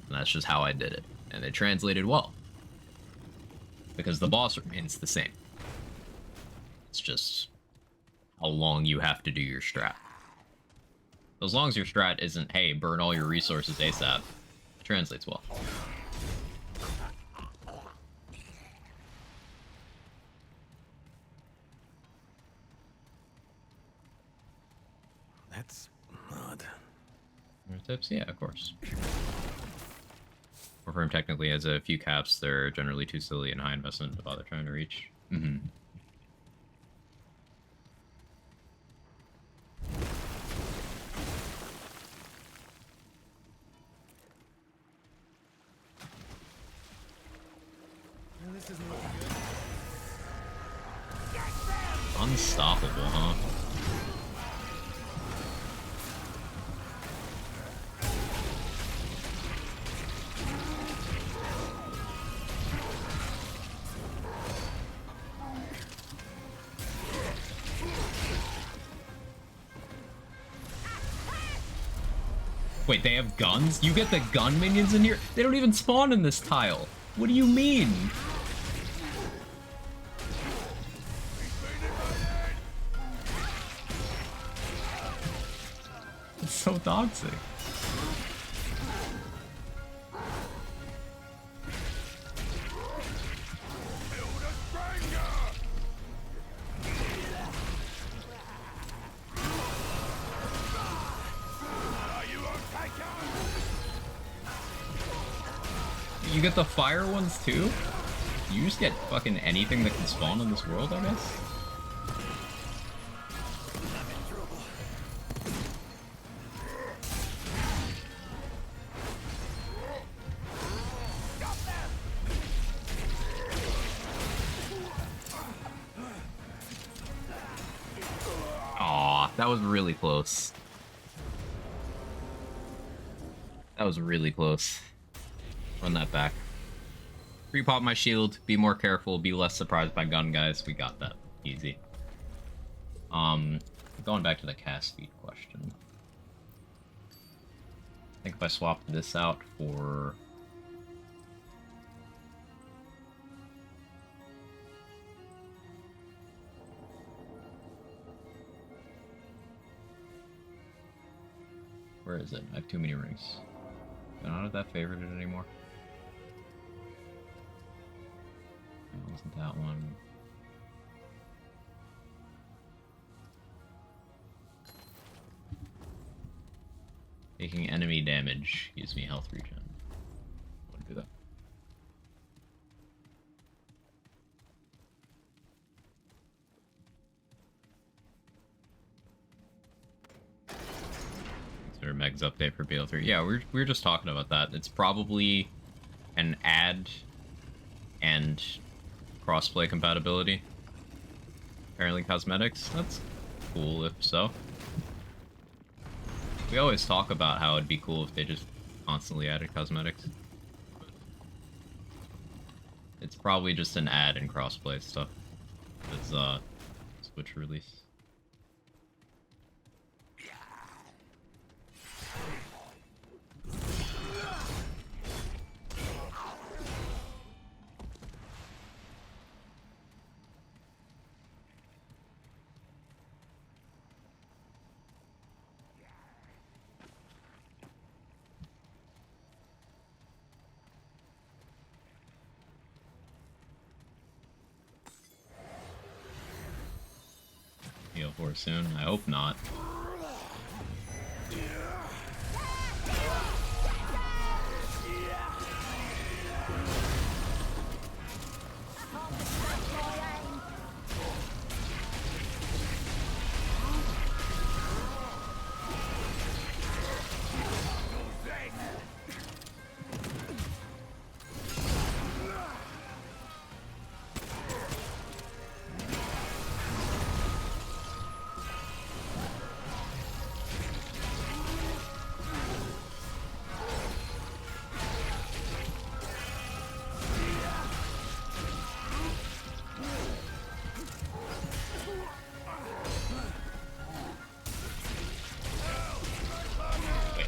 And that's just how I did it. And it translated well. Because the boss remains the same. It's just how long you have to do your strat. As long as your strat isn't, hey, burn all your resources ASAP, it translates well. That's odd. More tips? Yeah, of course. Warframe technically has a few caps. They're generally too silly and high investment to bother trying to reach. This isn't looking good. Unstoppable, huh? Wait, they have guns? You get the gun minions in here? They don't even spawn in this tile. What do you mean? It's so toxic. You get the fire ones too? You just get fucking anything that can spawn in this world, I guess? Aw, that was really close. That was really close. Run that back. Repop my shield, be more careful, be less surprised by gun guys. We got that. Easy. Going back to the cast speed question. I think if I swapped this out for... Where is it? I have too many rings. I don't have that favorited anymore. It wasn't that one. Taking enemy damage gives me health regen. I want to do that. Consider Meg's update for BL3. Yeah, we were just talking about that. It's probably an add and crossplay compatibility. Apparently cosmetics. That's cool if so. We always talk about how it'd be cool if they just constantly added cosmetics. It's probably just an add and crossplay stuff. It's Switch release. Heal for soon. I hope not.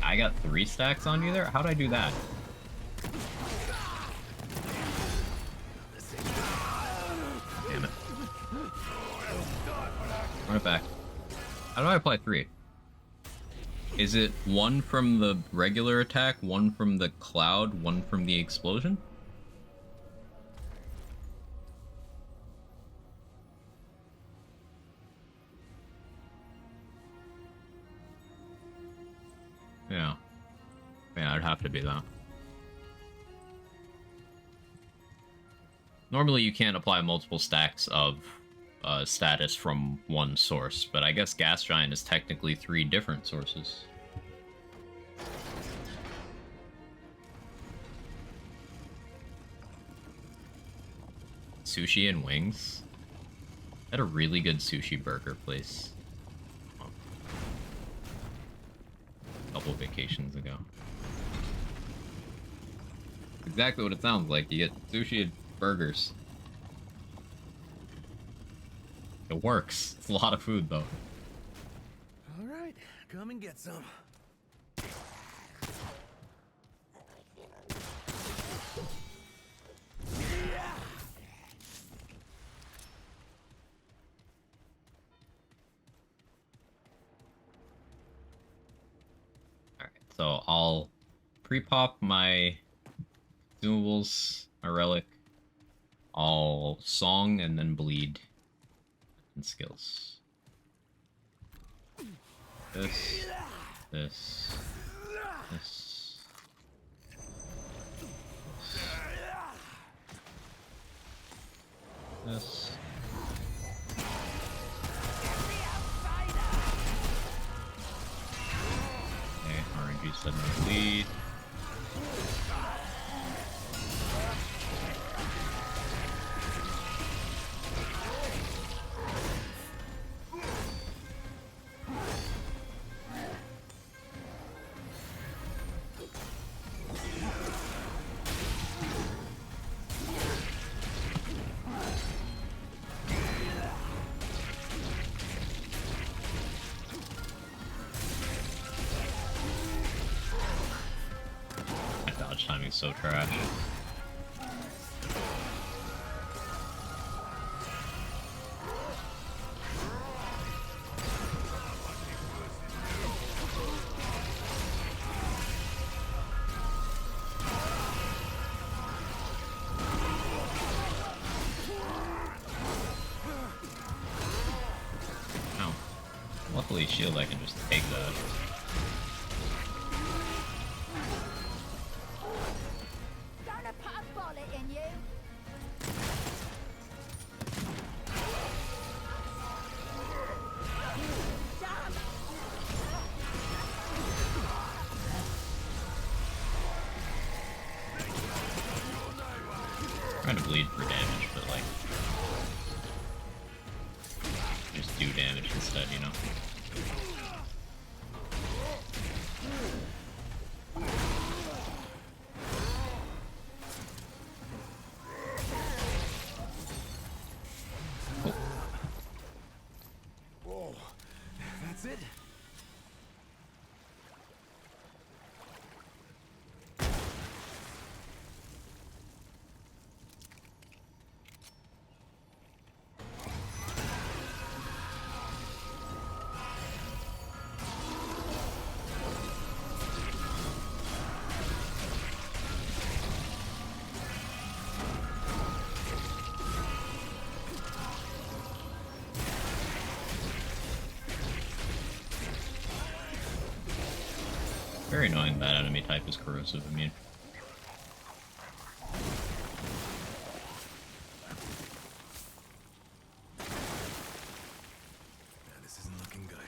I got 3 stacks on you there? How'd I do that? Damn it. Run it back. How do I apply 3? Is it 1 from the regular attack, 1 from the cloud, 1 from the explosion? Yeah. Yeah, it'd have to be that. Normally you can't apply multiple stacks of status from one source, but I guess Gas Giant is technically 3 different sources. Sushi and wings? I had a really good sushi burger place. Couple vacations ago. Exactly what it sounds like. You get sushi and burgers. It works. It's a lot of food, though. All right, come and get some. So I'll pre-pop my consumables, my relic. I'll song and then bleed. And skills. This. This. This. This. Okay, RNG said no bleed. My dodge timing's so trash. Ow. Luckily, shield I can just take that. Gonna put a bullet in you. Damn. Trying to bleed for damage, but like just do damage instead, you know? Whoa. That's it? Very annoying that enemy type is corrosive immune. Man, this isn't looking good.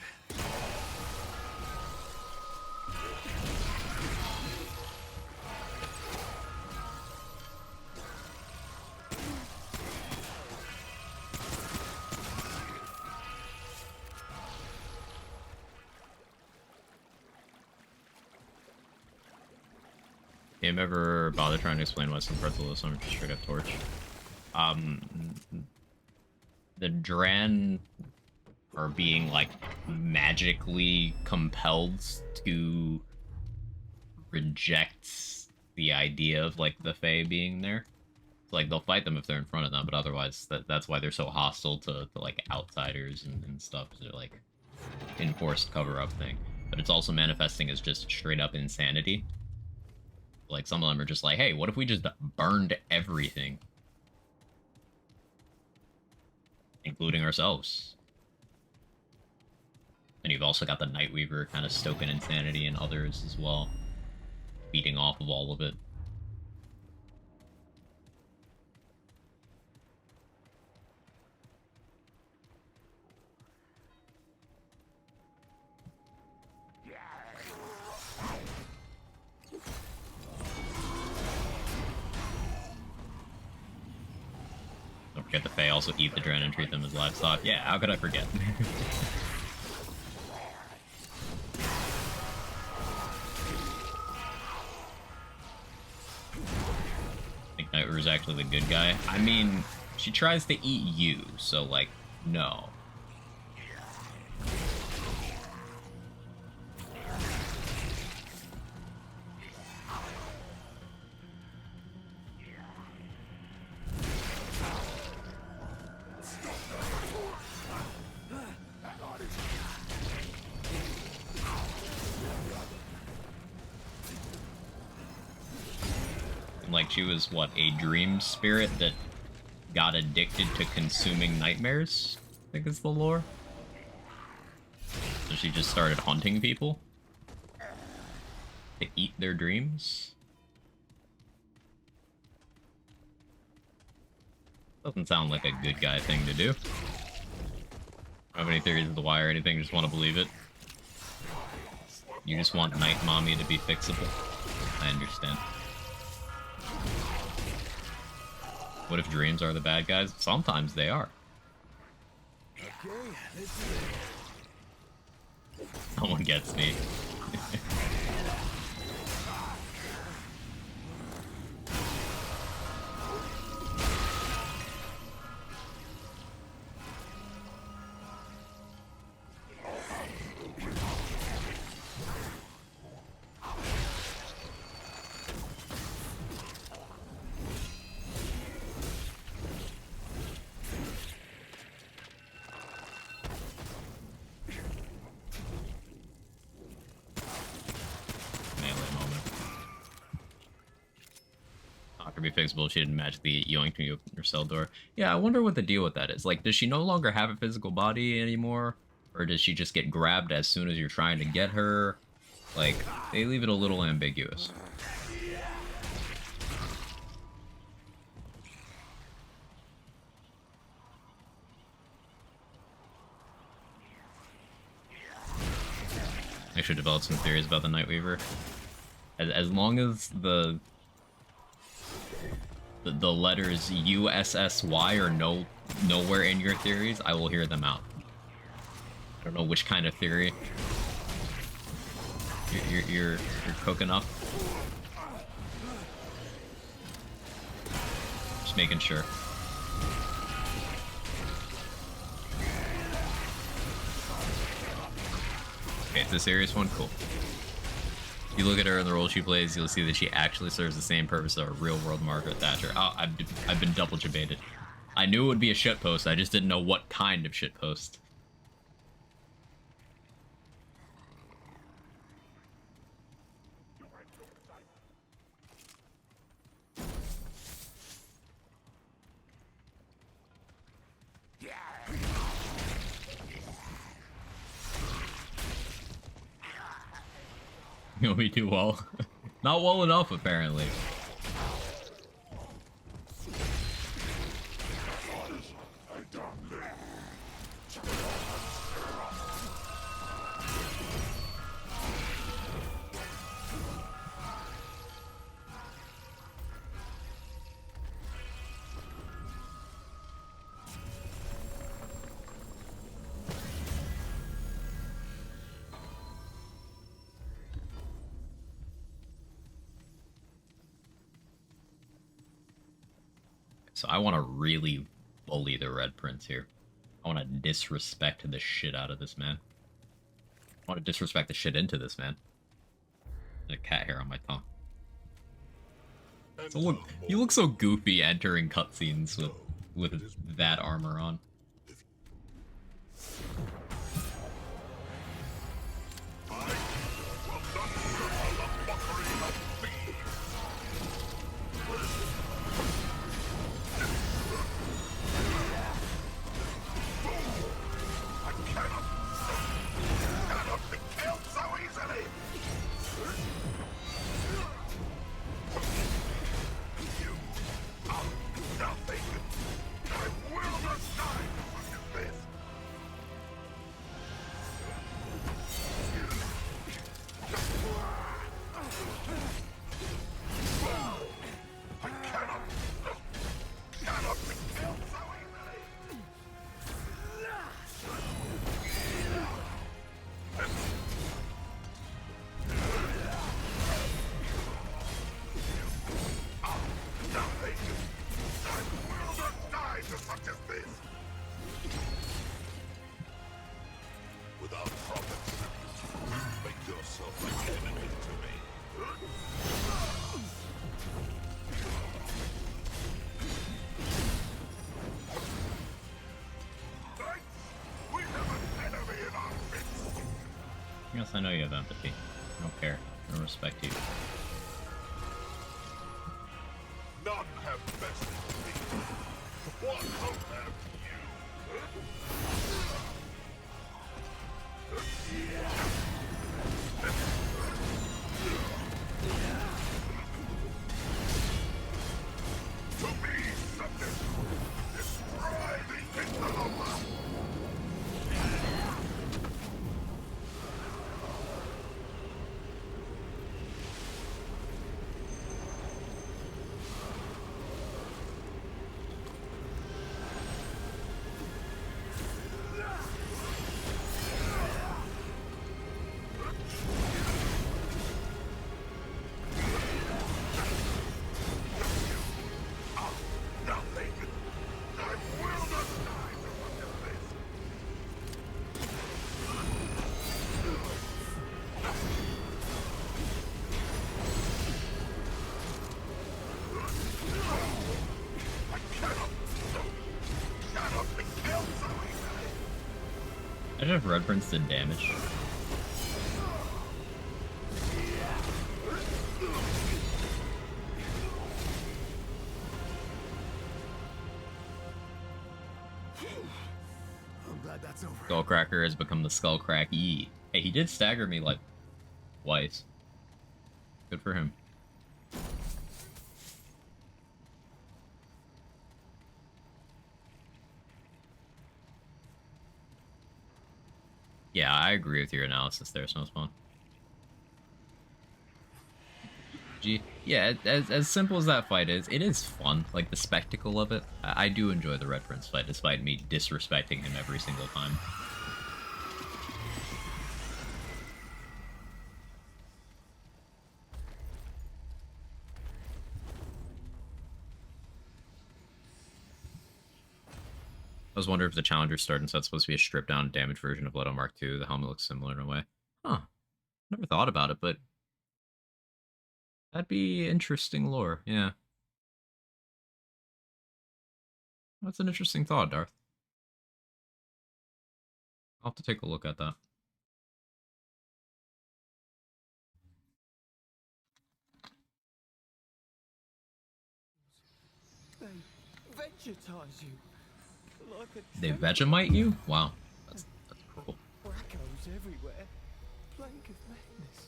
Game ever bother trying to explain why some parts of this are just straight up torch? The Dran are being like magically compelled to reject the idea of like the Fae being there. It's like they'll fight them if they're in front of them, but otherwise that's why they're so hostile to like outsiders and stuff. They're like enforced cover-up thing. But it's also manifesting as just straight up insanity. Like, some of them are just like, hey, what if we just burned everything? Including ourselves. And you've also got the Nightweaver kind of stoking insanity and others as well. Feeding off of all of it. Don't forget the Fae also eat the Dren and treat them as livestock. Yeah, how could I forget? I think Nightweaver is actually the good guy. I mean, she tries to eat you, so like, no. Like, she was, what, a dream spirit that got addicted to consuming nightmares? I think is the lore. So she just started hunting people to eat their dreams. Doesn't sound like a good guy thing to do. Don't have any theories of the why or anything, just want to believe it. You just want Night Mommy to be fixable. I understand. What if dreams are the bad guys? Sometimes they are. Okay, this is it. No one gets me. Be fixable. She didn't match the yoink to your cell door. Yeah, I wonder what the deal with that is. Like, does she no longer have a physical body anymore? Or does she just get grabbed as soon as you're trying to get her? Like, they leave it a little ambiguous. I should develop some theories about the Nightweaver. As long as the letters USSY are nowhere in your theories, I will hear them out. I don't know which kind of theory you're cooking up. Just making sure. Okay, it's a serious one? Cool. If you look at her and the role she plays, you'll see that she actually serves the same purpose as our real-world Margaret Thatcher. Oh, I've been double debated. I knew it would be a shitpost, I just didn't know what kind of shitpost. You know me too well. Not well enough, apparently. So I want to really bully the Red Prince here. I want to disrespect the shit out of this man. I want to disrespect the shit into this man. There's a cat hair on my tongue. So look, you look so goofy entering cutscenes with that armor on. Yes, I know you have empathy. I don't care. I don't respect you. Imagine if Red Prince did damage. I'm glad that's over. Skullcracker has become the Skullcrack E. Hey, he did stagger me like twice. Good for him. Yeah, I agree with your analysis there, Snowspawn. Yeah, as simple as that fight is, it is fun. Like, the spectacle of it. I do enjoy the Red Prince fight, despite me disrespecting him every single time. I was wondering if the Challenger starting set's supposed to be a stripped-down, damaged version of Leto Mark II. The helmet looks similar in a way. Huh. Never thought about it, but that'd be interesting lore, yeah. That's an interesting thought, Darth. I'll have to take a look at that. They vegetize you. Like a They traitor. Vegemite you? Wow. That's cool. Wackos everywhere. Plague of madness.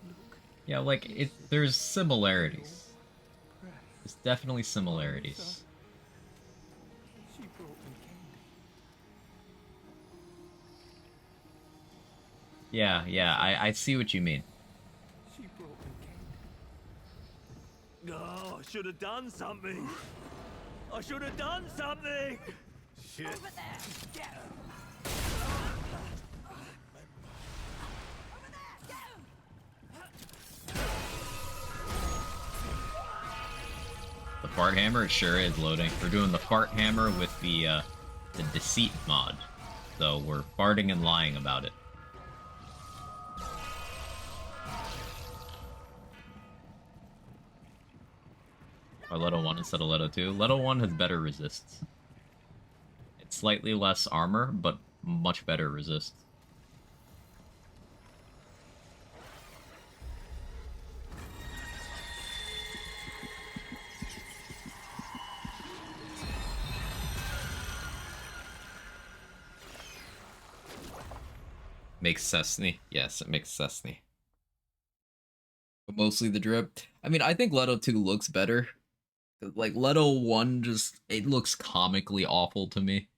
Look, Yeah, like, there's similarities. pray. There's definitely similarities. She brought me candy. Yeah, I see what you mean. She brought me candy. Oh, I should have done something. I should have done something. Shit. Over there! Get him! Over there! Get him! The fart hammer, it sure is loading. We're doing the fart hammer with the deceit mod. So we're farting and lying about it. Or Leto 1 instead of Leto 2. Leto 1 has better resists. It's slightly less armor, but much better resist. Makes Cessny. Yes, it makes Cessny. But mostly the drip. I mean, I think Leto 2 looks better. Like, Leto 1 just, it looks comically awful to me.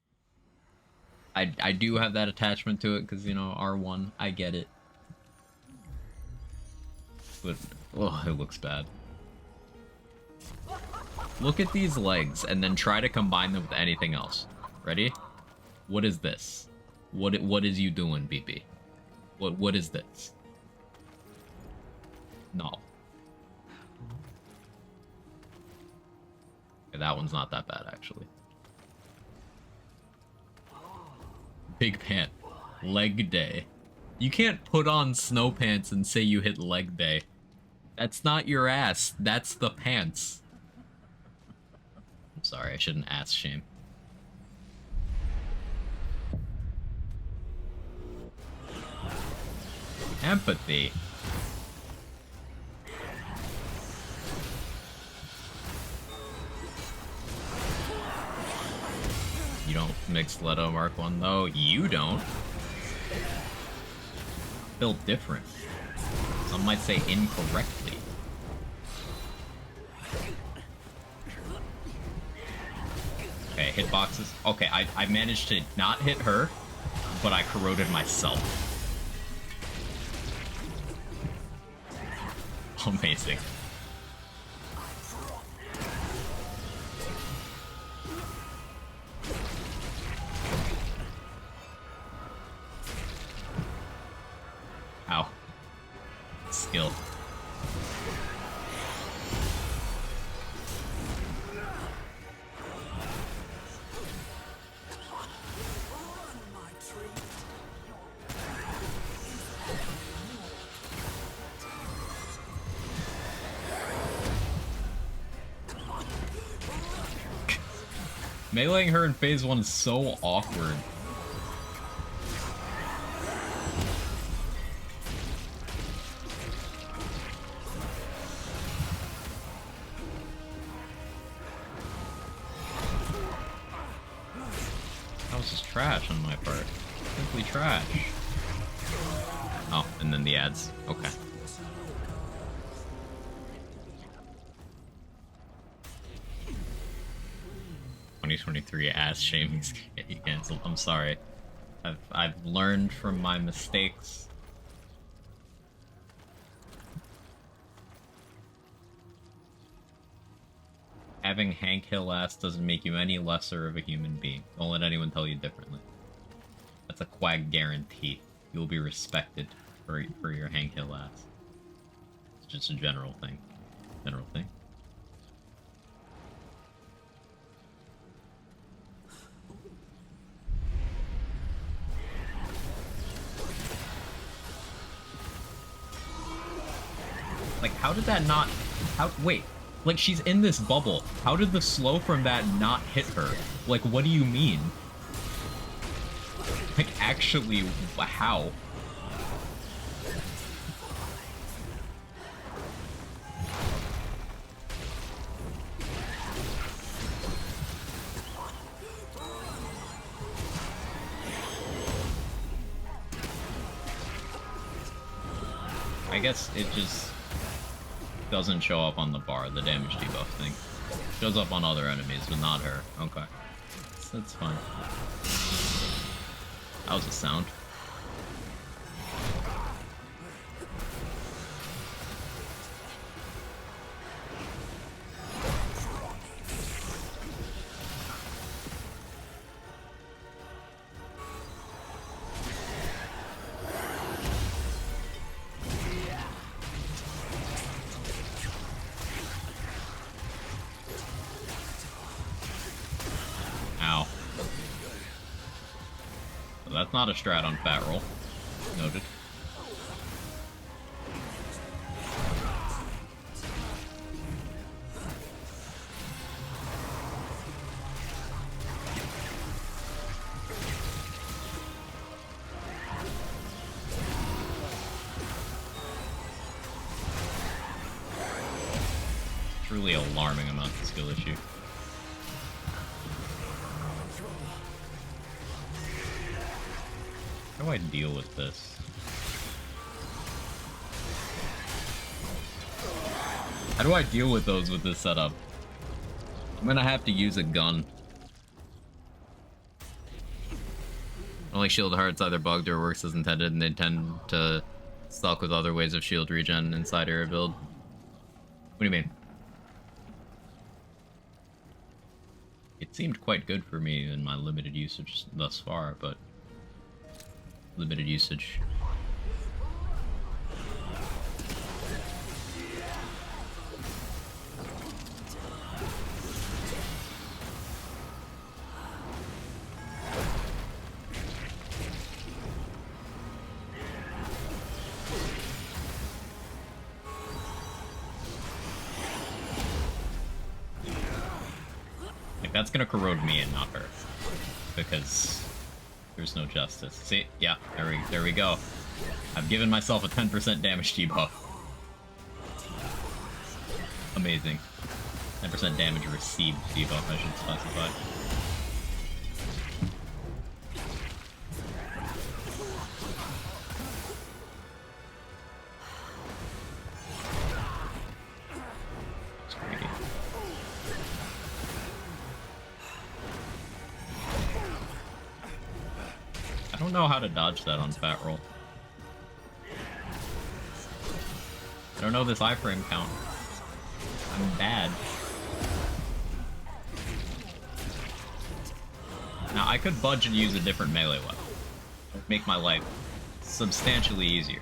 I do have that attachment to it, because, you know, R1, I get it. But, oh, it looks bad. Look at these legs, and then try to combine them with anything else. Ready? What is this? What is you doing, BP? What is this? No. Okay, that one's not that bad, actually. Big pant. Leg day. You can't put on snow pants and say you hit leg day. That's not your ass. That's the pants. I'm sorry, I shouldn't ass shame. Empathy. You don't mix Leto Mark 1 though? You don't. Built different. Some might say incorrectly. Okay, hitboxes. Okay, I managed to not hit her, but I corroded myself. Amazing. Ow. Skill. Meleeing her in phase 1 is so awkward. That was just trash on my part. Simply trash. Oh, and then the ads. Okay. "2023 ass shaming's getting canceled." I'm sorry. I've learned from my mistakes. Having Hank Hill ass doesn't make you any lesser of a human being. Don't let anyone tell you differently. That's a quag guarantee. You'll be respected for your Hank Hill ass. It's just a general thing. General thing. Like, how did that not... Wait. Like, she's in this bubble. How did the slow from that not hit her? Like, what do you mean? Like, actually, how? I guess it just doesn't show up on the bar, the damage debuff thing. It shows up on other enemies, but not her. Okay. That's fine. That was a sound. Ow. So that's not a strat on Fat Roll. Noted. Truly alarming amount of skill issue. How do I deal with this? How do I deal with those with this setup? I'm gonna have to use a gun. Only shield hearts either bugged or works as intended, and they tend to suck with other ways of shield regen inside your build. What do you mean? It seemed quite good for me in my limited usage thus far, but... limited usage. Like, that's gonna corrode me and not her. Because there's no justice. See? Yeah, there we go. I've given myself a 10% damage debuff. Amazing. 10% damage received debuff, I should specify. It's greedy. I don't know how to dodge that on Fat Roll. I don't know this iframe count. I'm bad. Now, I could budge and use a different melee weapon. It would make my life substantially easier.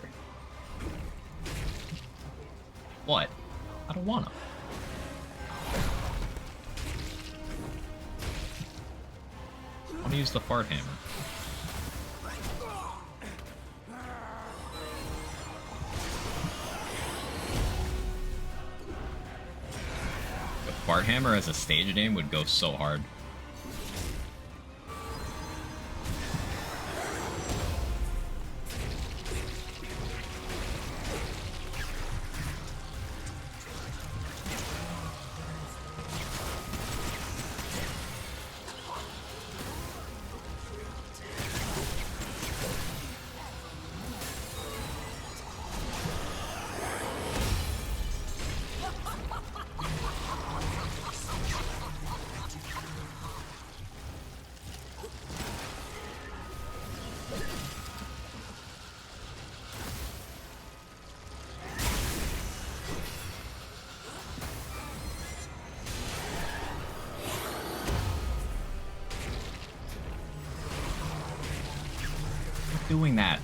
What? I don't wanna. I wanna use the fart hammer. Fart Hammer as a stage name would go so hard. doing that?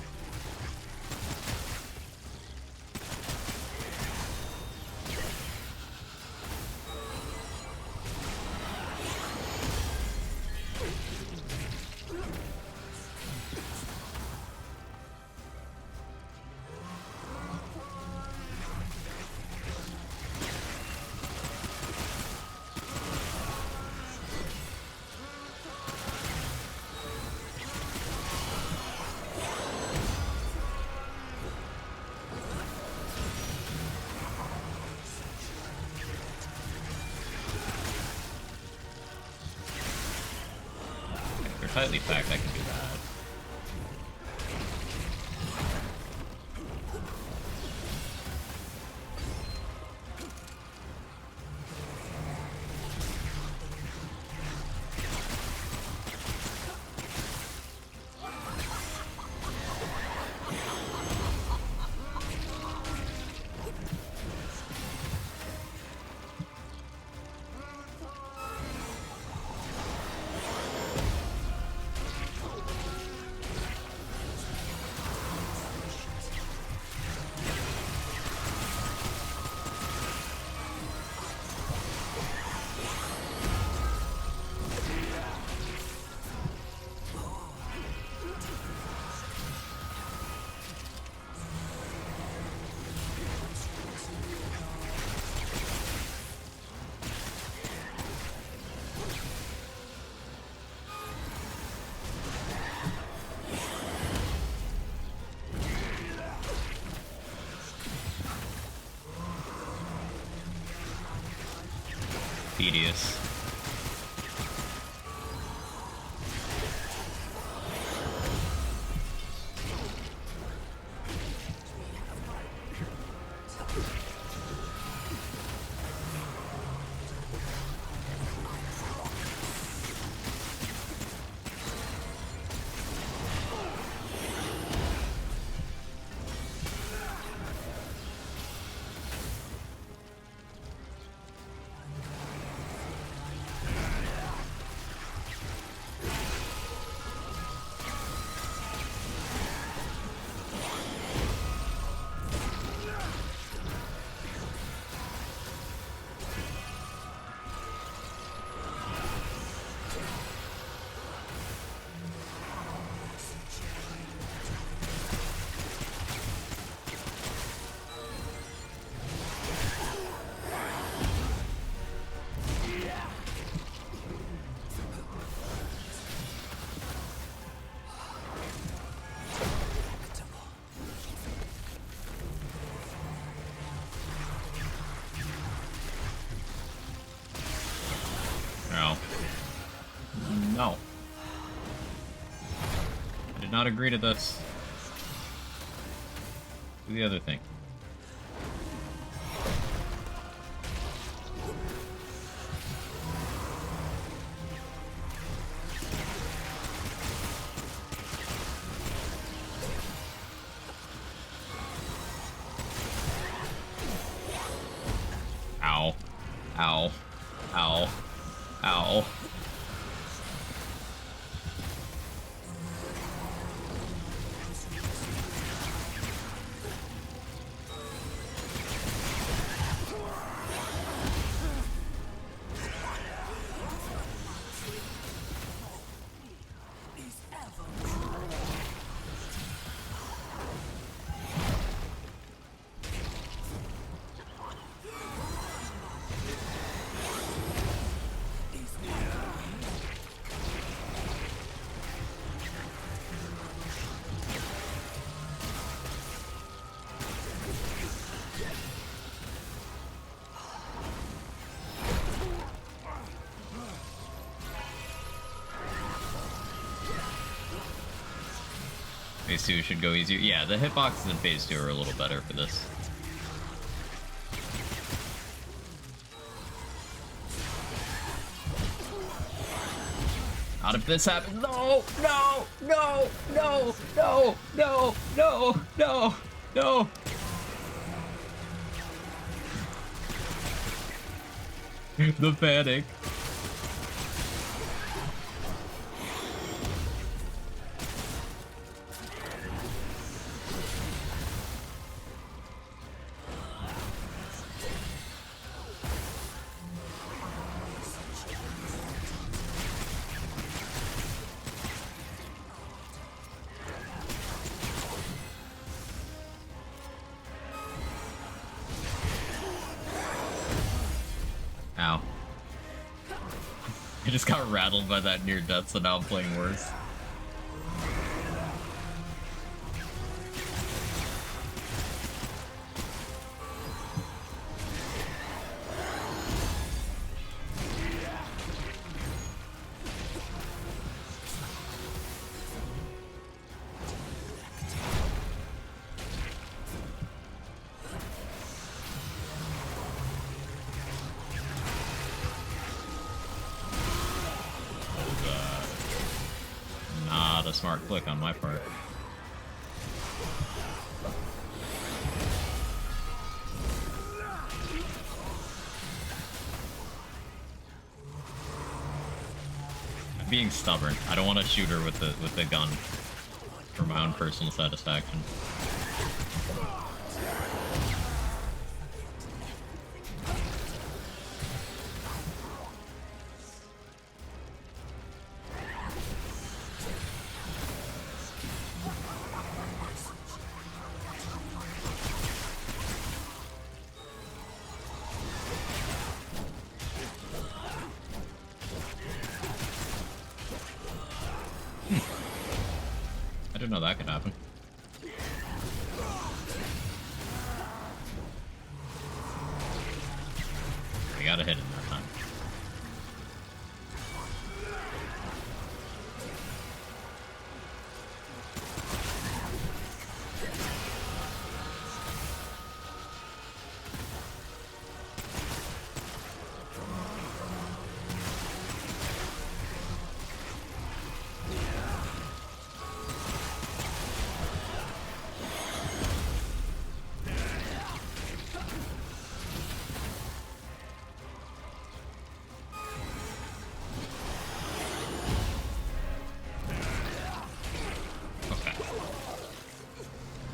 If they're tightly packed, I can do that. Tedious. No. No. I did not agree to this. Do the other thing. Ow. Ow. Ow. Ow. Phase 2 should go easier. Yeah, the hitboxes in Phase 2 are a little better for this. Not if this happens. No! No! No! No! No! No! No! No! No! The panic. I just got rattled by that near death, so now I'm playing worse. Not a smart click on my part. I'm being stubborn. I don't want to shoot her with the gun for my own personal satisfaction. I didn't know that could happen. I got a hit in that time.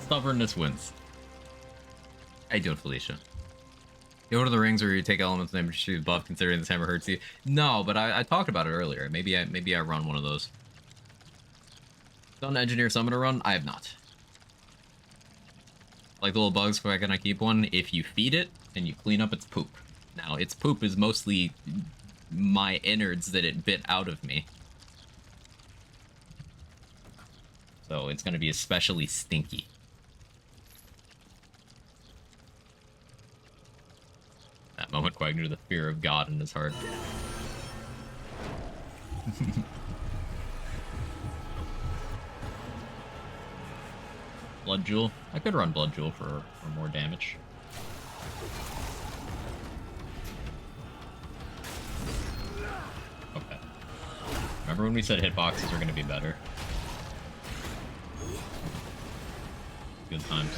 Stubbornness wins. How you doing, Felicia? You Lord of the Rings where you take elements and damage to buff considering this hammer hurts you? No, but I talked about it earlier. Maybe I run one of those. Done Engineer Summoner run? I have not. Like the little bugs, why can I keep one? If you feed it and you clean up its poop. Now, its poop is mostly my innards that it bit out of me. So it's gonna be especially stinky. That moment Quag knew the fear of God in his heart. Blood Jewel? I could run Blood Jewel for more damage. Okay. Remember when we said hitboxes are going to be better? Good times.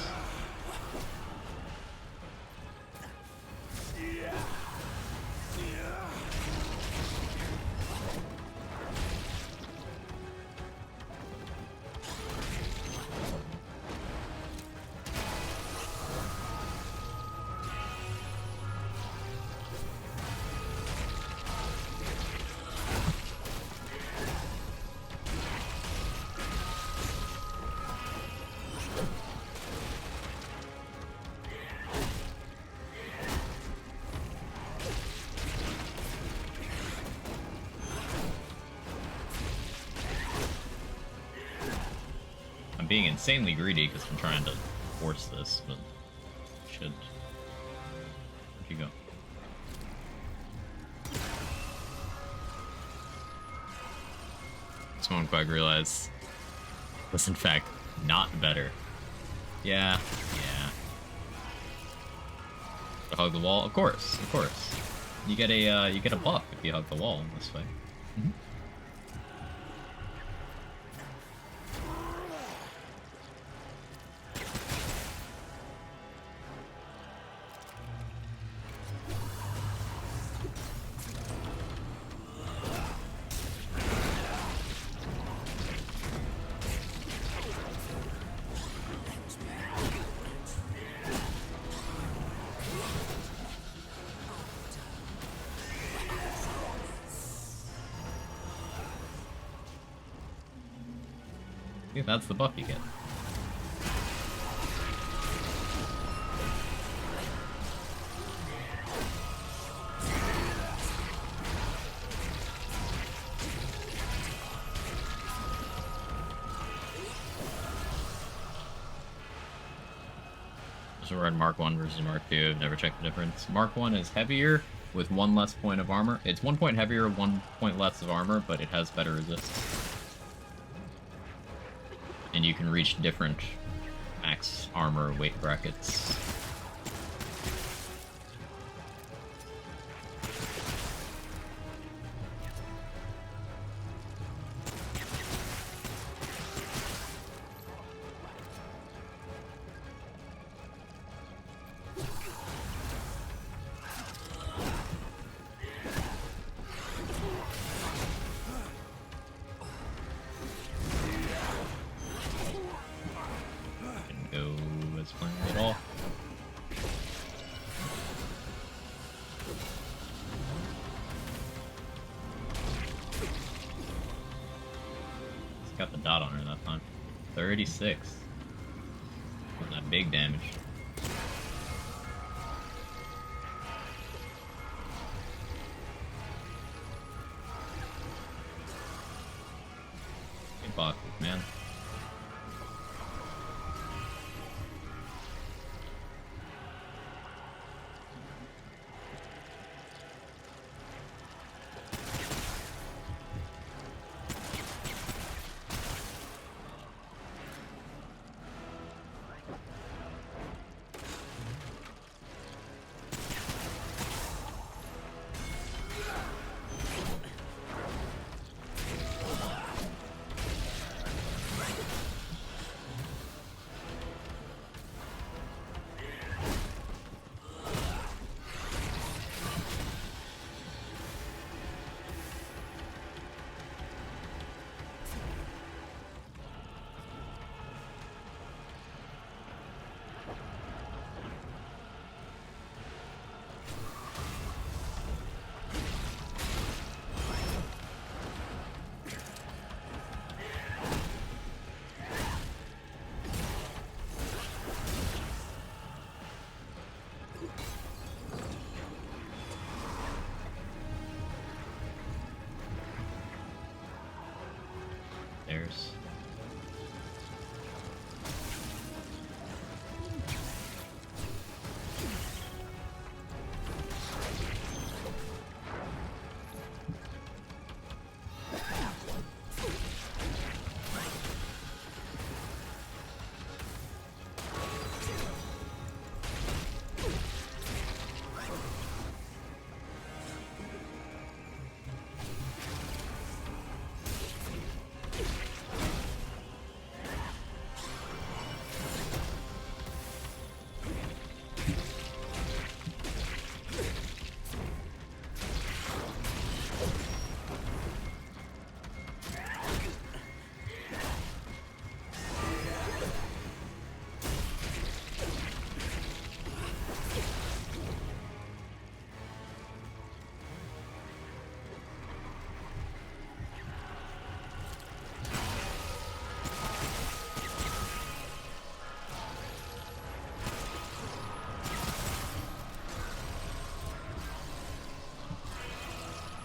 I'm being insanely greedy because I'm trying to force this, but should. Where'd you go? This one Quag realized was in fact not better. Yeah. To hug the wall, of course. You get a buff if you hug the wall in this way. Mm-hmm. See, that's the buff you get. So we're at Mark 1 versus Mark 2. I've never checked the difference. Mark 1 is heavier with 1 less point of armor. It's 1 point heavier, 1 point less of armor, but it has better resist. And you can reach different max armor weight brackets. At all. It's got the dot on her that time. 36. Wasn't that big damage. Apoc, man. There's.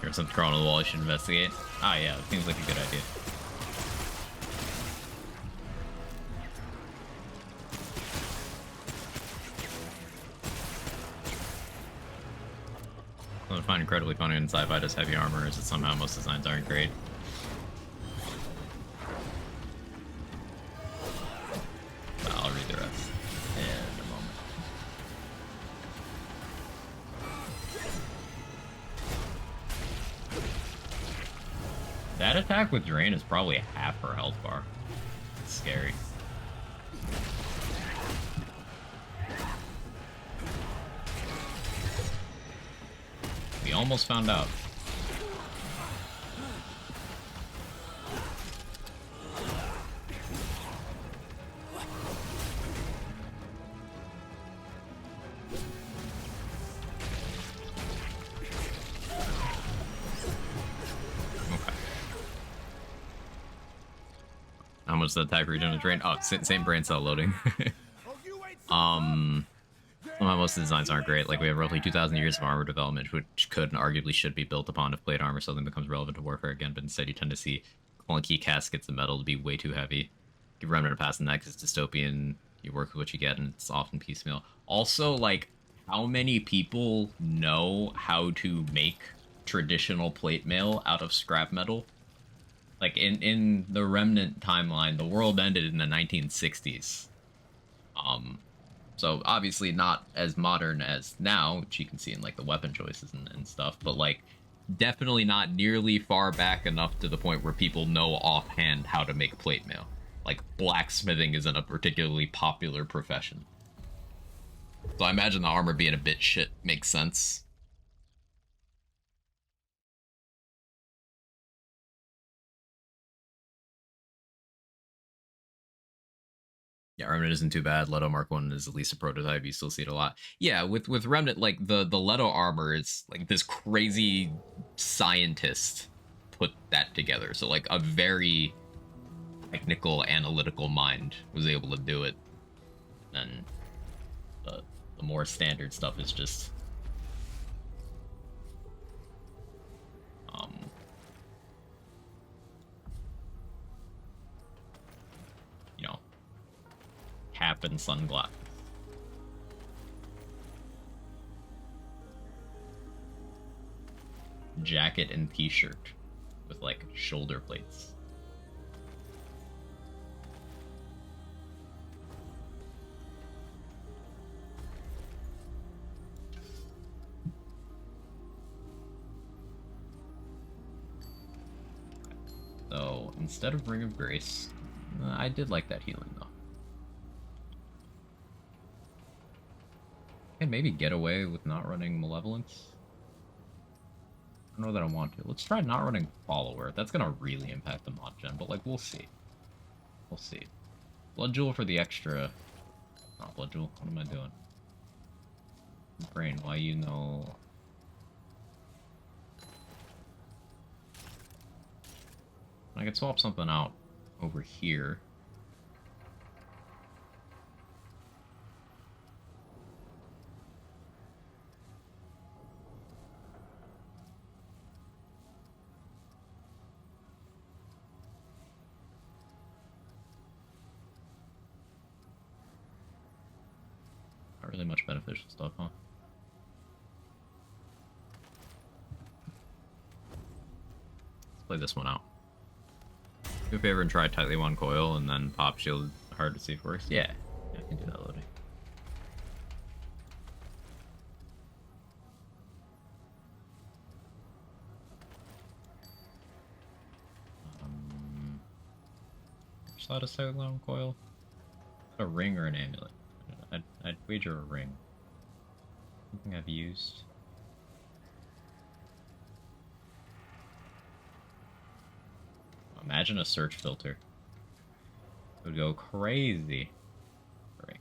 There's something crawling on the wall I should investigate. Ah, yeah, it seems like a good idea. What I find incredibly funny in sci-fi does heavy armor is that somehow most designs aren't great. I'll read the rest in a moment. That attack with Drain is probably half her health bar. It's scary. We almost found out. How much the attack regen is drained? Oh, same brain cell loading. Somehow most of the designs aren't great. Like, we have roughly 2,000 years of armor development, which could and arguably should be built upon if plate armor suddenly becomes relevant to warfare again, but instead you tend to see clunky caskets of metal to be way too heavy. Give Remnant a pass in that because dystopian You work with what you get, and it's often piecemeal. Also, like, how many people know how to make traditional plate mail out of scrap metal? Like, in the Remnant timeline, the world ended in the 1960s. So obviously not as modern as now, which you can see in, like, the weapon choices and stuff, but, like, definitely not nearly far back enough to the point where people know offhand how to make plate mail. Like, blacksmithing isn't a particularly popular profession. So I imagine the armor being a bit shit makes sense. Yeah, Remnant isn't too bad. Leto Mark 1 is at least a prototype. You still see it a lot. Yeah, with Remnant, like, the Leto armor is, like, this crazy scientist put that together. So, like, a very technical, analytical mind was able to do it. And the more standard stuff is just... you know, cap and sunglasses. Jacket and t-shirt with, like, shoulder plates. So, instead of Ring of Grace, I did like that healing, though. I can maybe get away with not running Malevolence. I don't know that I want to. Let's try not running Follower. That's gonna really impact the mod gen, but, like, we'll see. We'll see. Blood Jewel for the extra... Not Blood Jewel. What am I doing? Brain, why you know... I could swap something out over here. Not really much beneficial stuff, huh? Let's play this one out. Do a favor and try tightly one coil and then pop shield hard to see if it works. Yeah, I can do that loading. Which side is tightly one coil? A ring or an amulet? I'd wager a ring. Something I've used. Imagine a search filter. It would go crazy. Right.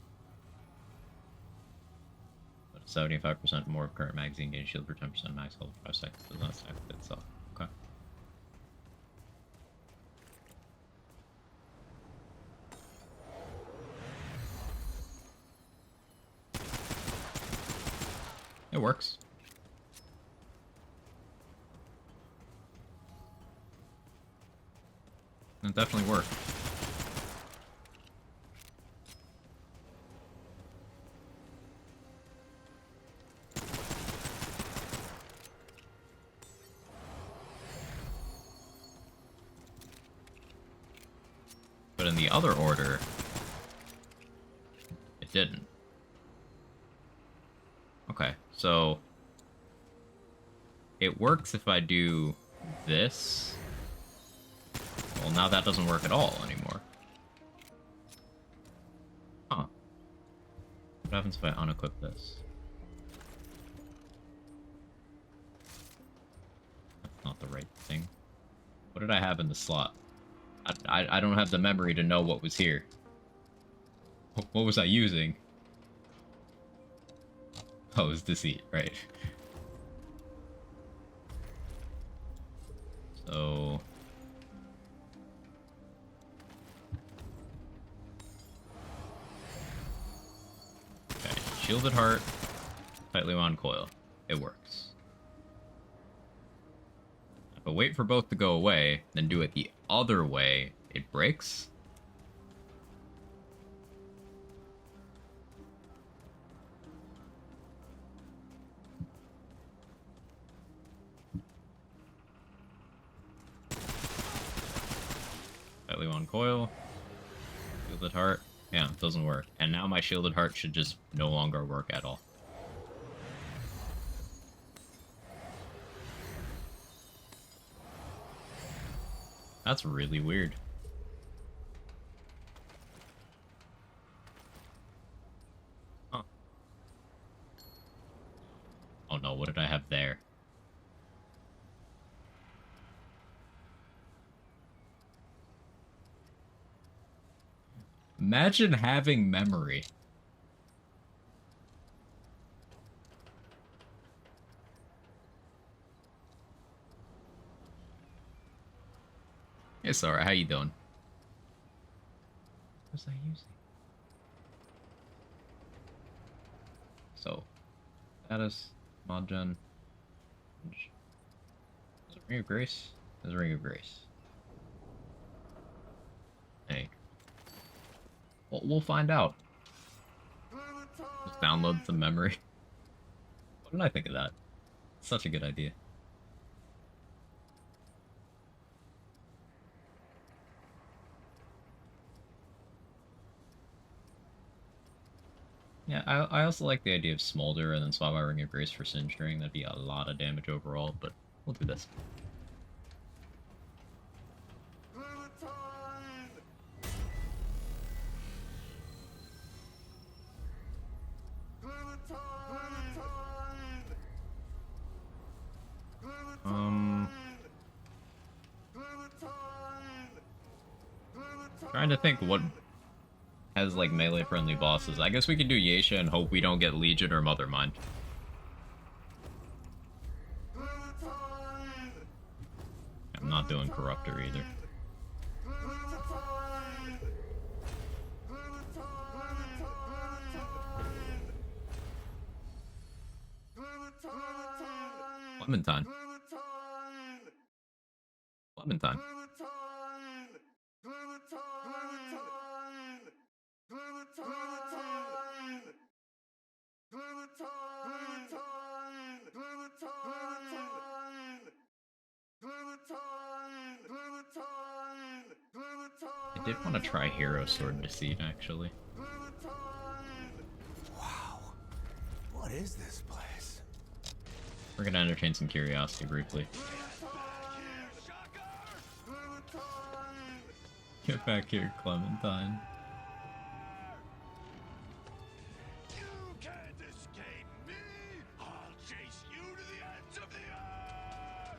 But 75% more of current magazine gain shield for 10% max health for 5 seconds. Does not stack with itself. Okay. It works. It definitely worked. But in the other order, it didn't. Okay, so it works if I do this. Well, now that doesn't work at all anymore. Huh. What happens if I unequip this? That's not the right thing. What did I have in the slot? I don't have the memory to know what was here. What was I using? Oh, it was Deceit, right. So... okay, Shielded Heart, tightly wound coil. It works. If I wait for both to go away, then do it the other way, it breaks? Immediately one coil. Shielded Heart. Yeah, it doesn't work. And now my Shielded Heart should just no longer work at all. That's really weird. Huh. Oh no, what did I have there? Imagine having memory. Hey, Sarah, how you doing? What was I using? So, status, mod gen. Is it Ring of Grace? There's Ring of Grace. Hey. We'll find out. Just download some memory. What did I think of that? Such a good idea. Yeah, I also like the idea of Smolder and then swap out Ring of Grace for Singe Ring. That'd be a lot of damage overall, but we'll do this. Trying to think what has like melee friendly bosses. I guess we could do Yeisha and hope we don't get Legion or Mother Mind. I'm not doing Corruptor either. Clementine. Clementine. I did want to try Hero Sword Deceit, actually. Wow. What is this place? We're gonna entertain some curiosity briefly. Get back here, Clementine. You can't escape me! I'll chase you to the ends of the earth!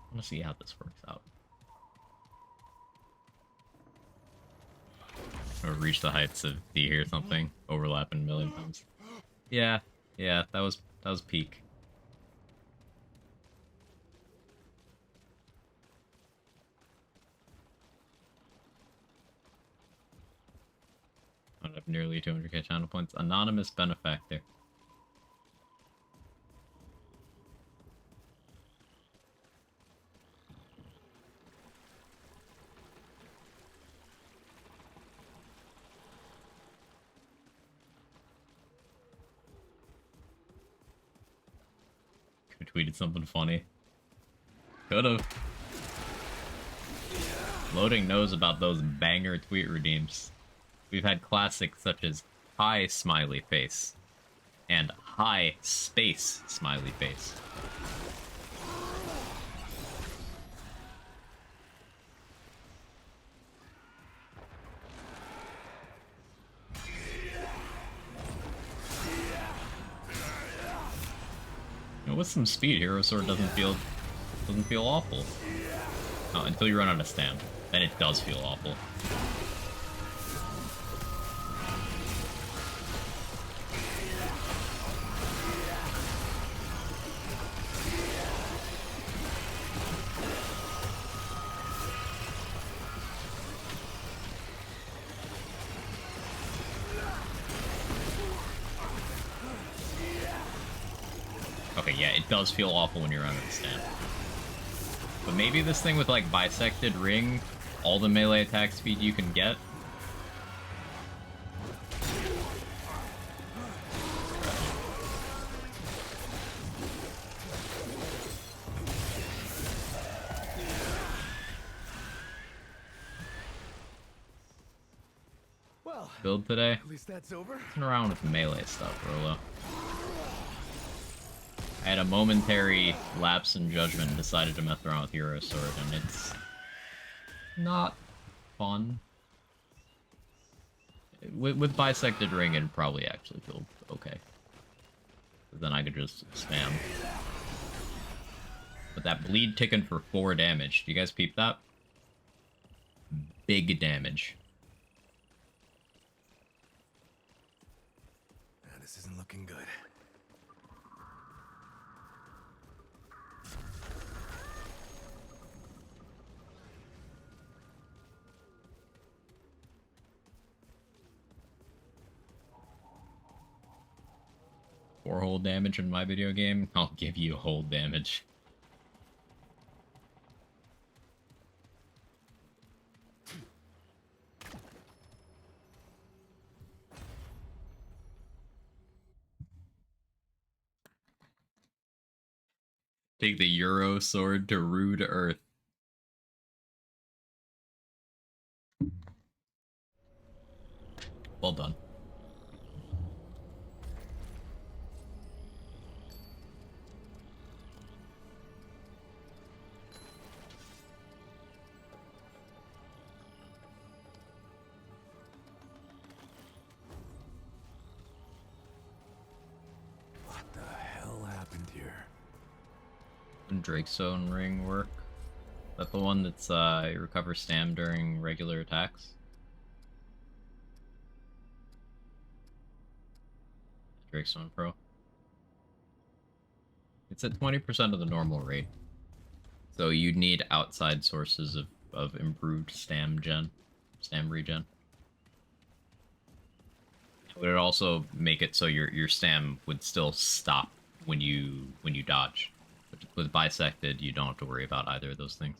I want to see how this works out. Or reach the heights of D or something, overlapping a million times. Yeah, that was peak. I have nearly 200k channel points. Anonymous benefactor. Tweeted something funny. Could've. Loading knows about those banger tweet redeems. We've had classics such as Hi Smiley Face and Hi Space Smiley Face. With some speed, Hero Sword doesn't feel awful. Oh, until you run out of stamina. Then it does feel awful. Okay, yeah, it does feel awful when you're under the stamp. But maybe this thing with, like, Bisected Ring, all the melee attack speed you can get, build today. At least that's over. Messing around with melee stuff, Rolo. I had a momentary lapse in judgment and decided to mess around with Hero Sword, and it's not fun. With Bisected Ring, it'd probably actually feel okay. But then I could just spam. But that bleed ticking for 4 damage. Do you guys peep that? Big damage. This isn't looking good. Four hold damage in my video game? I'll give you hold damage. Take the Euro sword to rude earth. Well done. What the hell happened here? Drakestone ring work? Is that the one that's you recover stam during regular attacks? Drakestone Pro. It's at 20% of the normal rate. So you need outside sources of improved stam regen. It would also make it so your stam would still stop when you dodge. But with Bisected, you don't have to worry about either of those things.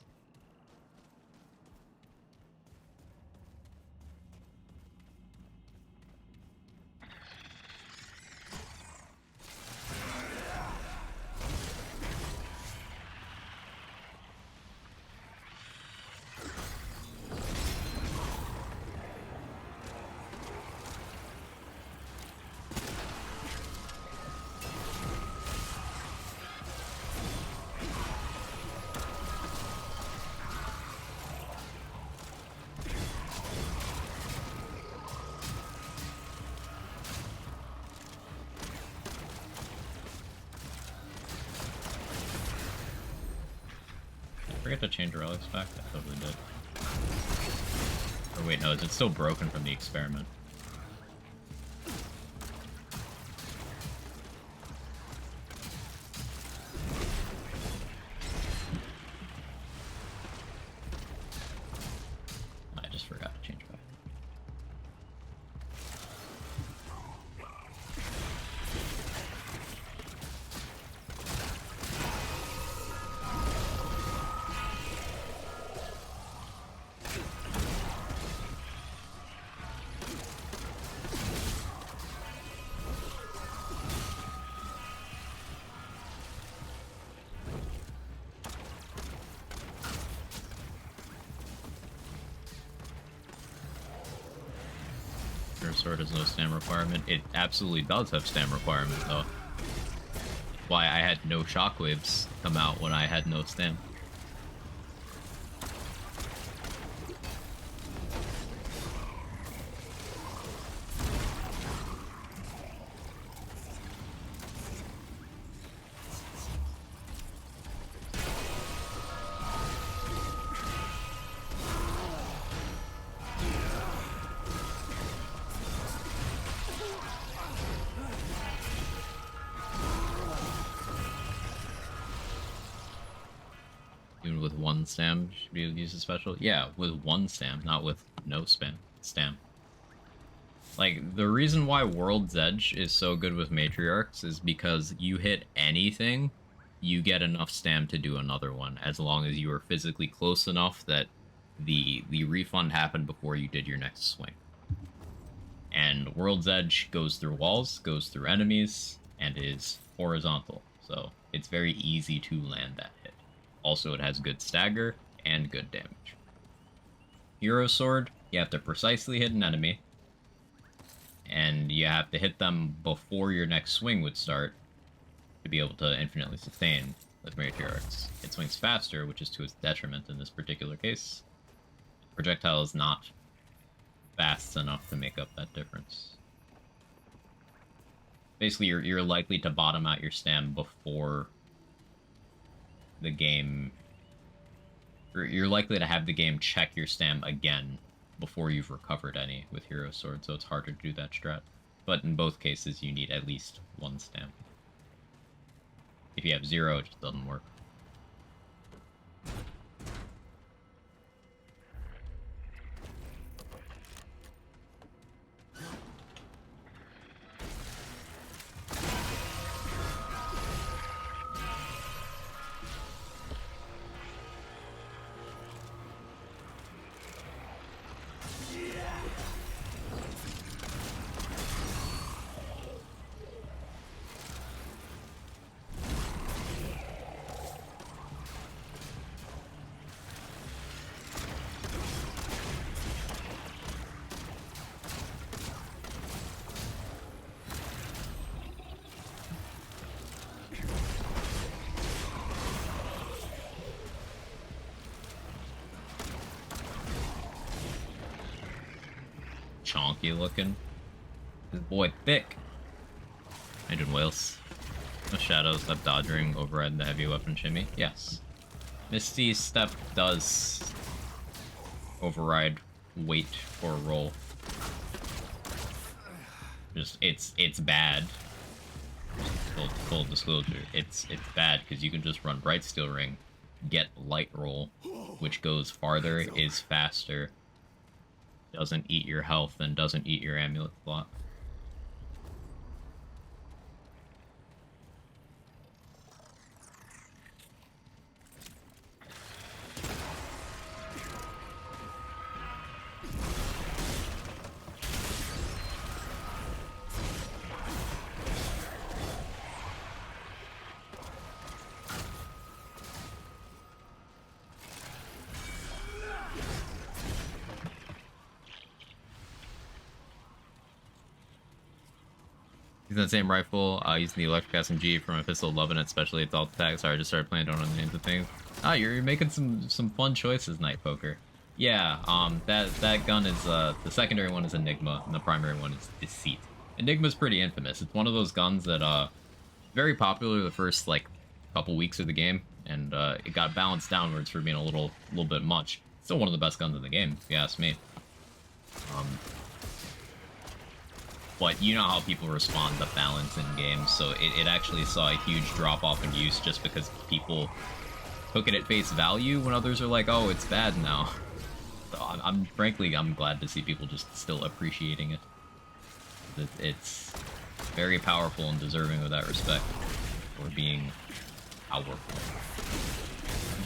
Forget to change relics back? I totally did. Or wait, no, is it still broken from the experiment? I just forgot to change back. Sword has no stam requirement. It absolutely does have stam requirement, though. Why I had no shockwaves come out when I had no stam. Even with one stam, should be able to use a special? Yeah, with one stam, not with no stam. Like, the reason why World's Edge is so good with Matriarchs is because you hit anything, you get enough stam to do another one, as long as you are physically close enough that the refund happened before you did your next swing. And World's Edge goes through walls, goes through enemies, and is horizontal, so it's very easy to land that hit. Also, it has good stagger and good damage. Hero Sword, you have to precisely hit an enemy, and you have to hit them before your next swing would start to be able to infinitely sustain with Meteorics. It swings faster, which is to its detriment in this particular case. The projectile is not fast enough to make up that difference. Basically, you're likely to bottom out your stam before the game... You're likely to have the game check your stam again before you've recovered any with Hero Sword, so it's harder to do that strat. But in both cases, you need at least one stam. If you have 0, it just doesn't work. Chonky looking. This boy thick. Agent Wales. No shadows, step dodging, override the heavy weapon shimmy. Yes. Misty step does override wait for a roll. Just it's bad. Full disclosure. It's bad because you can just run Bright Steel Ring, get light roll, which goes farther, is faster, doesn't eat your health, and doesn't eat your amulet slot. Using the same rifle, using the electric SMG from a pistol, loving it, especially its alt attack. Sorry, I just started playing, don't know the names of things. Ah, you're making some fun choices, Night Poker. Yeah, that gun is, the secondary one is Enigma, and the primary one is Deceit. Enigma's pretty infamous. It's one of those guns that, very popular the first, like, couple weeks of the game, and, it got balanced downwards for being a little bit much. Still one of the best guns in the game, if you ask me. But you know how people respond to balance in games, so it actually saw a huge drop-off in use just because people took it at face value when others are like, oh, it's bad now. So frankly, I'm glad to see people just still appreciating it. It's very powerful and deserving of that respect for being powerful.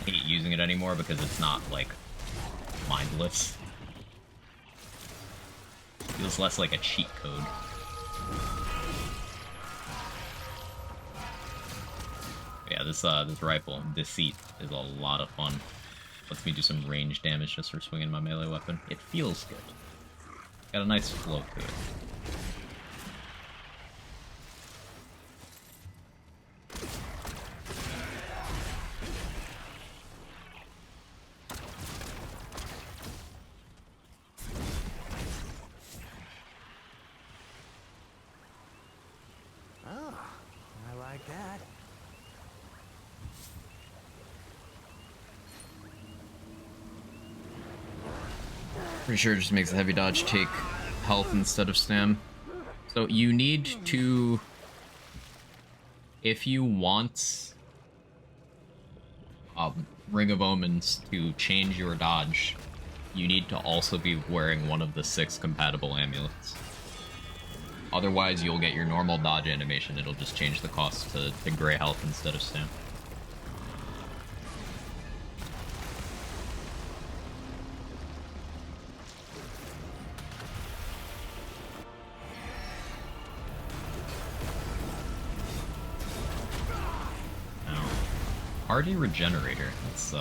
I hate using it anymore because it's not, like, mindless. Feels less like a cheat code. Yeah, this rifle, Deceit, is a lot of fun. Lets me do some range damage just for swinging my melee weapon. It feels good. Got a nice flow to it. Oh, I like that. Pretty sure it just makes the heavy dodge take health instead of stam. So you need to, if you want Ring of Omens to change your dodge, you need to also be wearing one of the 6 compatible amulets. Otherwise, you'll get your normal dodge animation. It'll just change the cost to gray health instead of stam. Now, Hardy Regenerator. That's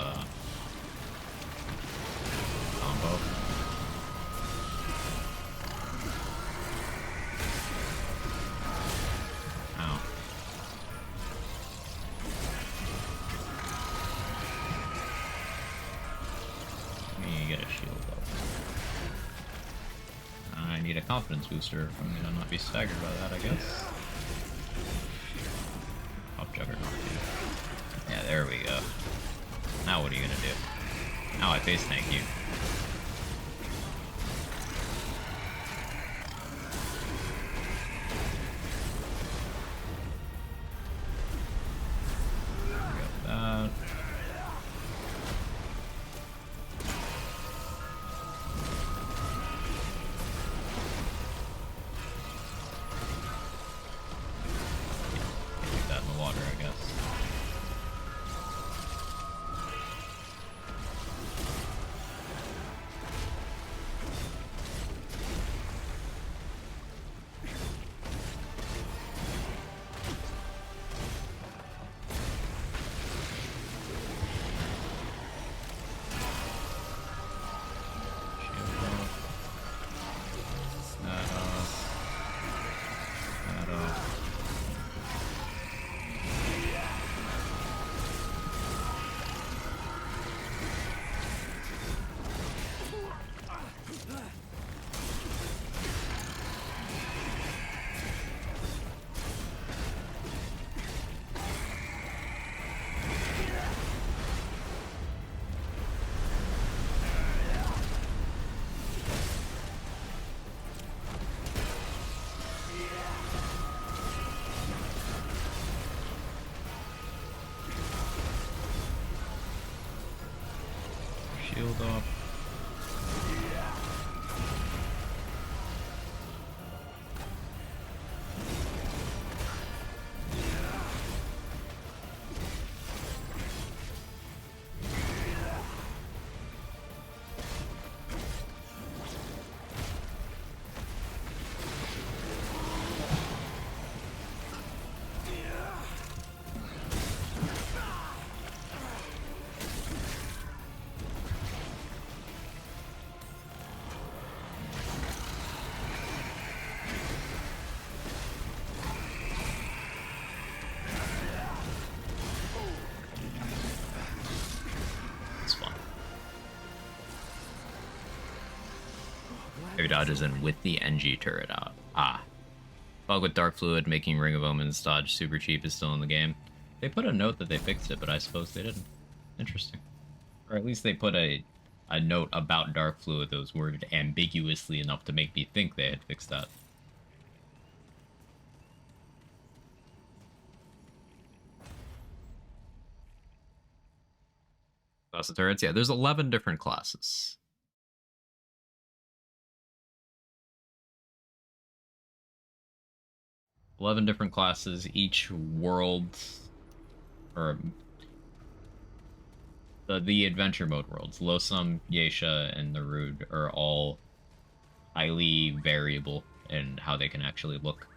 combo. get a shield up. I need a confidence booster if I'm gonna not be staggered by that, I guess. Pop Juggernaut, dude. Yeah, there we go. Now what are you gonna do? Now I face tank you. Got that. Leave that in the water, I guess. Shield off. That off. That off. Shield off. It's fun. Heavy dodges in with the NG turret out. Ah. Bug with Dark Fluid making Ring of Omens dodge super cheap is still in the game. They put a note that they fixed it, but I suppose they didn't. Interesting. Or at least they put a note about Dark Fluid that was worded ambiguously enough to make me think they had fixed that. Class of turrets? Yeah, there's 11 different classes. 11 different classes, each world, or the adventure mode worlds, Losum, Yeisha, and Narud are all highly variable in how they can actually look.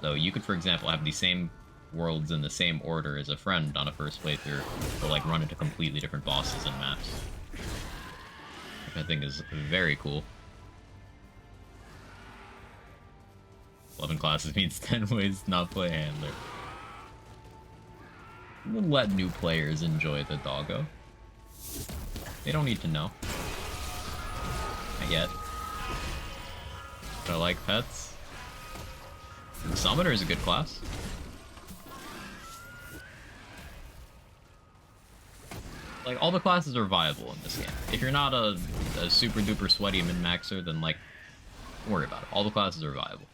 So you could, for example, have the same worlds in the same order as a friend on a first playthrough, but like run into completely different bosses and maps. Which I think is very cool. 11 classes means 10 ways to not play handler. We'll let new players enjoy the doggo. They don't need to know. Not yet. But I like pets. The Summoner is a good class. Like, all the classes are viable in this game. If you're not a super duper sweaty min-maxer, then, like, don't worry about it. All the classes are viable.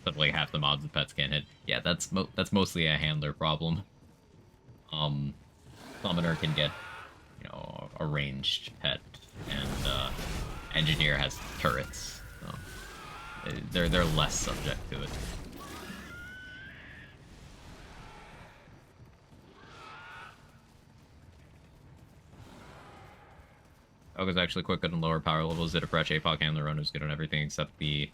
But like half the mobs the pets can't hit. Yeah, that's mostly a handler problem. Summoner can get, you know, a ranged pet, and Engineer has turrets, so they're less subject to it. Apoc is actually quite good in lower power levels. Did a fresh Apoc handler run who's good on everything except the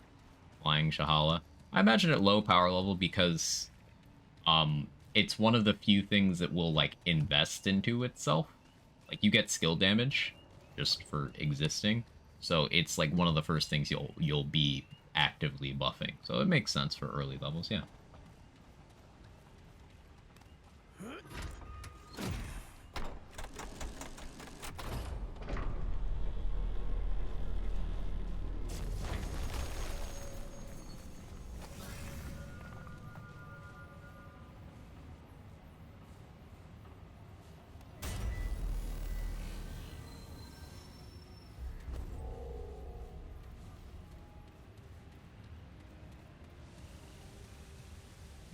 flying Shahala. I imagine at low power level because it's one of the few things that will like invest into itself. Like you get skill damage just for existing. So it's like one of the first things you'll be actively buffing. So it makes sense for early levels, yeah.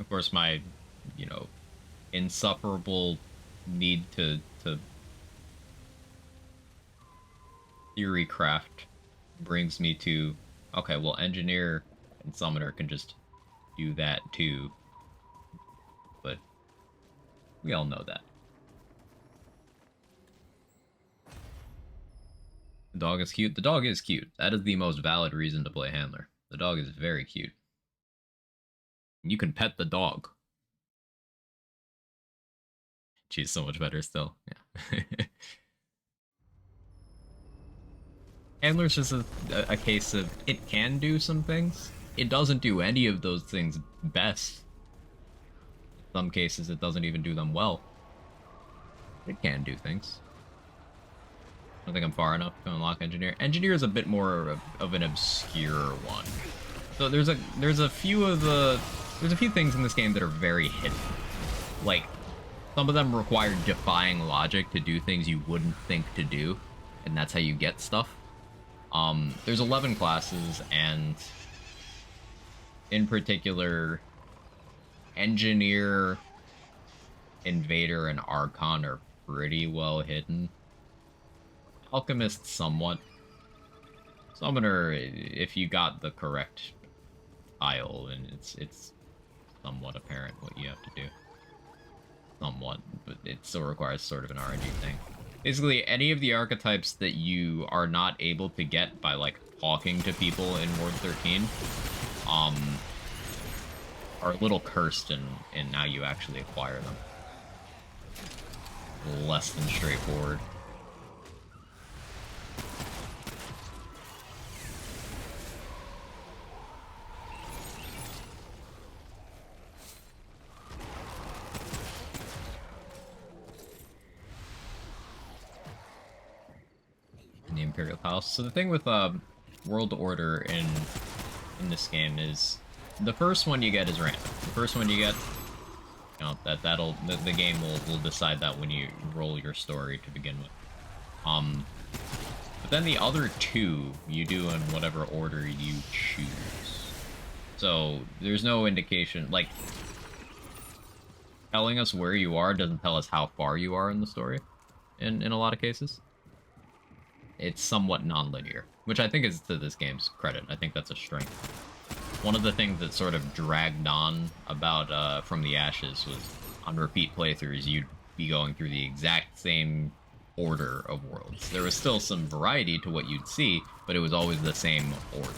of course, my, you know, insufferable need to theory craft brings me to, okay, well, engineer and summoner can just do that too. But we all know that. The dog is cute. The dog is cute. That is the most valid reason to play handler. The dog is very cute. You can pet the dog. She's so much better still. Yeah. Handler's just a case of it can do some things. It doesn't do any of those things best. In some cases, it doesn't even do them well. It can do things. I don't think I'm far enough to unlock engineer. Engineer is a bit more of an obscure one. So there's a few things in this game that are very hidden. Like, some of them require defying logic to do things you wouldn't think to do, and that's how you get stuff. There's 11 classes, and in particular, Engineer, Invader, and Archon are pretty well hidden. Alchemist, somewhat. Summoner, if you got the correct tile, and it's somewhat apparent what you have to do. Somewhat, but it still requires sort of an RNG thing. Basically, any of the archetypes that you are not able to get by, like, talking to people in Ward 13, are a little cursed in how you actually acquire them. Less than straightforward. The Imperial Palace. So the thing with World Order in this game is the first one you get is random. The first one you get, you know, the game will decide that when you roll your story to begin with. But then the other two you do in whatever order you choose. So there's no indication, like, telling us where you are doesn't tell us how far you are in the story in a lot of cases. It's somewhat non-linear, which I think is to this game's credit. I think that's a strength. One of the things that sort of dragged on about From the Ashes was on repeat playthroughs, you'd be going through the exact same order of worlds. There was still some variety to what you'd see, but it was always the same order.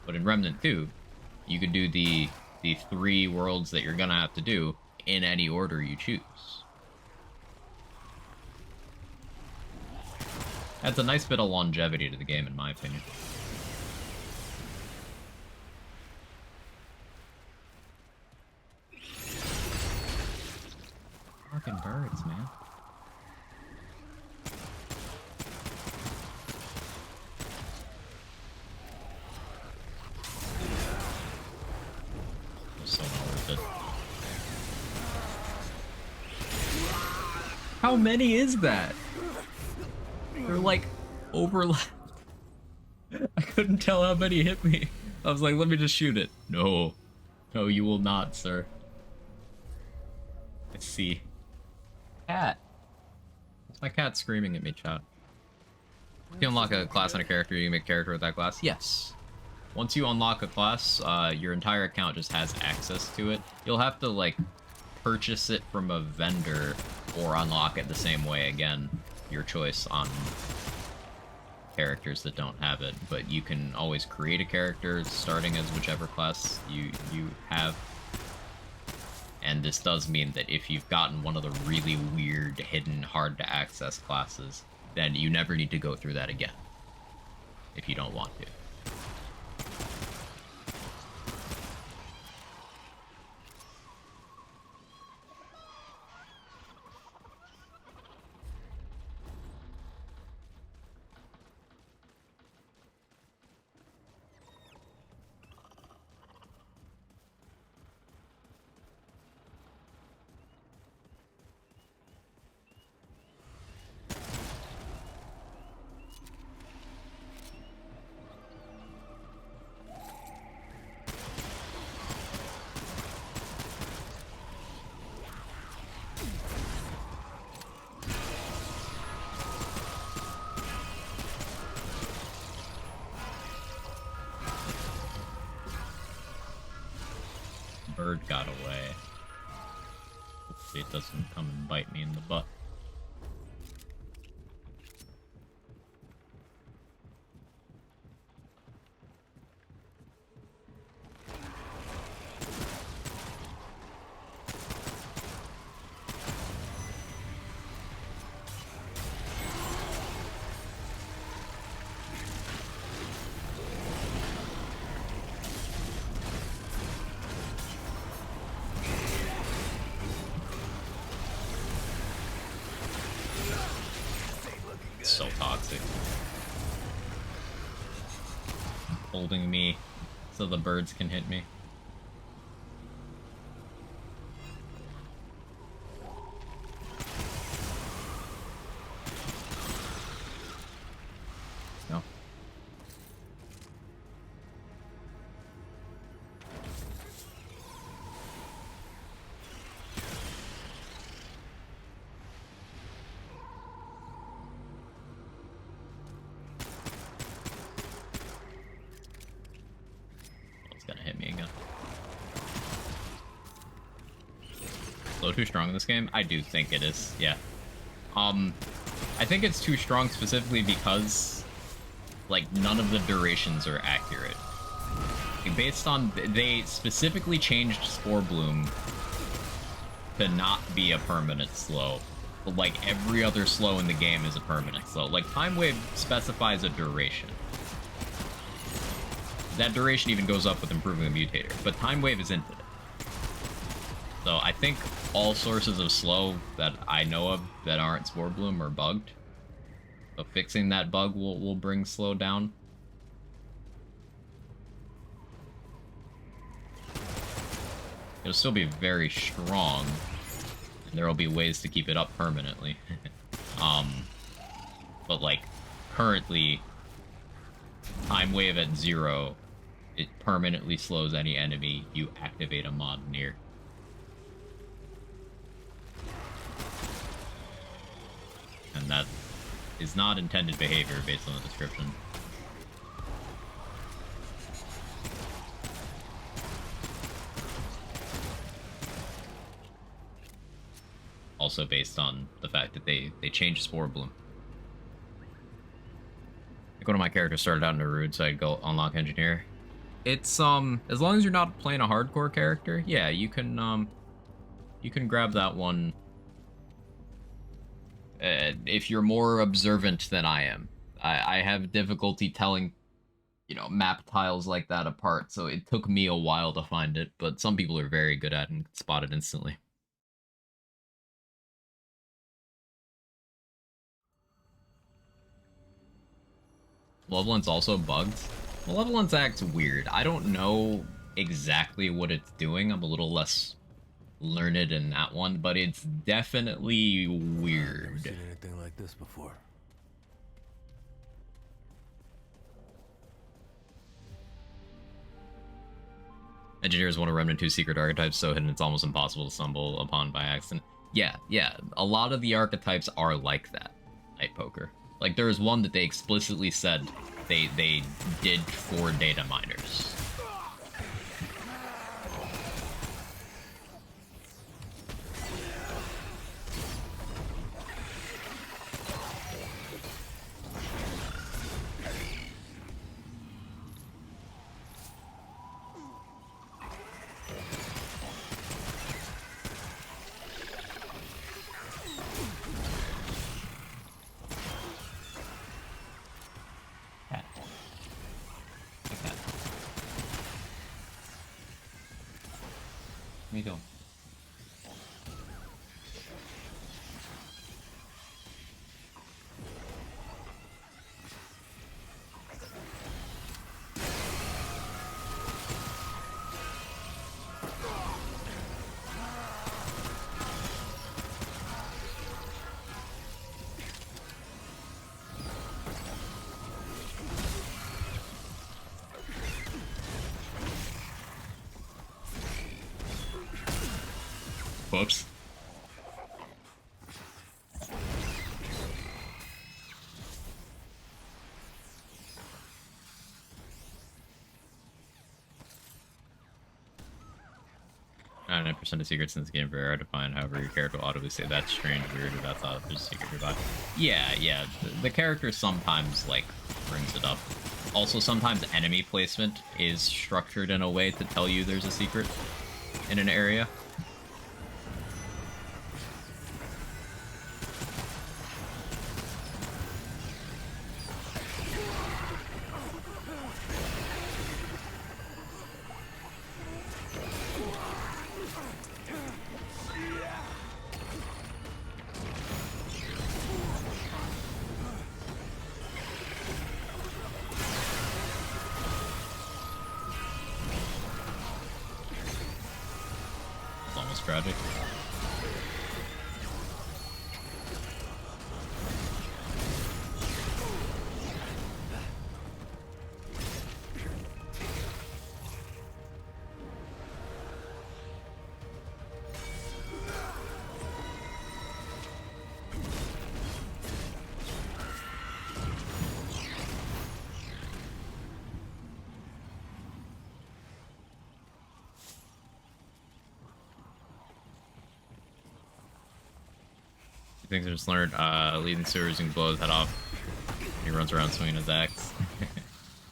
But in Remnant 2, you could do the 3 worlds that you're gonna have to do in any order you choose. Adds a nice bit of longevity to the game, in my opinion. Fucking birds, man. So not worth it. How many is that? They're like overlapped. I couldn't tell how many hit me. I was like, let me just shoot it. No. No, you will not, sir. I see. Cat. It's my cat screaming at me, chat. If you unlock a class and a character, you can make a character with that class? Yes. Once you unlock a class, your entire account just has access to it. You'll have to, like, purchase it from a vendor or unlock it the same way again. Your choice on characters that don't have it, but you can always create a character starting as whichever class you have. And this does mean that if you've gotten one of the really weird, hidden, hard to access classes, then you never need to go through that again if you don't want to. bird got away. Hopefully it doesn't come and bite me in the butt. So toxic. Holding me so the birds can hit me. No. It's gonna hit me again. Slow too strong in this game? I do think it is, yeah. I think it's too strong specifically because, like, none of the durations are accurate. Based on, they specifically changed Spore Bloom to not be a permanent slow. But, like, every other slow in the game is a permanent slow. Like, Time Wave specifies a duration. That duration even goes up with improving the mutator, but Time Wave is infinite. So I think all sources of slow that I know of that aren't Spore Bloom are bugged. So fixing that bug will bring slow down. It'll still be very strong, and there will be ways to keep it up permanently. But like, currently, Time Wave at 0, it permanently slows any enemy you activate a mod near. And that is not intended behavior based on the description. Also based on the fact that they changed Spore Bloom. Like one of my characters started out in a Rude, so I'd go unlock Engineer. It's as long as you're not playing a hardcore character, yeah, you can grab that one if you're more observant than I am. I have difficulty telling, you know, map tiles like that apart, so it took me a while to find it, but some people are very good at it and can spot it instantly. Malevolence also bugged. Malevolence acts weird. I don't know exactly what it's doing. I'm a little less learned in that one, but it's definitely weird. Never seen anything like this before. Engineer is one of Remnant 2's secret archetypes, so hidden it's almost impossible to stumble upon by accident. Yeah, a lot of the archetypes are like that. Night Poker. Like, there is one that they explicitly said they did for data miners. Me too. Whoops. 99% of secrets in this game are very hard to find. However, your character will audibly say that's strange, weird, or that's odd. There's a secret nearby. Yeah. The character sometimes like brings it up. Also, sometimes enemy placement is structured in a way to tell you there's a secret in an area. It's almost tragic. Things I just learned, leading sewers and blows head off. He runs around swinging his axe.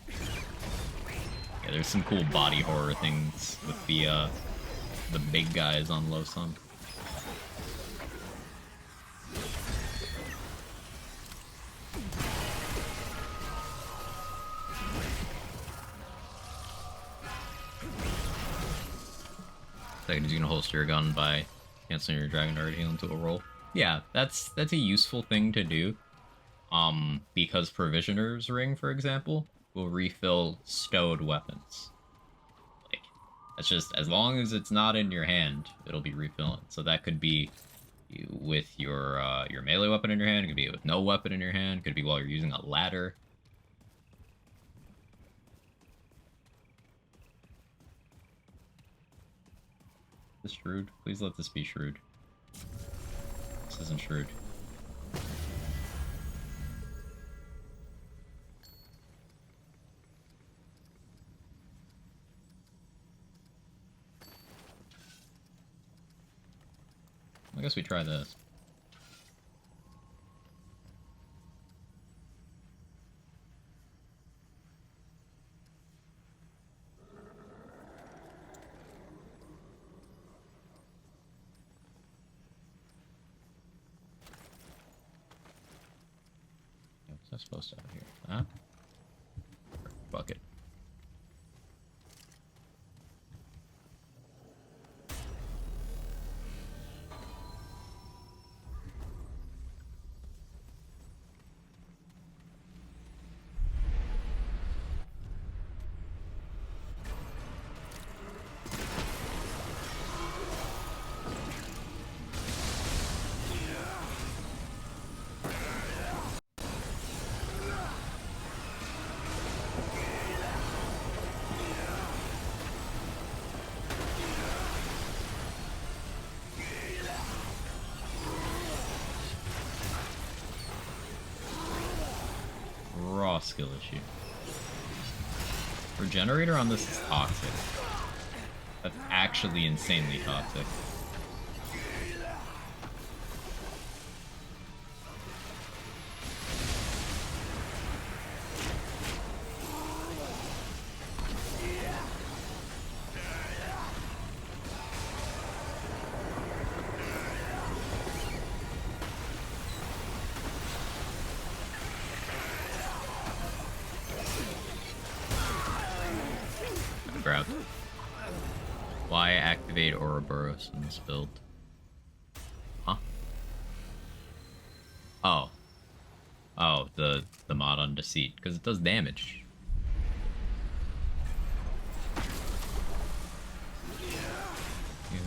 Yeah, there's some cool body horror things with the big guys on Low Sun. Second, he's gonna holster your gun by canceling your Dragon Dart heal into a roll. Yeah, that's a useful thing to do. Because Provisioner's Ring, for example, will refill stowed weapons. Like, that's just, as long as it's not in your hand, it'll be refilling. So that could be with your melee weapon in your hand, it could be with no weapon in your hand, it could be while you're using a ladder. This shrewd? Please let this be shrewd. This isn't shrewd. I guess we try this. What's that supposed to have here? Huh? Bucket. Raw skill issue. Regenerator on this is toxic. That's actually insanely toxic. Grabbed. Why activate Ouroboros in this build? Huh? Oh. Oh, the mod on Deceit, because it does damage.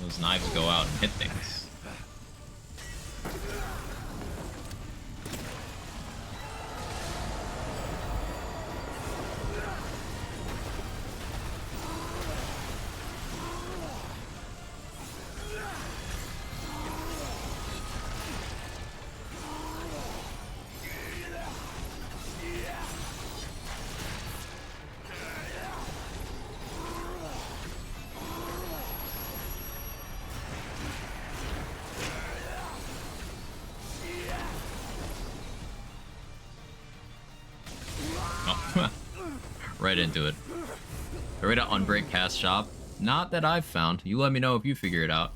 Those knives go out and hit things. Right into it. The way to unbreak cast shop? Not that I've found. You let me know if you figure it out.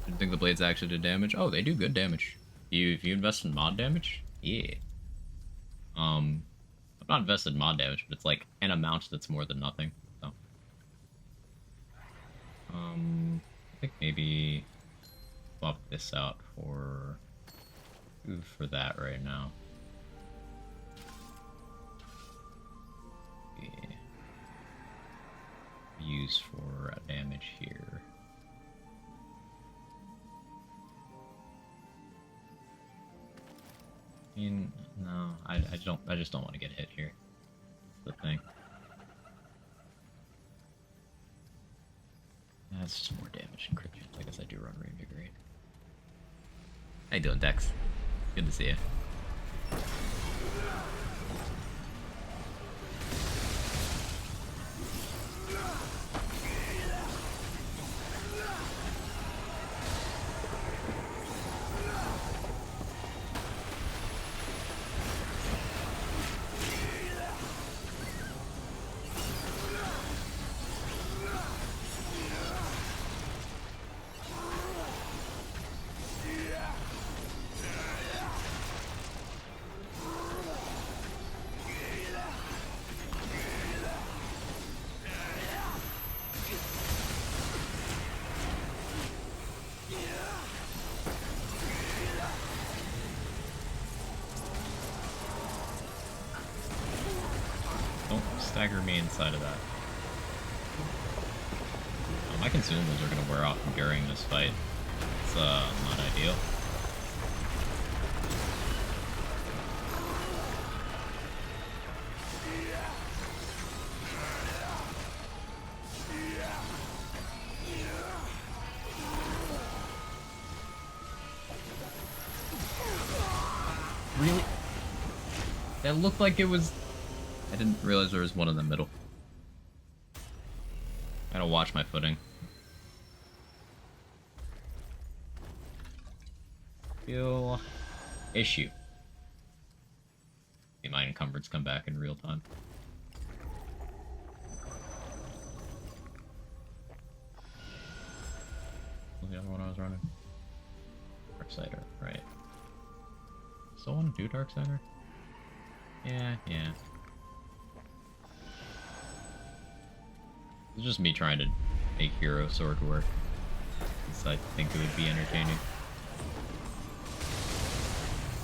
Didn't think the blades actually did damage. Oh, they do good damage. If you invest in mod damage? Yeah. I'm not invested in mod damage, but it's like an amount that's more than nothing. So. I think maybe swap this out for that right now. Yeah. Use for damage here. I mean, no, I just don't want to get hit here. That's the thing. That's just more damage and crit chance. I guess I do run Reinvigorate. How you doing, Dex? Good to see you. Don't stagger me inside of that. My consumables are going to wear off during this fight. It's not ideal. Really? That looked like it was... I didn't realize there was one in the middle. I gotta watch my footing. Feel issue. See my encumbrance come back in real time. What was the other one I was running? Darksider, right. Still want to do Darksider? Yeah. It's just me trying to make Hero Sword work. Because I think it would be entertaining.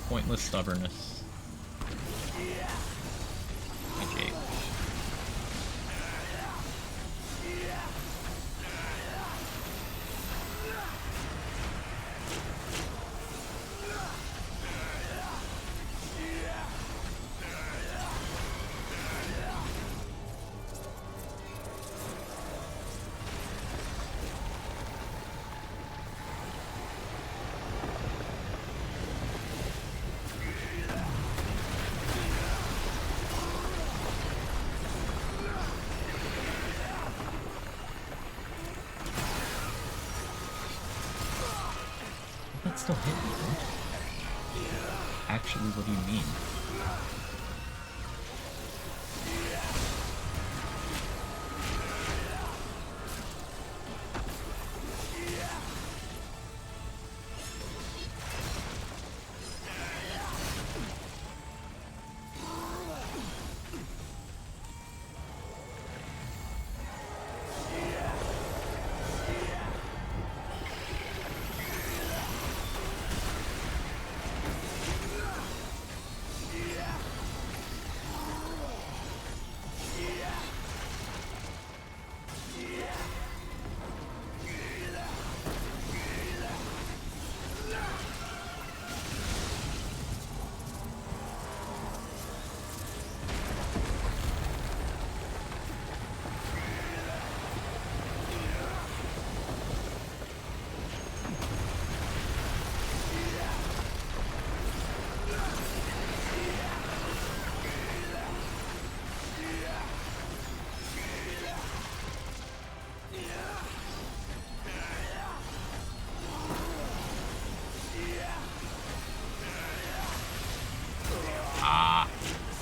Pointless stubbornness. Hey, Jake. That still hit me, dude. Actually, what do you mean?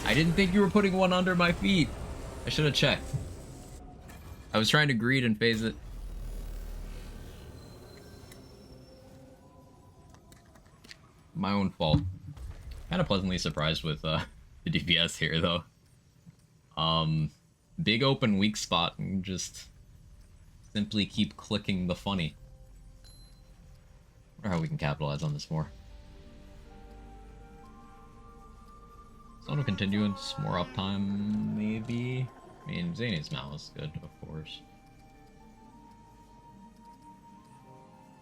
I didn't think you were putting one under my feet. I should have checked. I was trying to greed and phase it. My own fault. Kind of pleasantly surprised with the DPS here, though. Big open weak spot and just simply keep clicking the funny. Wonder how we can capitalize on this more. Zone of Continuance, more uptime, maybe? I mean, Zany's Mal is good, of course.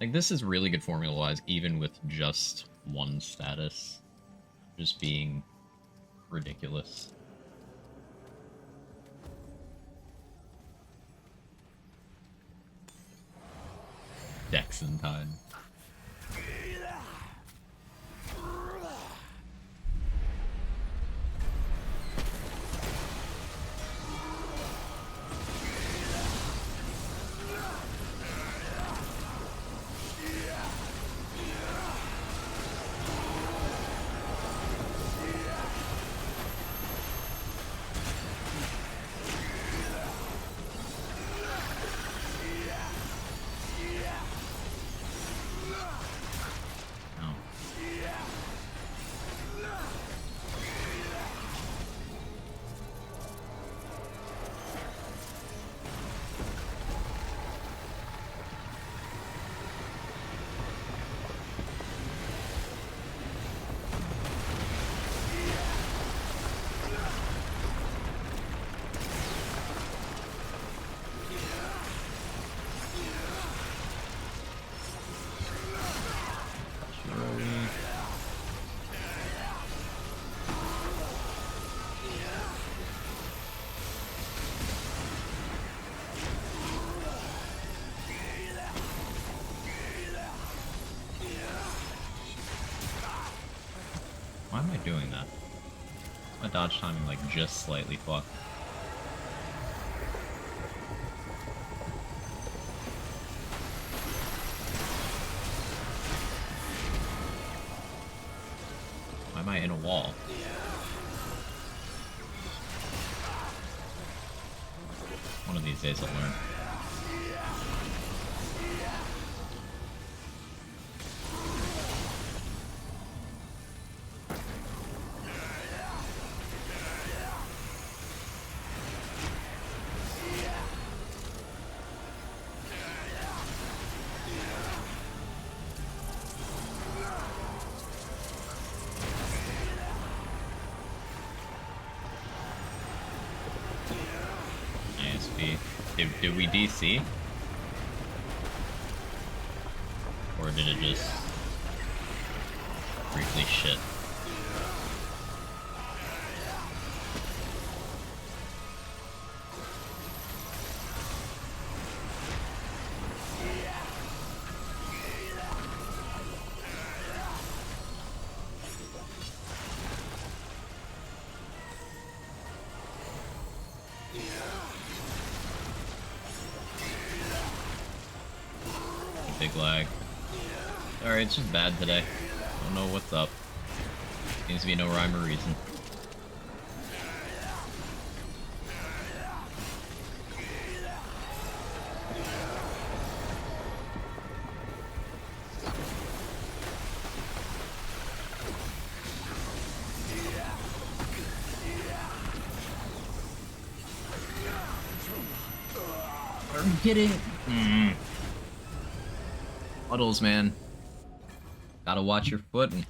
Like, this is really good formula-wise, even with just one status. Just being ridiculous. Dexon time. Why am I doing that? My dodge timing, like, just slightly fucked. Why am I in a wall? One of these days I'll learn. Did we DC? Or did it just briefly shit? Big lag. Sorry, it's just bad today. Don't know what's up. Seems to be no rhyme or reason. I'm kidding. Puddles, man. Gotta watch your foot. And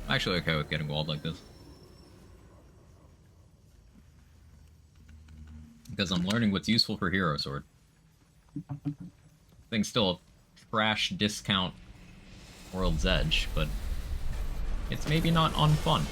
I'm actually okay with getting walled like this. Because I'm learning what's useful for Hero Sword. Thing's still a trash discount World's Edge, but it's maybe not unfun.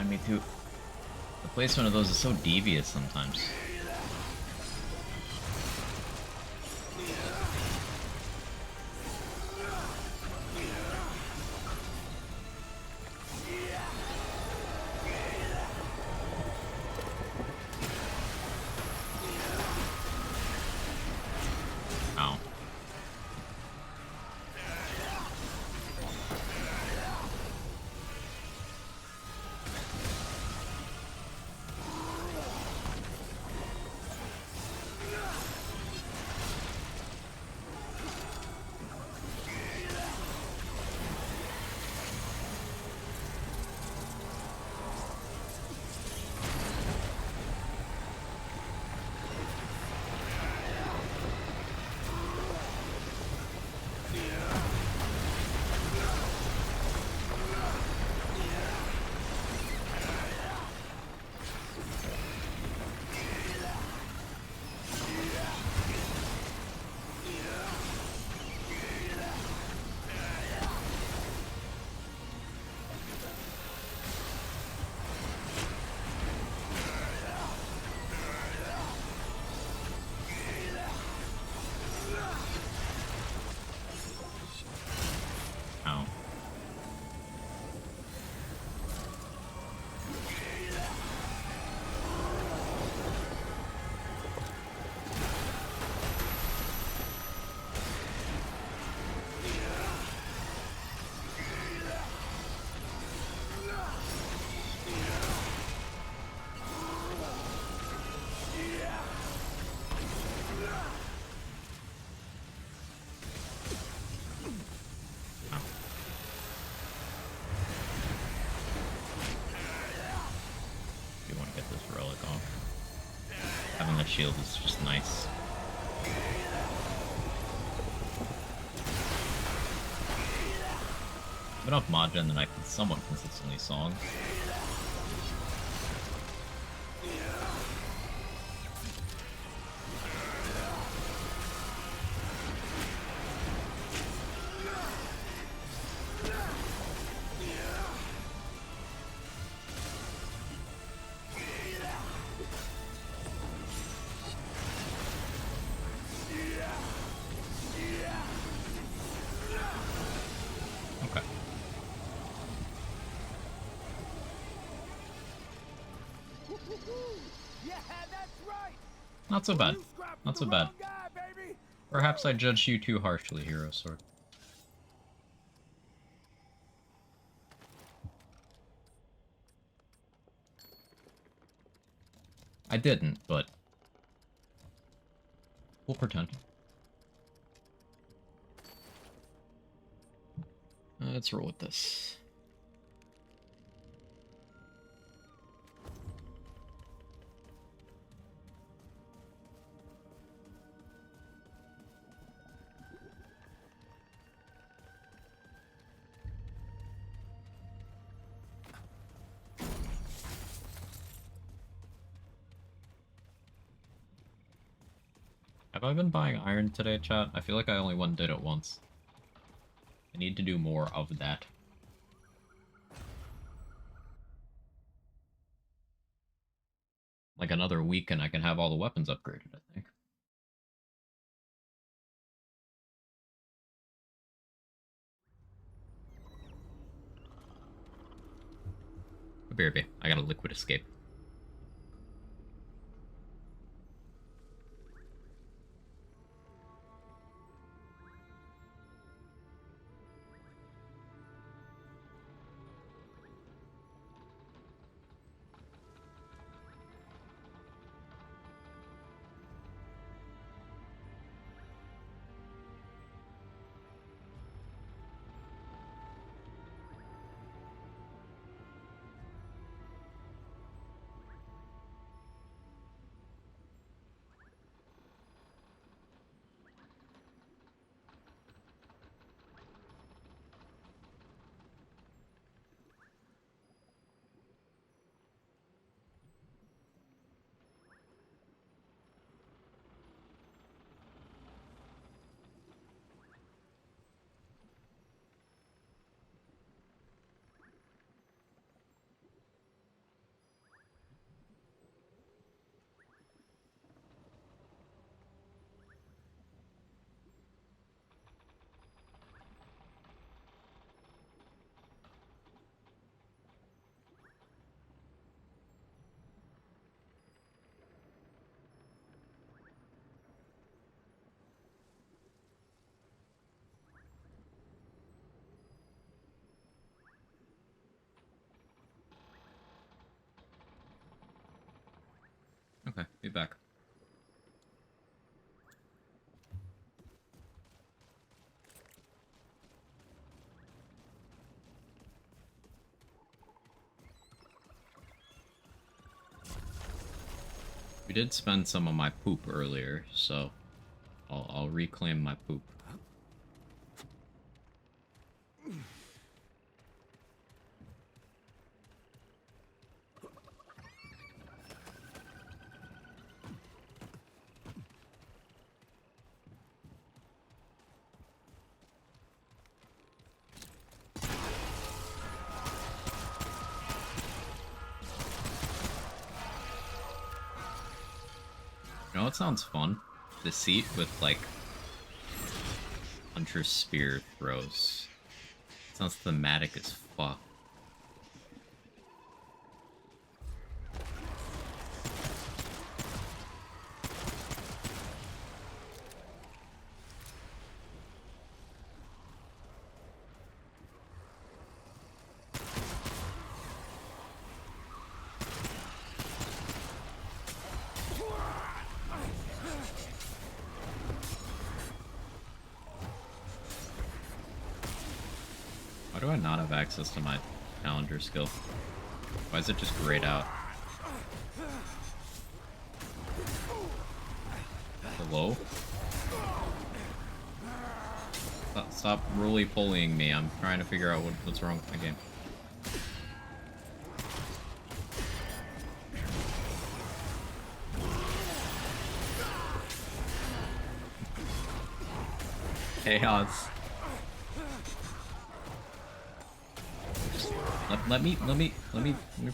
remind me too. The placement of those is so devious sometimes. Ow. Ow. You want to get this relic off. Having the shield is just nice. Enough mod gen that I can somewhat consistently song. Okay. Yeah, that's right. Not so bad. You scrapped Not the so bad. wrong guy, baby. Perhaps I judged you too harshly, Hero Sword. I didn't, but we'll pretend. Let's roll with this. Have I been buying iron today, chat? I feel like I only did it once. I need to do more of that. Like another week and I can have all the weapons upgraded, I think. BRB, I got a liquid escape. Be back. We did spend some of my poop earlier, so I'll reclaim my poop. You know what sounds fun? Deceit with, like, Hunter Spear throws. Sounds thematic as fuck. Why do I not have access to my Challenger skill? Why is it just grayed out? Hello? Stop roly-polying me. I'm trying to figure out what's wrong with my game. Chaos. Let me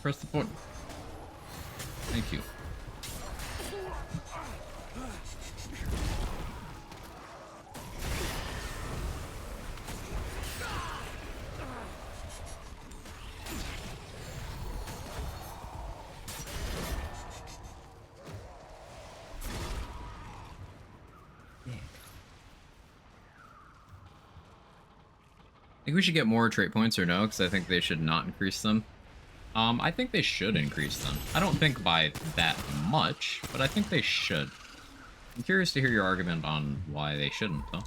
press the button. Thank you. I think we should get more trait points or no, because I think they should not increase them. I think they should increase them. I don't think by that much, but I think they should. I'm curious to hear your argument on why they shouldn't, though.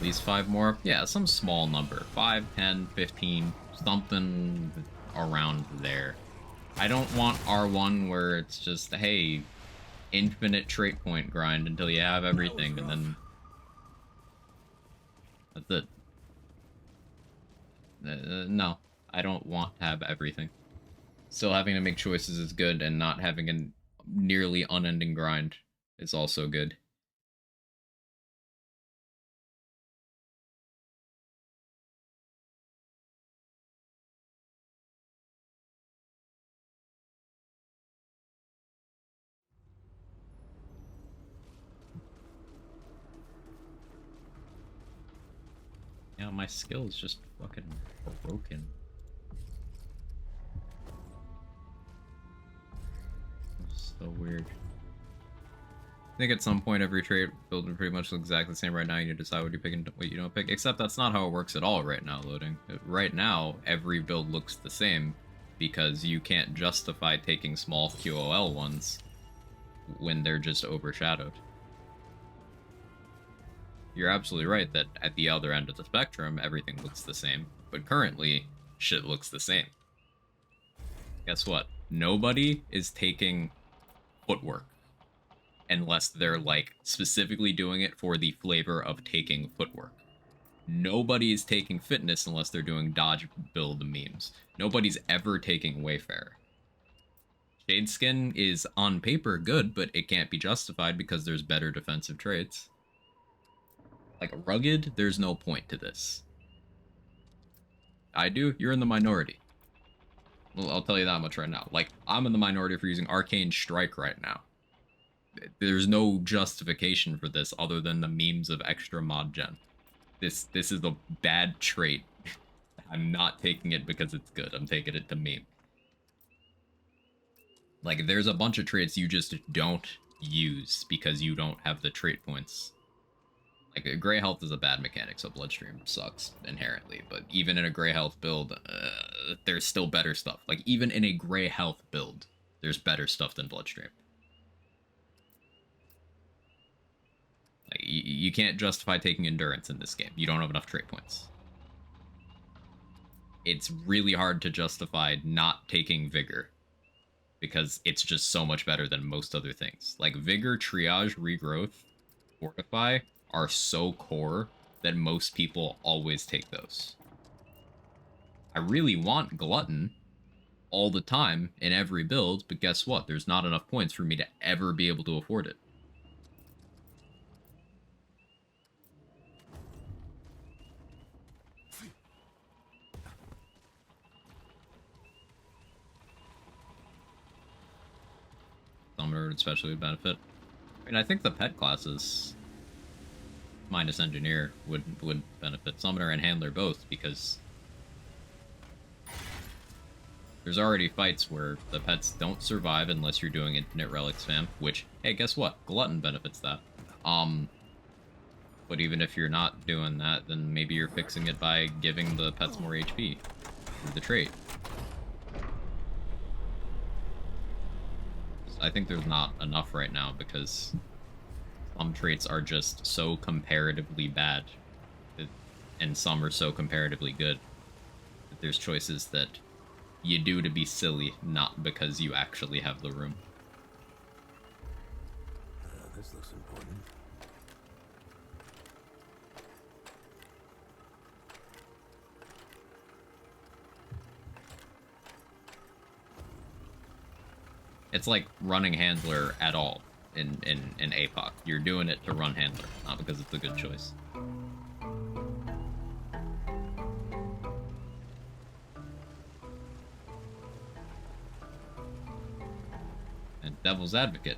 These 5 more? Yeah, some small number. 5, 10, 15, something around there. I don't want R1 where it's just, hey, infinite trait point grind until you have everything, and then that's it. No, I don't want to have everything. Still having to make choices is good, and not having a nearly unending grind is also good. Yeah, my skill is just fucking broken. It's so weird. I think at some point every trait build will pretty much look exactly the same right now. You decide what you pick and what you don't pick. Except that's not how it works at all right now, loading. Right now, every build looks the same because you can't justify taking small QOL ones when they're just overshadowed. You're absolutely right that at the other end of the spectrum, everything looks the same. But currently, shit looks the same. Guess what? Nobody is taking footwork. Unless they're, like, specifically doing it for the flavor of taking footwork. Nobody is taking fitness unless they're doing dodge build memes. Nobody's ever taking Wayfarer. Shadeskin is, on paper, good, but it can't be justified because there's better defensive traits. Like, Rugged, there's no point to this. I do? You're in the minority. Well, I'll tell you that much right now. Like, I'm in the minority for using Arcane Strike right now. There's no justification for this other than the memes of extra mod gen. This is a bad trait. I'm not taking it because it's good. I'm taking it to meme. Like, there's a bunch of traits you just don't use because you don't have the trait points. Like, Grey Health is a bad mechanic, so Bloodstream sucks inherently. But even in a Grey Health build, there's still better stuff. Like, even in a Grey Health build, there's better stuff than Bloodstream. Like, you can't justify taking Endurance in this game. You don't have enough trait points. It's really hard to justify not taking Vigor, because it's just so much better than most other things. Like, Vigor, Triage, Regrowth, Fortify are so core that most people always take those. I really want Glutton all the time in every build, but guess what? There's not enough points for me to ever be able to afford it. Summoner would especially benefit. I mean, I think the pet classes minus Engineer would benefit Summoner and Handler both, because there's already fights where the pets don't survive unless you're doing Infinite Relic spam, which, hey, guess what? Glutton benefits that. But even if you're not doing that, then maybe you're fixing it by giving the pets more HP through the trait. I think there's not enough right now because some traits are just so comparatively bad, and some are so comparatively good, that there's choices that you do to be silly, not because you actually have the room. This looks important. It's like running Handler at all in Apoc. You're doing it to run Handler, not because it's a good choice. And Devil's Advocate.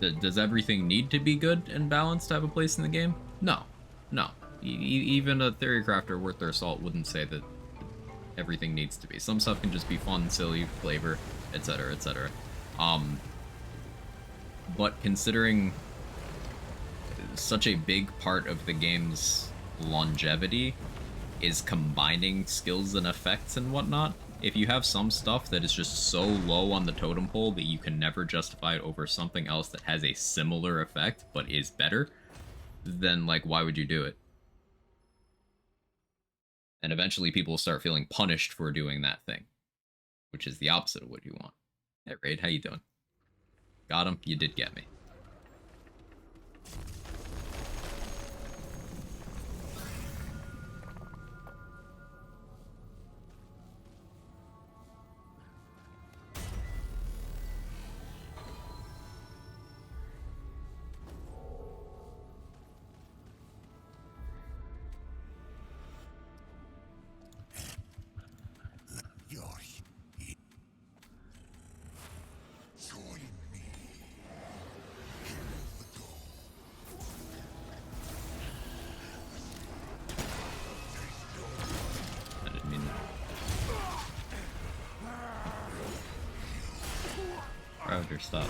Does everything need to be good and balanced to have a place in the game? No. No. Even a theory crafter worth their salt wouldn't say that everything needs to be. Some stuff can just be fun, silly, flavor, etc., etc. But considering such a big part of the game's longevity is combining skills and effects and whatnot, if you have some stuff that is just so low on the totem pole that you can never justify it over something else that has a similar effect but is better, then, like, why would you do it? And eventually people will start feeling punished for doing that thing, which is the opposite of what you want. Hey, Raid, how you doing? Got him? You did get me. You're here. Join me. Kill the goal. I didn't mean that. Router, stop.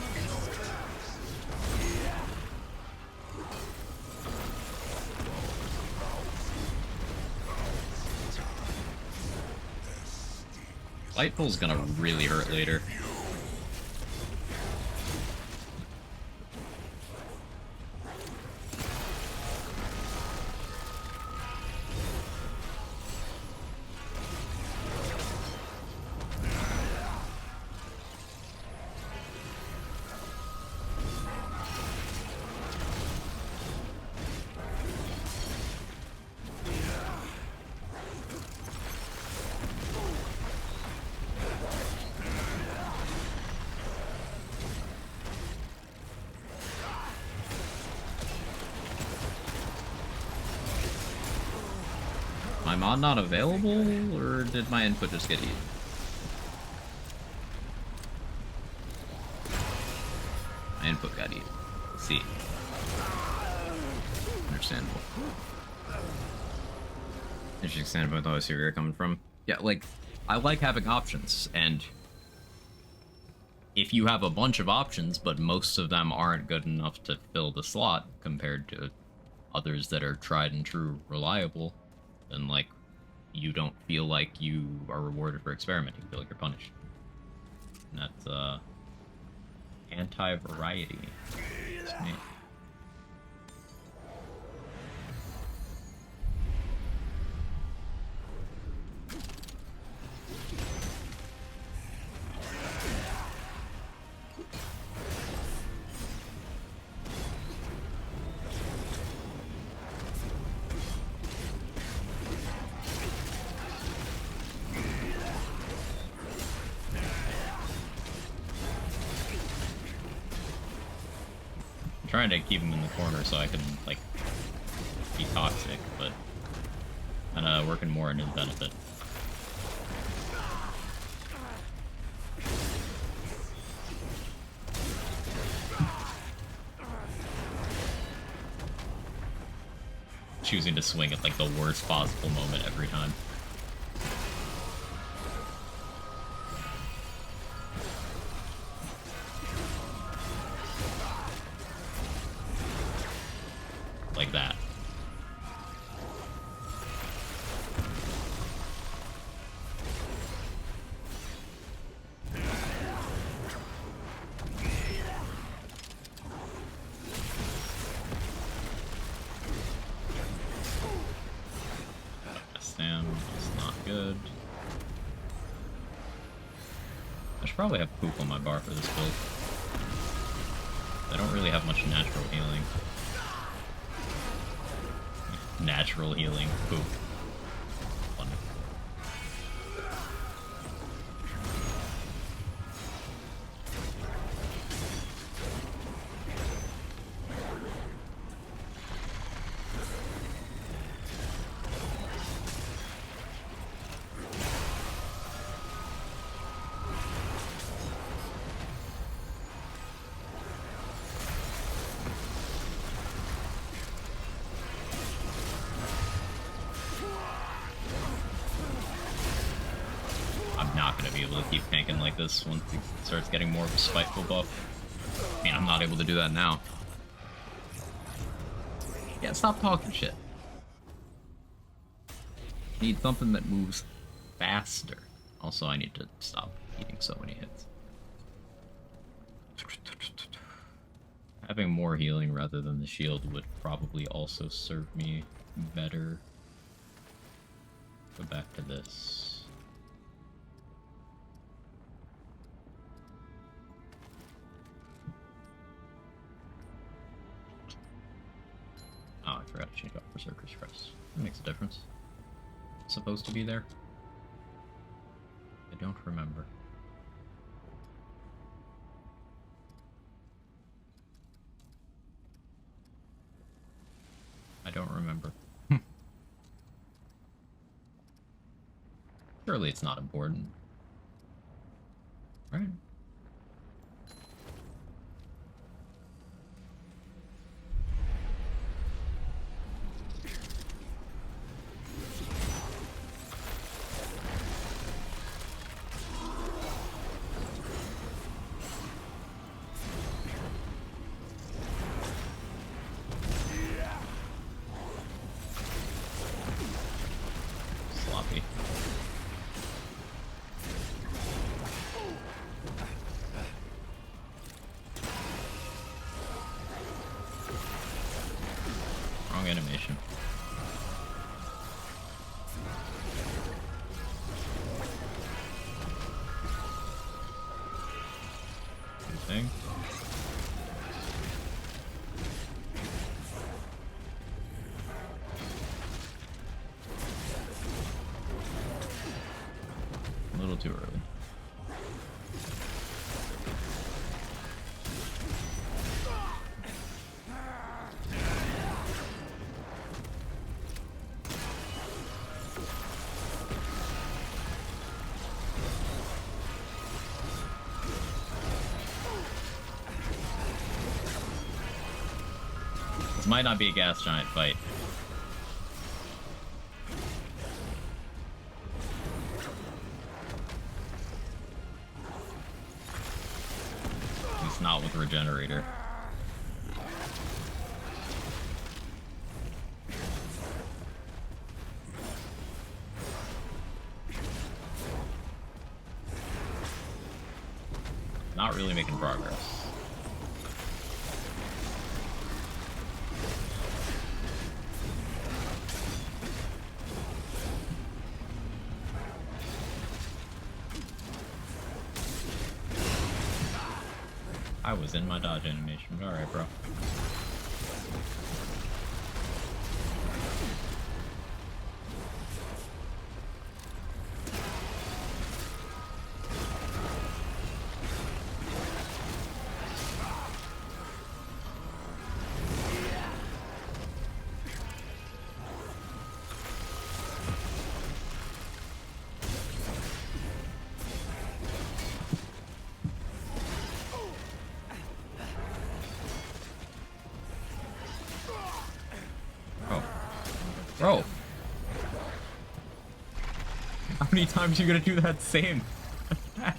Lightpool's gonna really hurt later. My mod not available, or did my input just get eaten? Input got eaten. See. Understandable. Interesting standpoint, though. I see where you're coming from. Yeah, like, I like having options, and if you have a bunch of options, but most of them aren't good enough to fill the slot compared to others that are tried and true reliable, then, like, you don't feel like you are rewarded for experimenting. You feel like you're punished. And that's, anti-variety. It's me. Trying to keep him in the corner so I can, like, be toxic, but kind of working more in his benefit. Choosing to swing at, like, the worst possible moment every time. Like that. Sam is not good. I should probably have poop on my bar for this build. I don't really have much natural healing. Natural healing. Poop. Fun. Not going to be able to keep tanking like this once he starts getting more of a spiteful buff. I mean, I'm not able to do that now. Yeah, stop talking shit. Need something that moves faster. Also, I need to stop eating so many hits. Having more healing rather than the shield would probably also serve me better. Go back to this. Oh, I forgot to change off Berserker's Crest. That makes a difference. It's supposed to be there? I don't remember. I don't remember. Surely it's not important. Right? Sloppy. Wrong animation. Good thing. A little too early. This might not be a gas giant fight. At least not with Regenerator. Not really making progress. I was in my dodge animation. Alright, bro. Bro. How many times are you gonna do that same attack?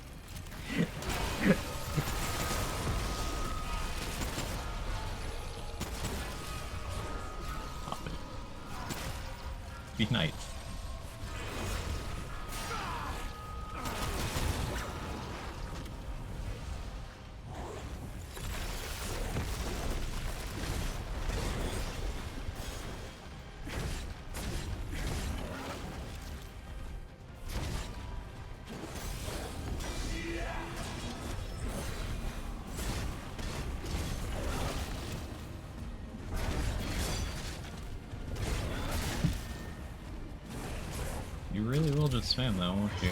Stop it. Be nice. You really will just spam that, won't you?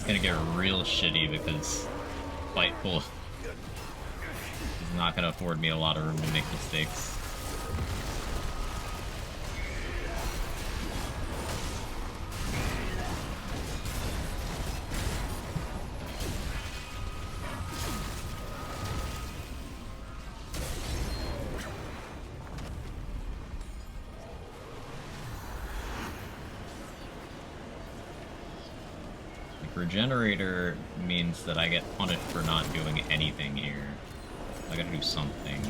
Gonna get real shitty because Fightful is not gonna afford me a lot of room to make mistakes. Regenerator means that I get punished for not doing anything here. I gotta do something.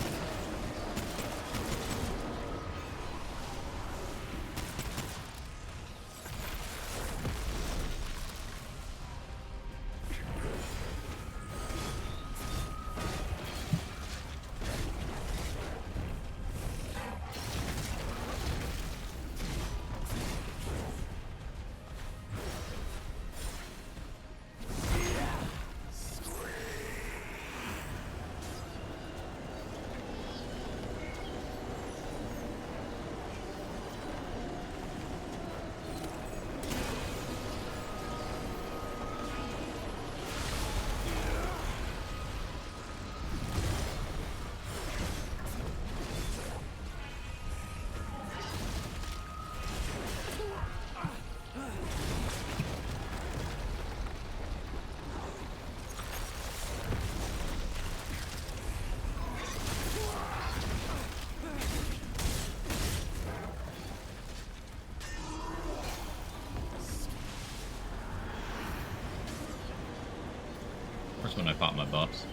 course, when I pop my buffs.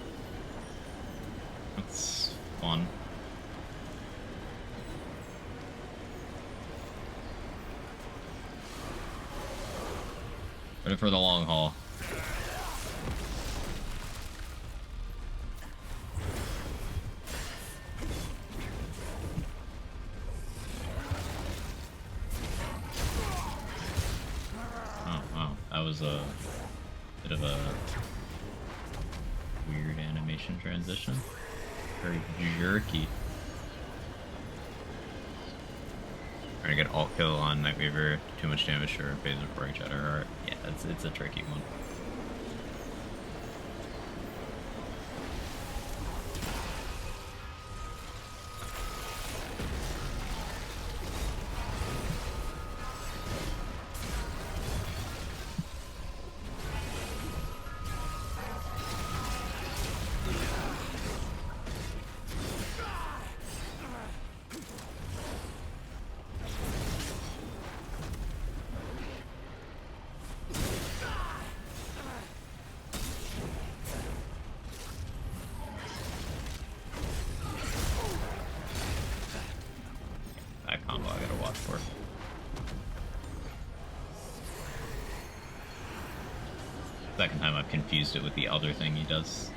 That's fun. Ready for the long haul. Oh, wow. That was a bit of a weird animation transition. Very jerky. Trying to get alt kill on Nightweaver, too much damage to her phase of Roaring Shadowheart. Yeah, it's a tricky one. That combo I gotta watch for. Second time I've confused it with the other thing he does.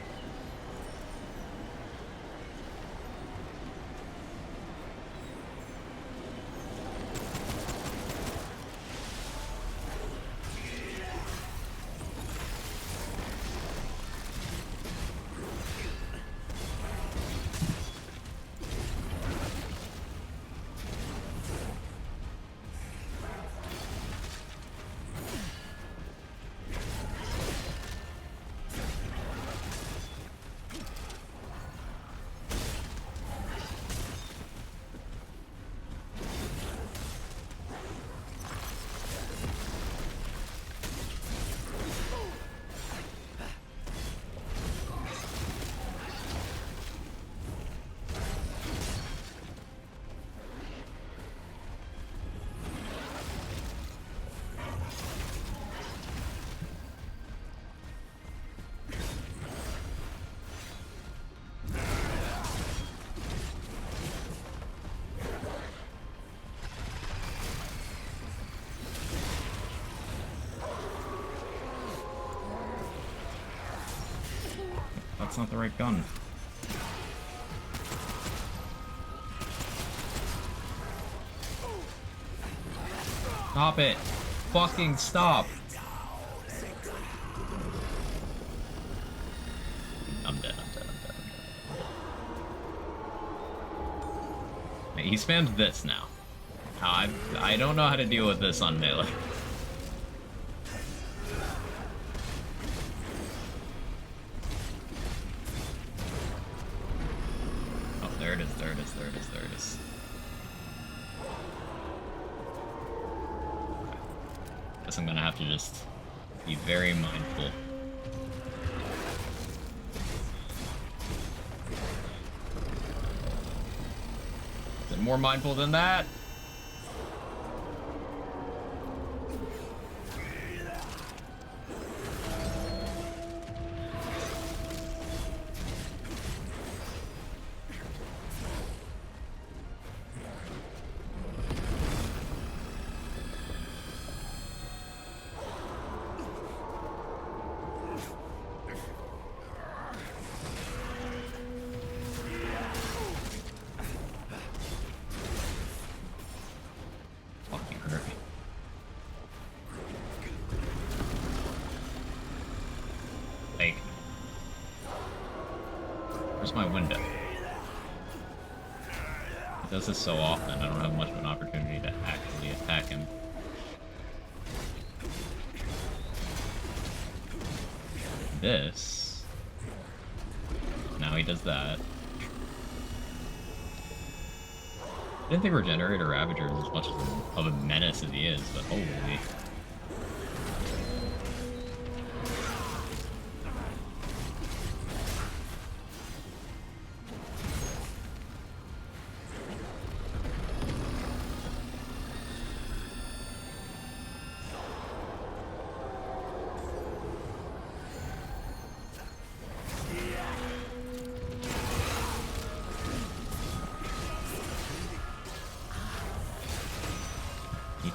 That's not the right gun. Stop it! Fucking stop! I'm dead. He spams this now. I don't know how to deal with this on melee. There it is. Guess I'm gonna have to just be very mindful. Is it more mindful than that? Where's my window? He does this so often, I don't have much of an opportunity to actually attack him. This. Now he does that. I didn't think Regenerator Ravager was as much of a menace as he is, but holy.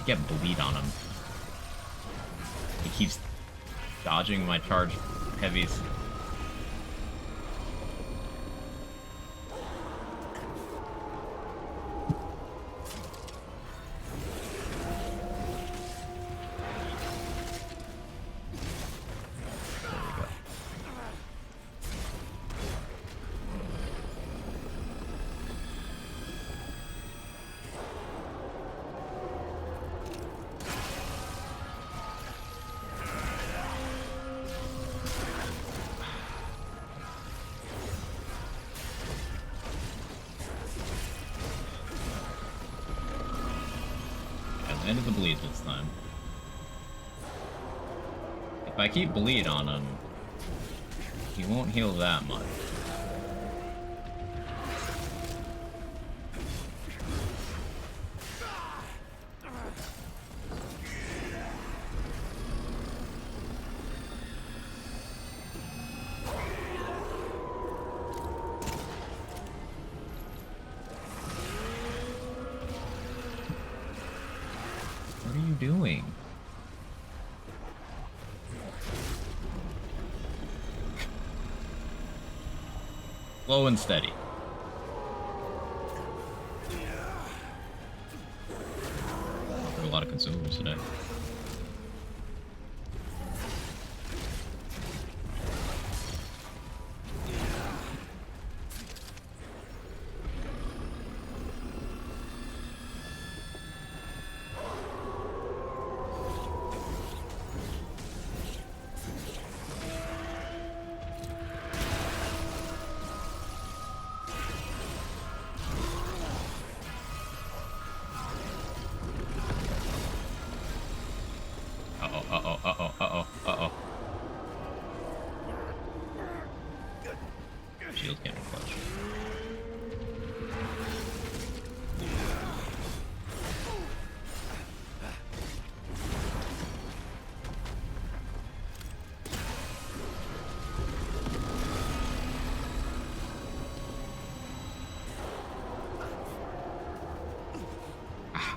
Get bleed on him. He keeps dodging my charge heavies. End of the bleed this time. If I keep bleed on him, he won't heal that much. What are you doing? Slow and steady. There are a lot of consumables today. Shield can't be clutch.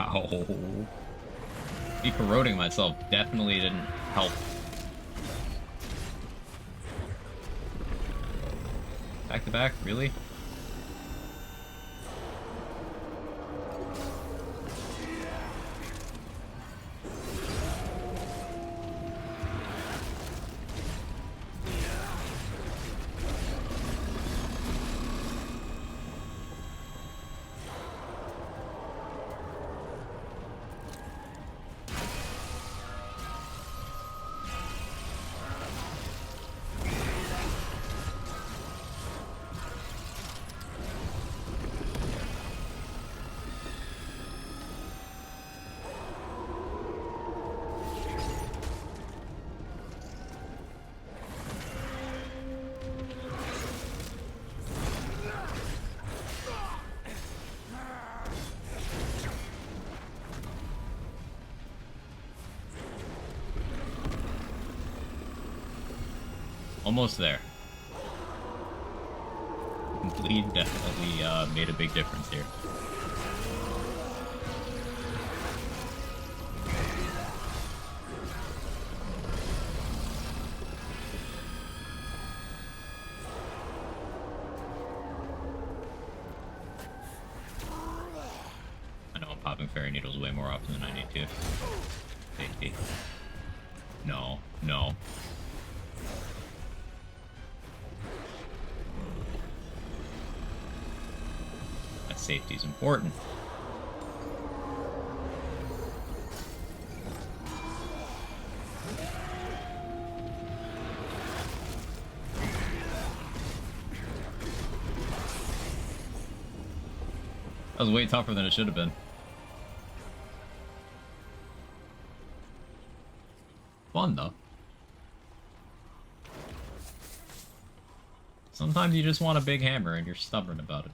Ow. Me corroding myself definitely didn't help. Back to back, really? Almost there. Bleed definitely made a big difference here. I know I'm popping fairy needles way more often than I need to. Safety. No, no. Safety is important. That was way tougher than it should have been. Fun though. Sometimes you just want a big hammer and you're stubborn about it.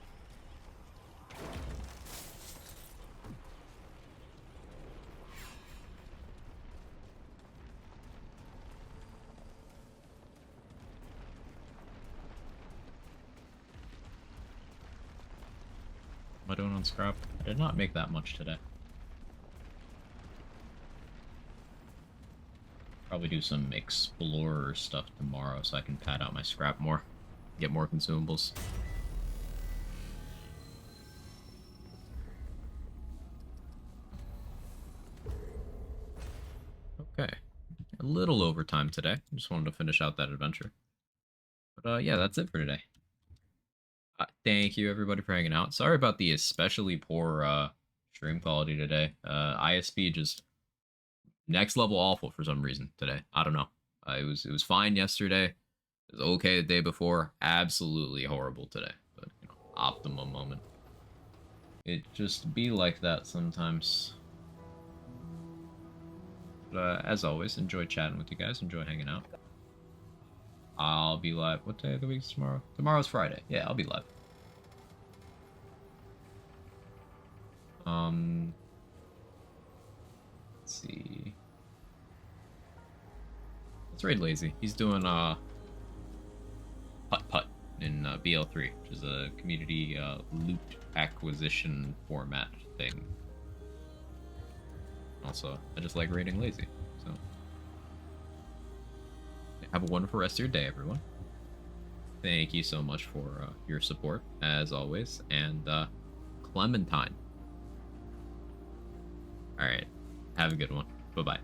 Am I doing on scrap? I did not make that much today. Probably do some explorer stuff tomorrow so I can pad out my scrap more. Get more consumables. Okay. A little overtime today. Just wanted to finish out that adventure. But yeah, that's it for today. Thank you everybody for hanging out. Sorry about the especially poor stream quality today. ISP just next level awful for some reason today. I don't know. It was fine yesterday. It was okay the day before. Absolutely horrible today. But you know, optimum moment. It just be like that sometimes. But as always, enjoy chatting with you guys. Enjoy hanging out. I'll be live. What day of the week is tomorrow? Tomorrow's Friday. Yeah, I'll be live. Let's see. Let's raid Lazy. He's doing Putt Putt in BL3, which is a community loot acquisition format thing. Also, I just like raiding Lazy. So, have a wonderful rest of your day, everyone. Thank you so much for your support, as always, and Clementine. Alright, have a good one. Bye-bye.